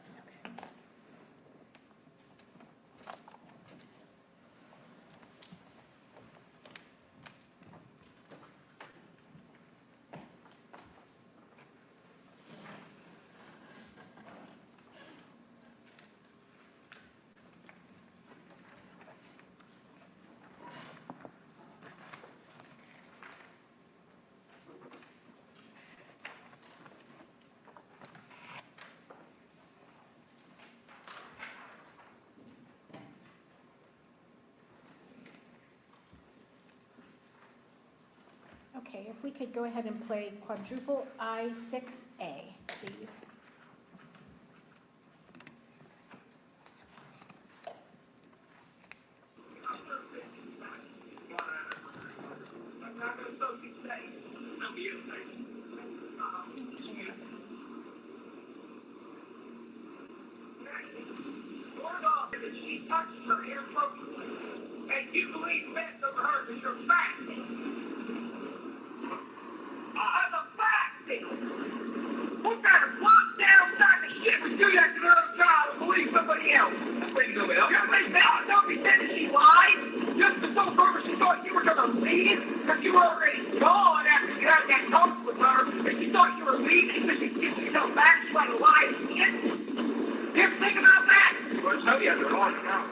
Okay, if we could go ahead and play quadruple I-6A, please. One off that she touches her inappropriately, and you believe mess over her as your fact. As a fact, what kind of lockdown type of shit would do that to her own child and believe somebody else? Wait a minute, you believe that? Don't be saying that she lied. Just to so far she thought you were going to leave, because you were already gone after you had that talk with her, and she thought you were leaving, so she gets herself back, she might have lied again. You ever think about that? Well, tell you they're on now.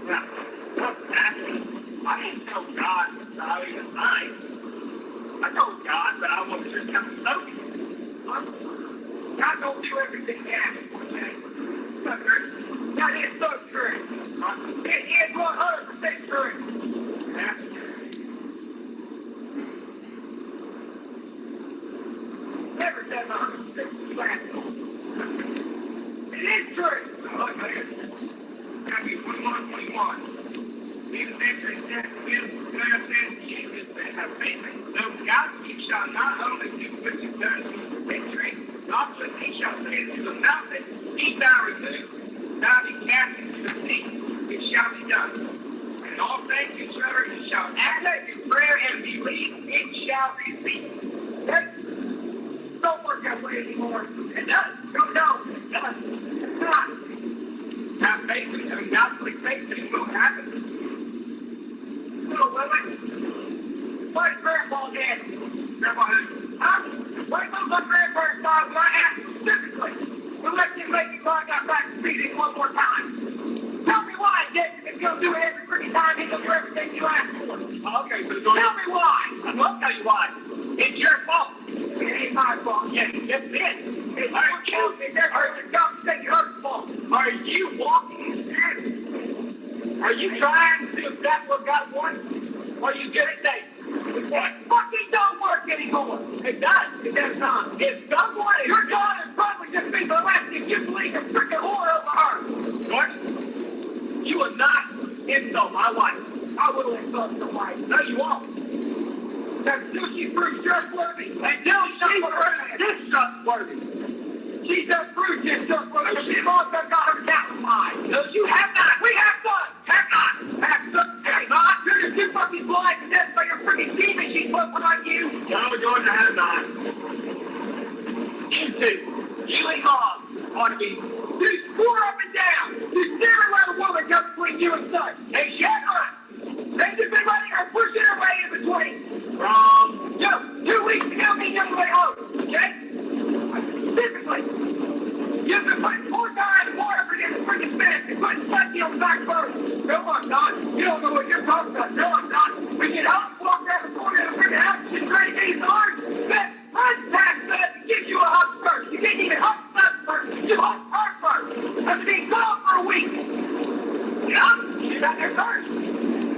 Now, what's happening? I didn't tell God that I was lying. I told God that I wanted to come to know you. God don't do everything he asks, okay? That is so true. It is 100% true. Yeah. Never said 100% true. It is true. Okay. Happy 21. These entries that will serve in Jesus that have faith. So God, he shall not only do what you've done to victory, also he shall say to the mountain, be thou removed, thou be cast into the sea, it shall be done. And all things whatsoever he shall ask in prayer and believe, it shall receive. Okay? Don't work that way anymore. It does. No, it does. It's not. Have faith in godly faith that it will happen. Little women, what is Grandpa dead? Grandpa who? Huh? What was my grandparents died when I asked specifically to let them make it so I got back to see it one more time? Tell me why, Dick, if you'll do it every freaking time, he'll do everything you ask for. Okay, so tell me why. I will tell you why. It's your fault. It ain't my fault. Yes, yes, it is. It's your fault. It's your God's taking her fault. Are you walking in sin? Are you trying to do exactly what God wants? Or are you good at that? It fucking don't work anymore. It does. It does not. If someone, your daughter probably just be molested, you believe a freaking whore over her. What? You will not insult my wife. I will insult your wife. No, you won't. Until she proves trustworthy. Until she proves distrustworthy. She's done proved distrustworthy. She's also got her capitalized. No, you have not. We have done. Have not. Have not. You're just too fucking blind to death by your freaking demon she's working on you. No, Georgia has not. You two. You and Mom ought to be. You swore up and down. You never let a woman come between you and son. And she had not. They've just been letting her pushing her way in between. Wrong. Yo, 2 weeks ago, me on the way home. Okay? Specifically, you've been putting 4 times more effort in the freaking fence and putting Sunday on the back burner. No, I'm not. You don't know what you're talking about. No, I'm not. We get home, walk around the corner of the freaking house, and try to get his arms. That untaxed us to give you a hug first. You didn't even hug us first. You hugged her first. After being gone for a week. Yeah, she got there first.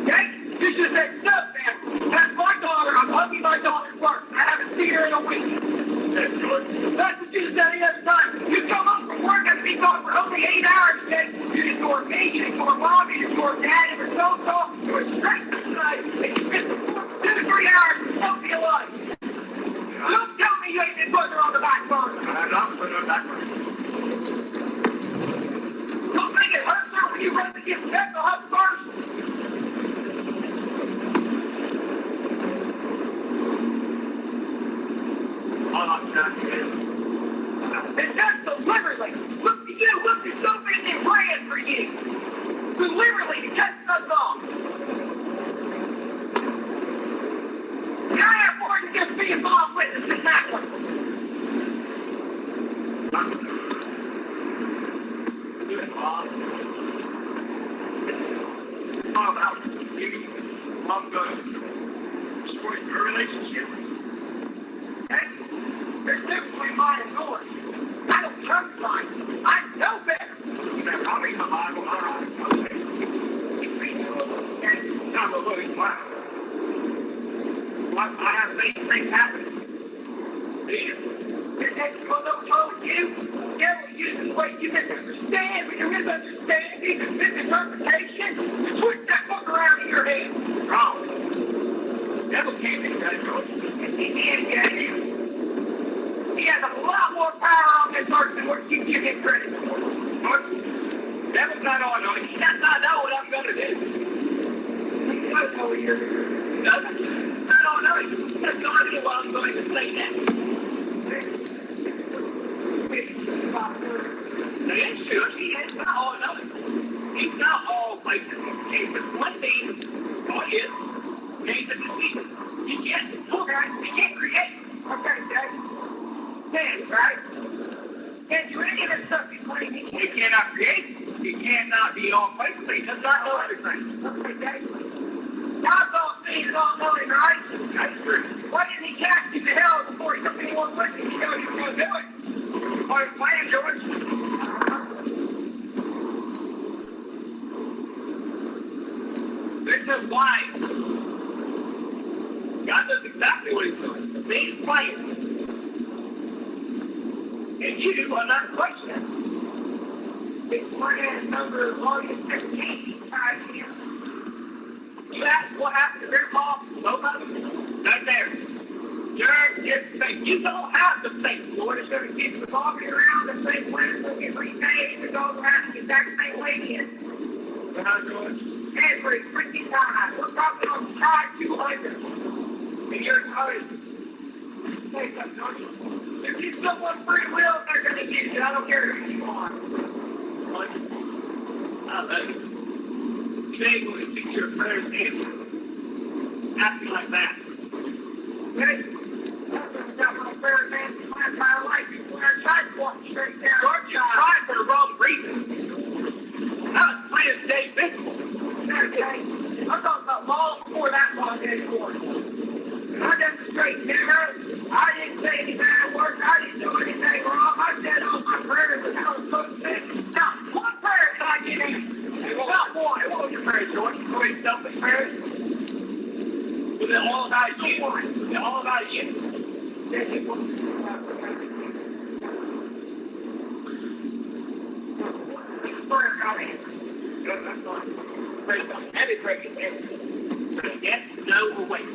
Okay? You should say, no, man. That's my daughter. I'm hugging my daughter first. I haven't seen her in a week. That's what you said the other time. You come up from work and be gone for only 8 hours, and you ignore me, you ignore Mom, you ignore Dad, and you're so you were straight to tonight, and you spent 2 to 3 hours to help me alive. Don't tell me you ain't been putting her on the back burner. I'm not putting her on the back burner. Don't make it hurt her when you run to get mental health first. And that's deliberately. Look to you, look to so many praying for you. Deliberately to cut us off. And I have more than just be involved witness in that one. How about you? Mom going to destroy your relationship. They're simply mine and yours. I don't trust mine. I know better. I'll read my Bible. All right. Okay. You read your book. And now the Lord is mine. I have many things happen. Your next one told you. Devil uses the way you misunderstand, but your misunderstanding, misinterpretation, to twist that book around in your head. Wrong. Devil can't do that, George. He can't get you. He has a lot more power on this earth than what you give him credit for. don't know. Yes, I know what I'm gonna do. I don't know you're, no, I don't know. That's not idea what I'm going to say next. The issue, he's not all another. He's not all places. One thing, all he is, he's a deceiver. You can't create. Okay, Dad. Can, right? Can't do any of this stuff you claim you cannot create. You cannot be all places. That's not no other thing. Okay, Dad. God's all seeing, all knowing, right? That's true. Why didn't he cast you to hell before he took anyone with him? He knew he was going to do it. Or his plan, George. This is why God knows exactly what he's doing. He's playing. And you are not questioning. It's plan number volume 15 right here. You ask what happened to Grandpa? Nobody. Right there. You're just saying, you don't have to think. Lord is going to keep the walking around the same planet for every day. The dog around the exact same way again. Every freaking time. We're probably on try 200. And you're tired. Say something, don't you? If you still want free will, they're going to get you. I don't care who you are. I love you. Today, when you think your prayers answered, ask me like that. Okay? That's my prayers answered my entire life. When I tried to walk straight down, you tried for the wrong reason. I was playing Dave Bickle. Okay? I'm talking about long before that long anymore. I didn't straight down. I didn't say any bad words. I didn't do anything wrong. I said all my prayers and I was supposed to say. Now, what prayer did I get in? Not one. What was your prayer, George? Were you selfish prayers? Was it all about you? Was it all about you? Yes, it was. Prayer got answered. Good, that's fine. Praise God. Every prayer gets answered. Yes, no, or wait.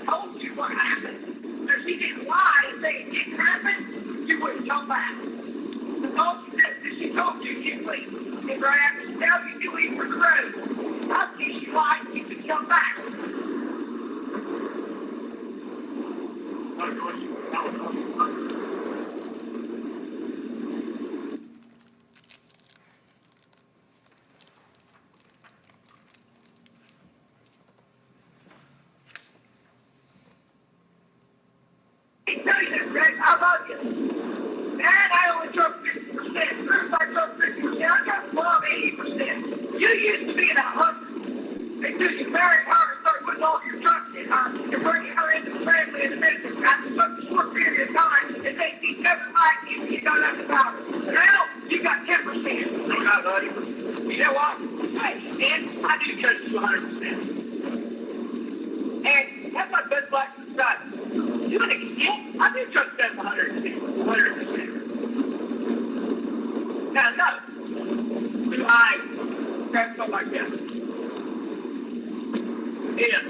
Told you what happened. If she didn't lie and say it didn't happen, you wouldn't come back. She told you you leave. And right after she tells you leave for the road. How can she lie and you could come back? I love you. And I only took 50%. Bruce, I took 50%. I got love 80%. You used to be in 100. Until you married her and started putting all your trust in her and bringing her into the family and the business. After such a short period of time, it takes you 7 lives to you got up to power. Now, you got 10%. I'm not buddy. You know what? And I do trust you 100%. And that's my best life in society. You want to get? I do trust them 100%. 100%. Now, no. Do I grab something like this? If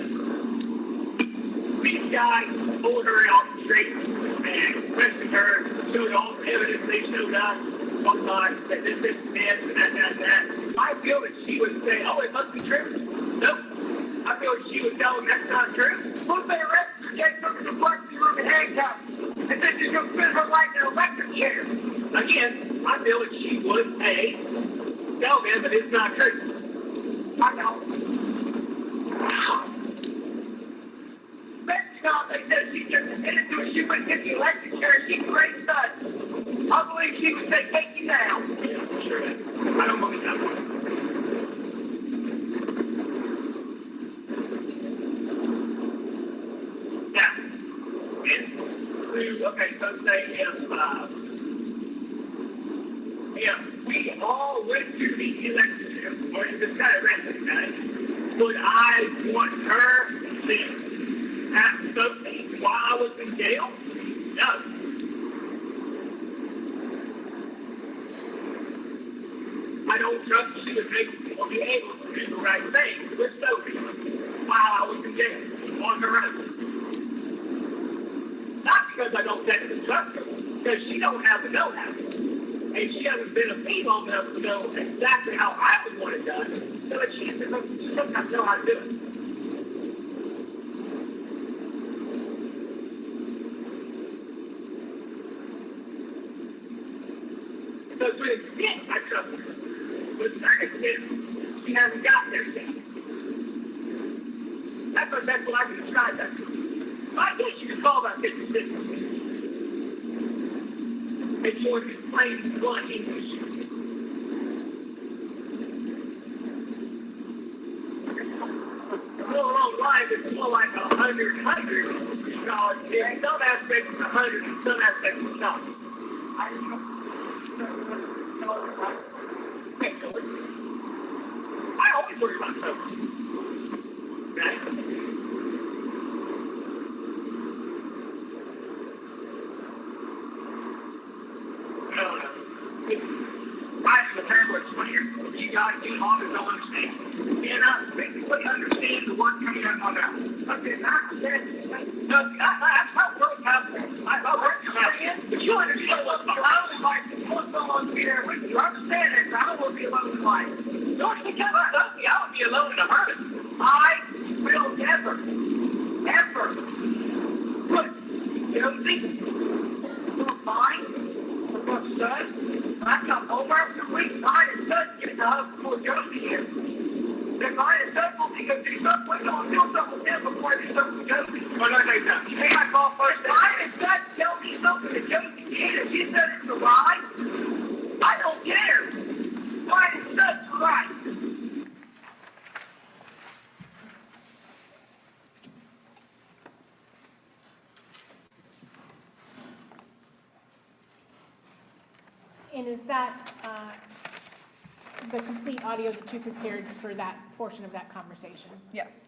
these guys pulled her off the street and arrested her, showed all the evidence they showed us, sometimes that this, and that, I feel that she would say, oh, it must be true. Nope. I feel that she would tell them that's not true. What they arrested her, take her to the emergency room and handcuffs, and then she's going to spend her life in an electric chair. Again, I feel that she would, tell them that it's not true. I know. They said she took the into it. She went to the electric chair. She's a great stud. I believe she would say, take you down. Yeah, sure. I don't believe that one. Now, okay, so say if we all went to the electric chair, or this guy arrested guy, would I want her to ask something while I was in jail? No. trust she would make or be able to do the right thing with Sophie while I was in jail on her own. Not because I don't technically trust her, because she don't have the know-how. And she hasn't been a bee long enough to know exactly how I would want it done, so that she sometimes know how to do it. So to an extent, I trust her. But to an extent, she hasn't got there yet. That's what I can describe that to. I guess you could call that 50-50. It's sort of plain, blunt English. More along the lines, it's more like 100, because in some aspects it's 100, in some aspects it's not. I always worry about something. Okay? I am the parable explainer. You guys do all that don't understand. And I basically understand the word coming out of my mouth. Okay, that's not words happening. I words happening. But you understand what's behind the life. Put someone here with you. Understand it. I don't want to be alone in life. Don't you come out of me. I will be alone in a hurry. I will never put Josie or mine or my son. I come home after a week, mine and son get the house before Josie here. Then mine and son will be going to do something. We're going to do something with them before I do something with Josie. Oh, no, you think I call first? If mine and son tell me something that Josie did and she said it's a lie, I don't care. Mine and son's right. And is that the complete audio that you prepared for that portion of that conversation? Yes.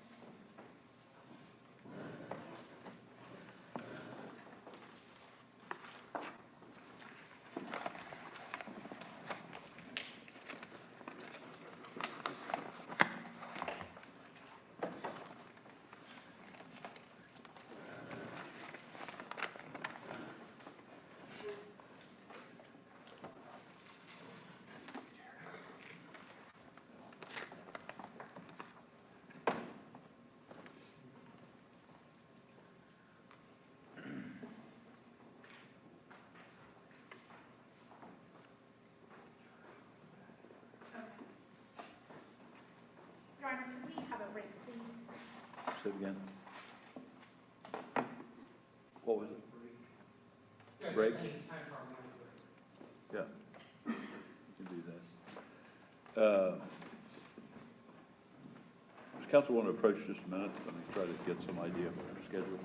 Your Honor, can we have a break, please? Say it again. What was it? Break? Yeah, you can do that. Does council want to approach just a minute? Let me try to get some idea of our schedule.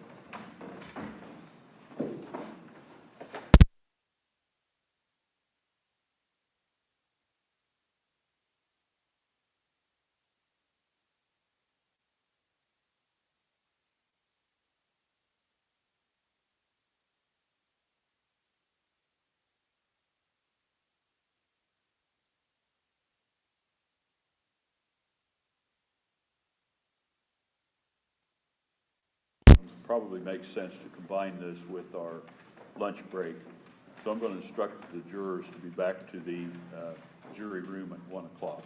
Probably makes sense to combine this with our lunch break. So I'm going to instruct the jurors to be back to the jury room at 1 o'clock.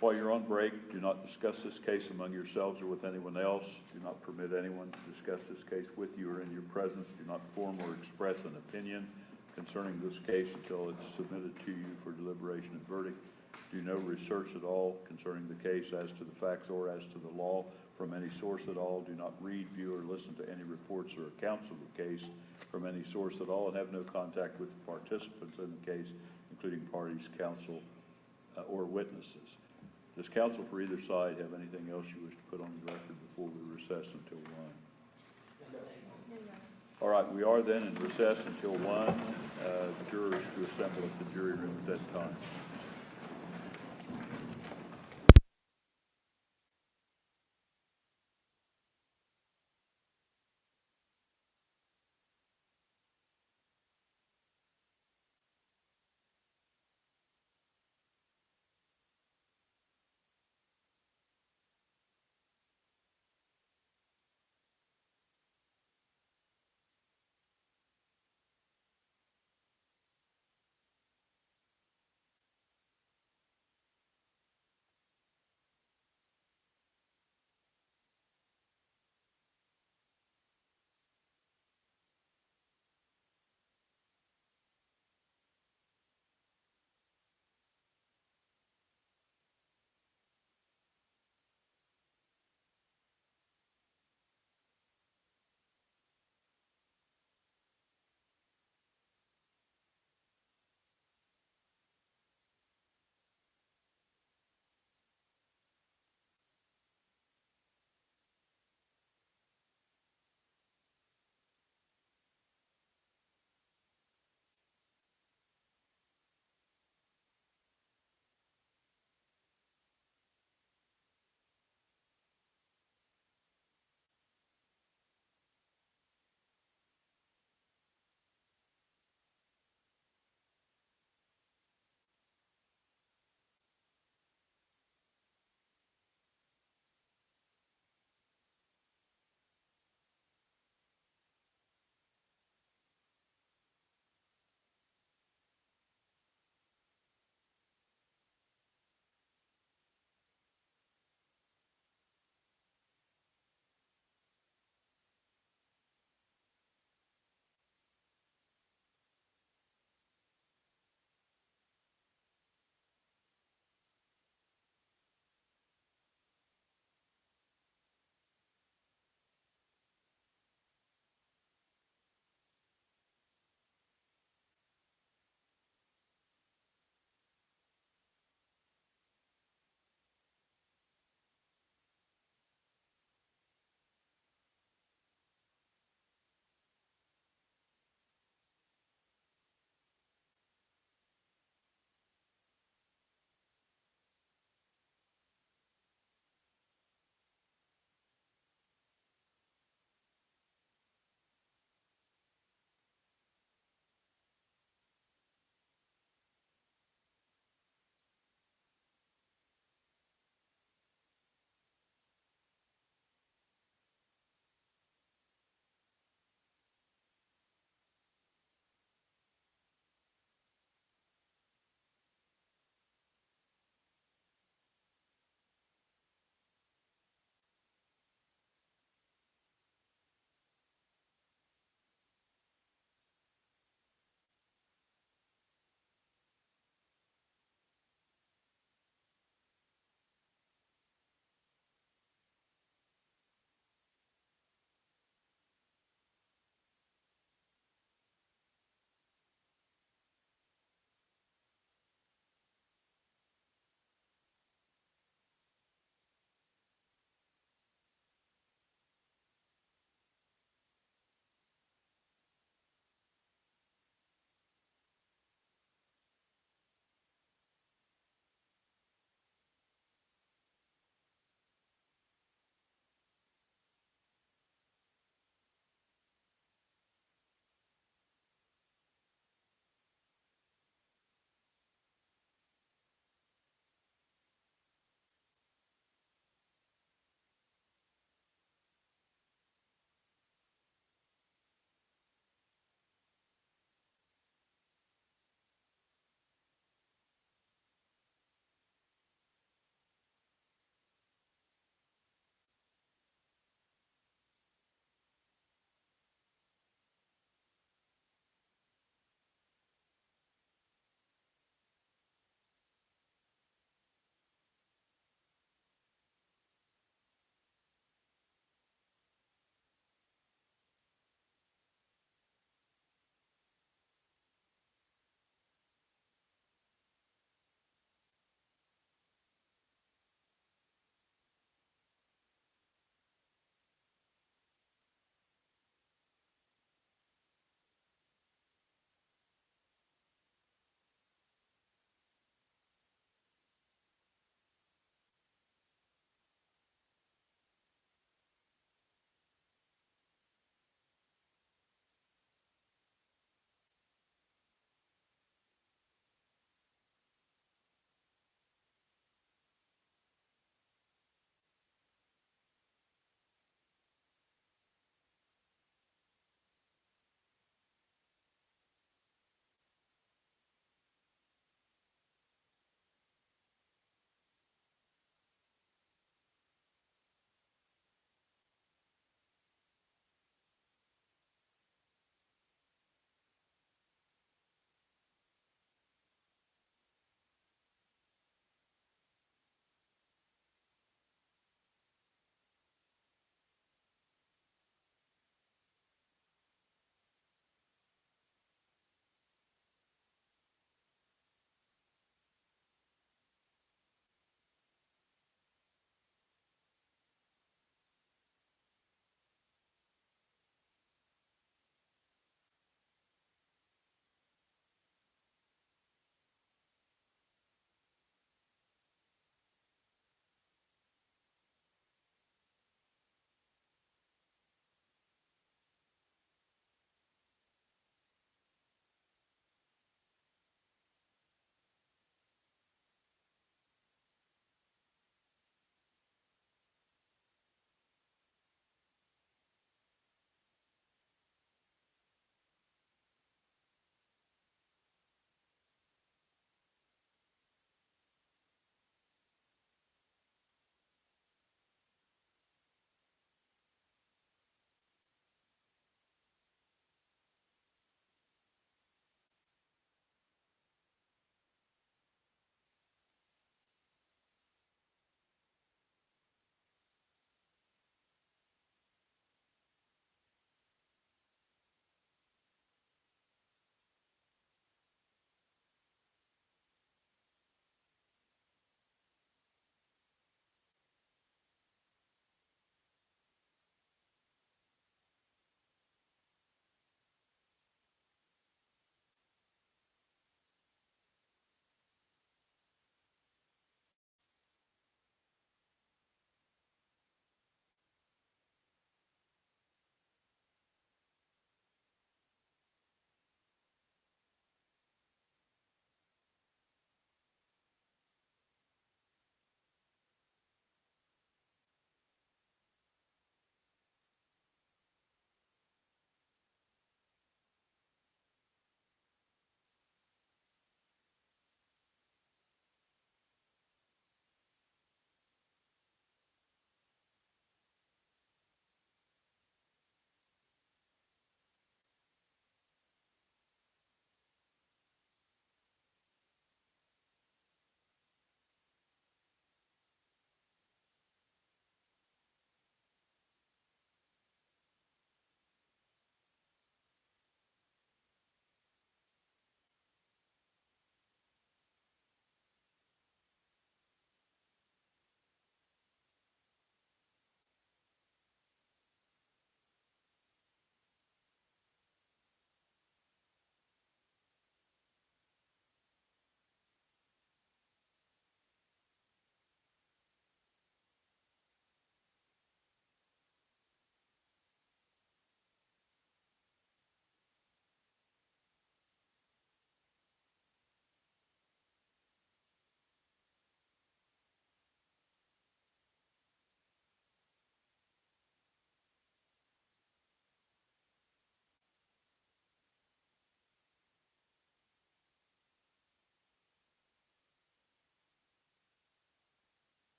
While you're on break, do not discuss this case among yourselves or with anyone else. Do not permit anyone to discuss this case with you or in your presence. Do not form or express an opinion concerning this case until it's submitted to you for deliberation and verdict. Do no research at all concerning the case as to the facts or as to the law from any source at all. Do not read, view, or listen to any reports or accounts of the case from any source at all, and have no contact with the participants in the case, including parties, counsel, or witnesses. Does counsel for either side have anything else you wish to put on the record before we recess until 1? All right, we are then in recess until 1. Jurors to assemble at the jury room at that time.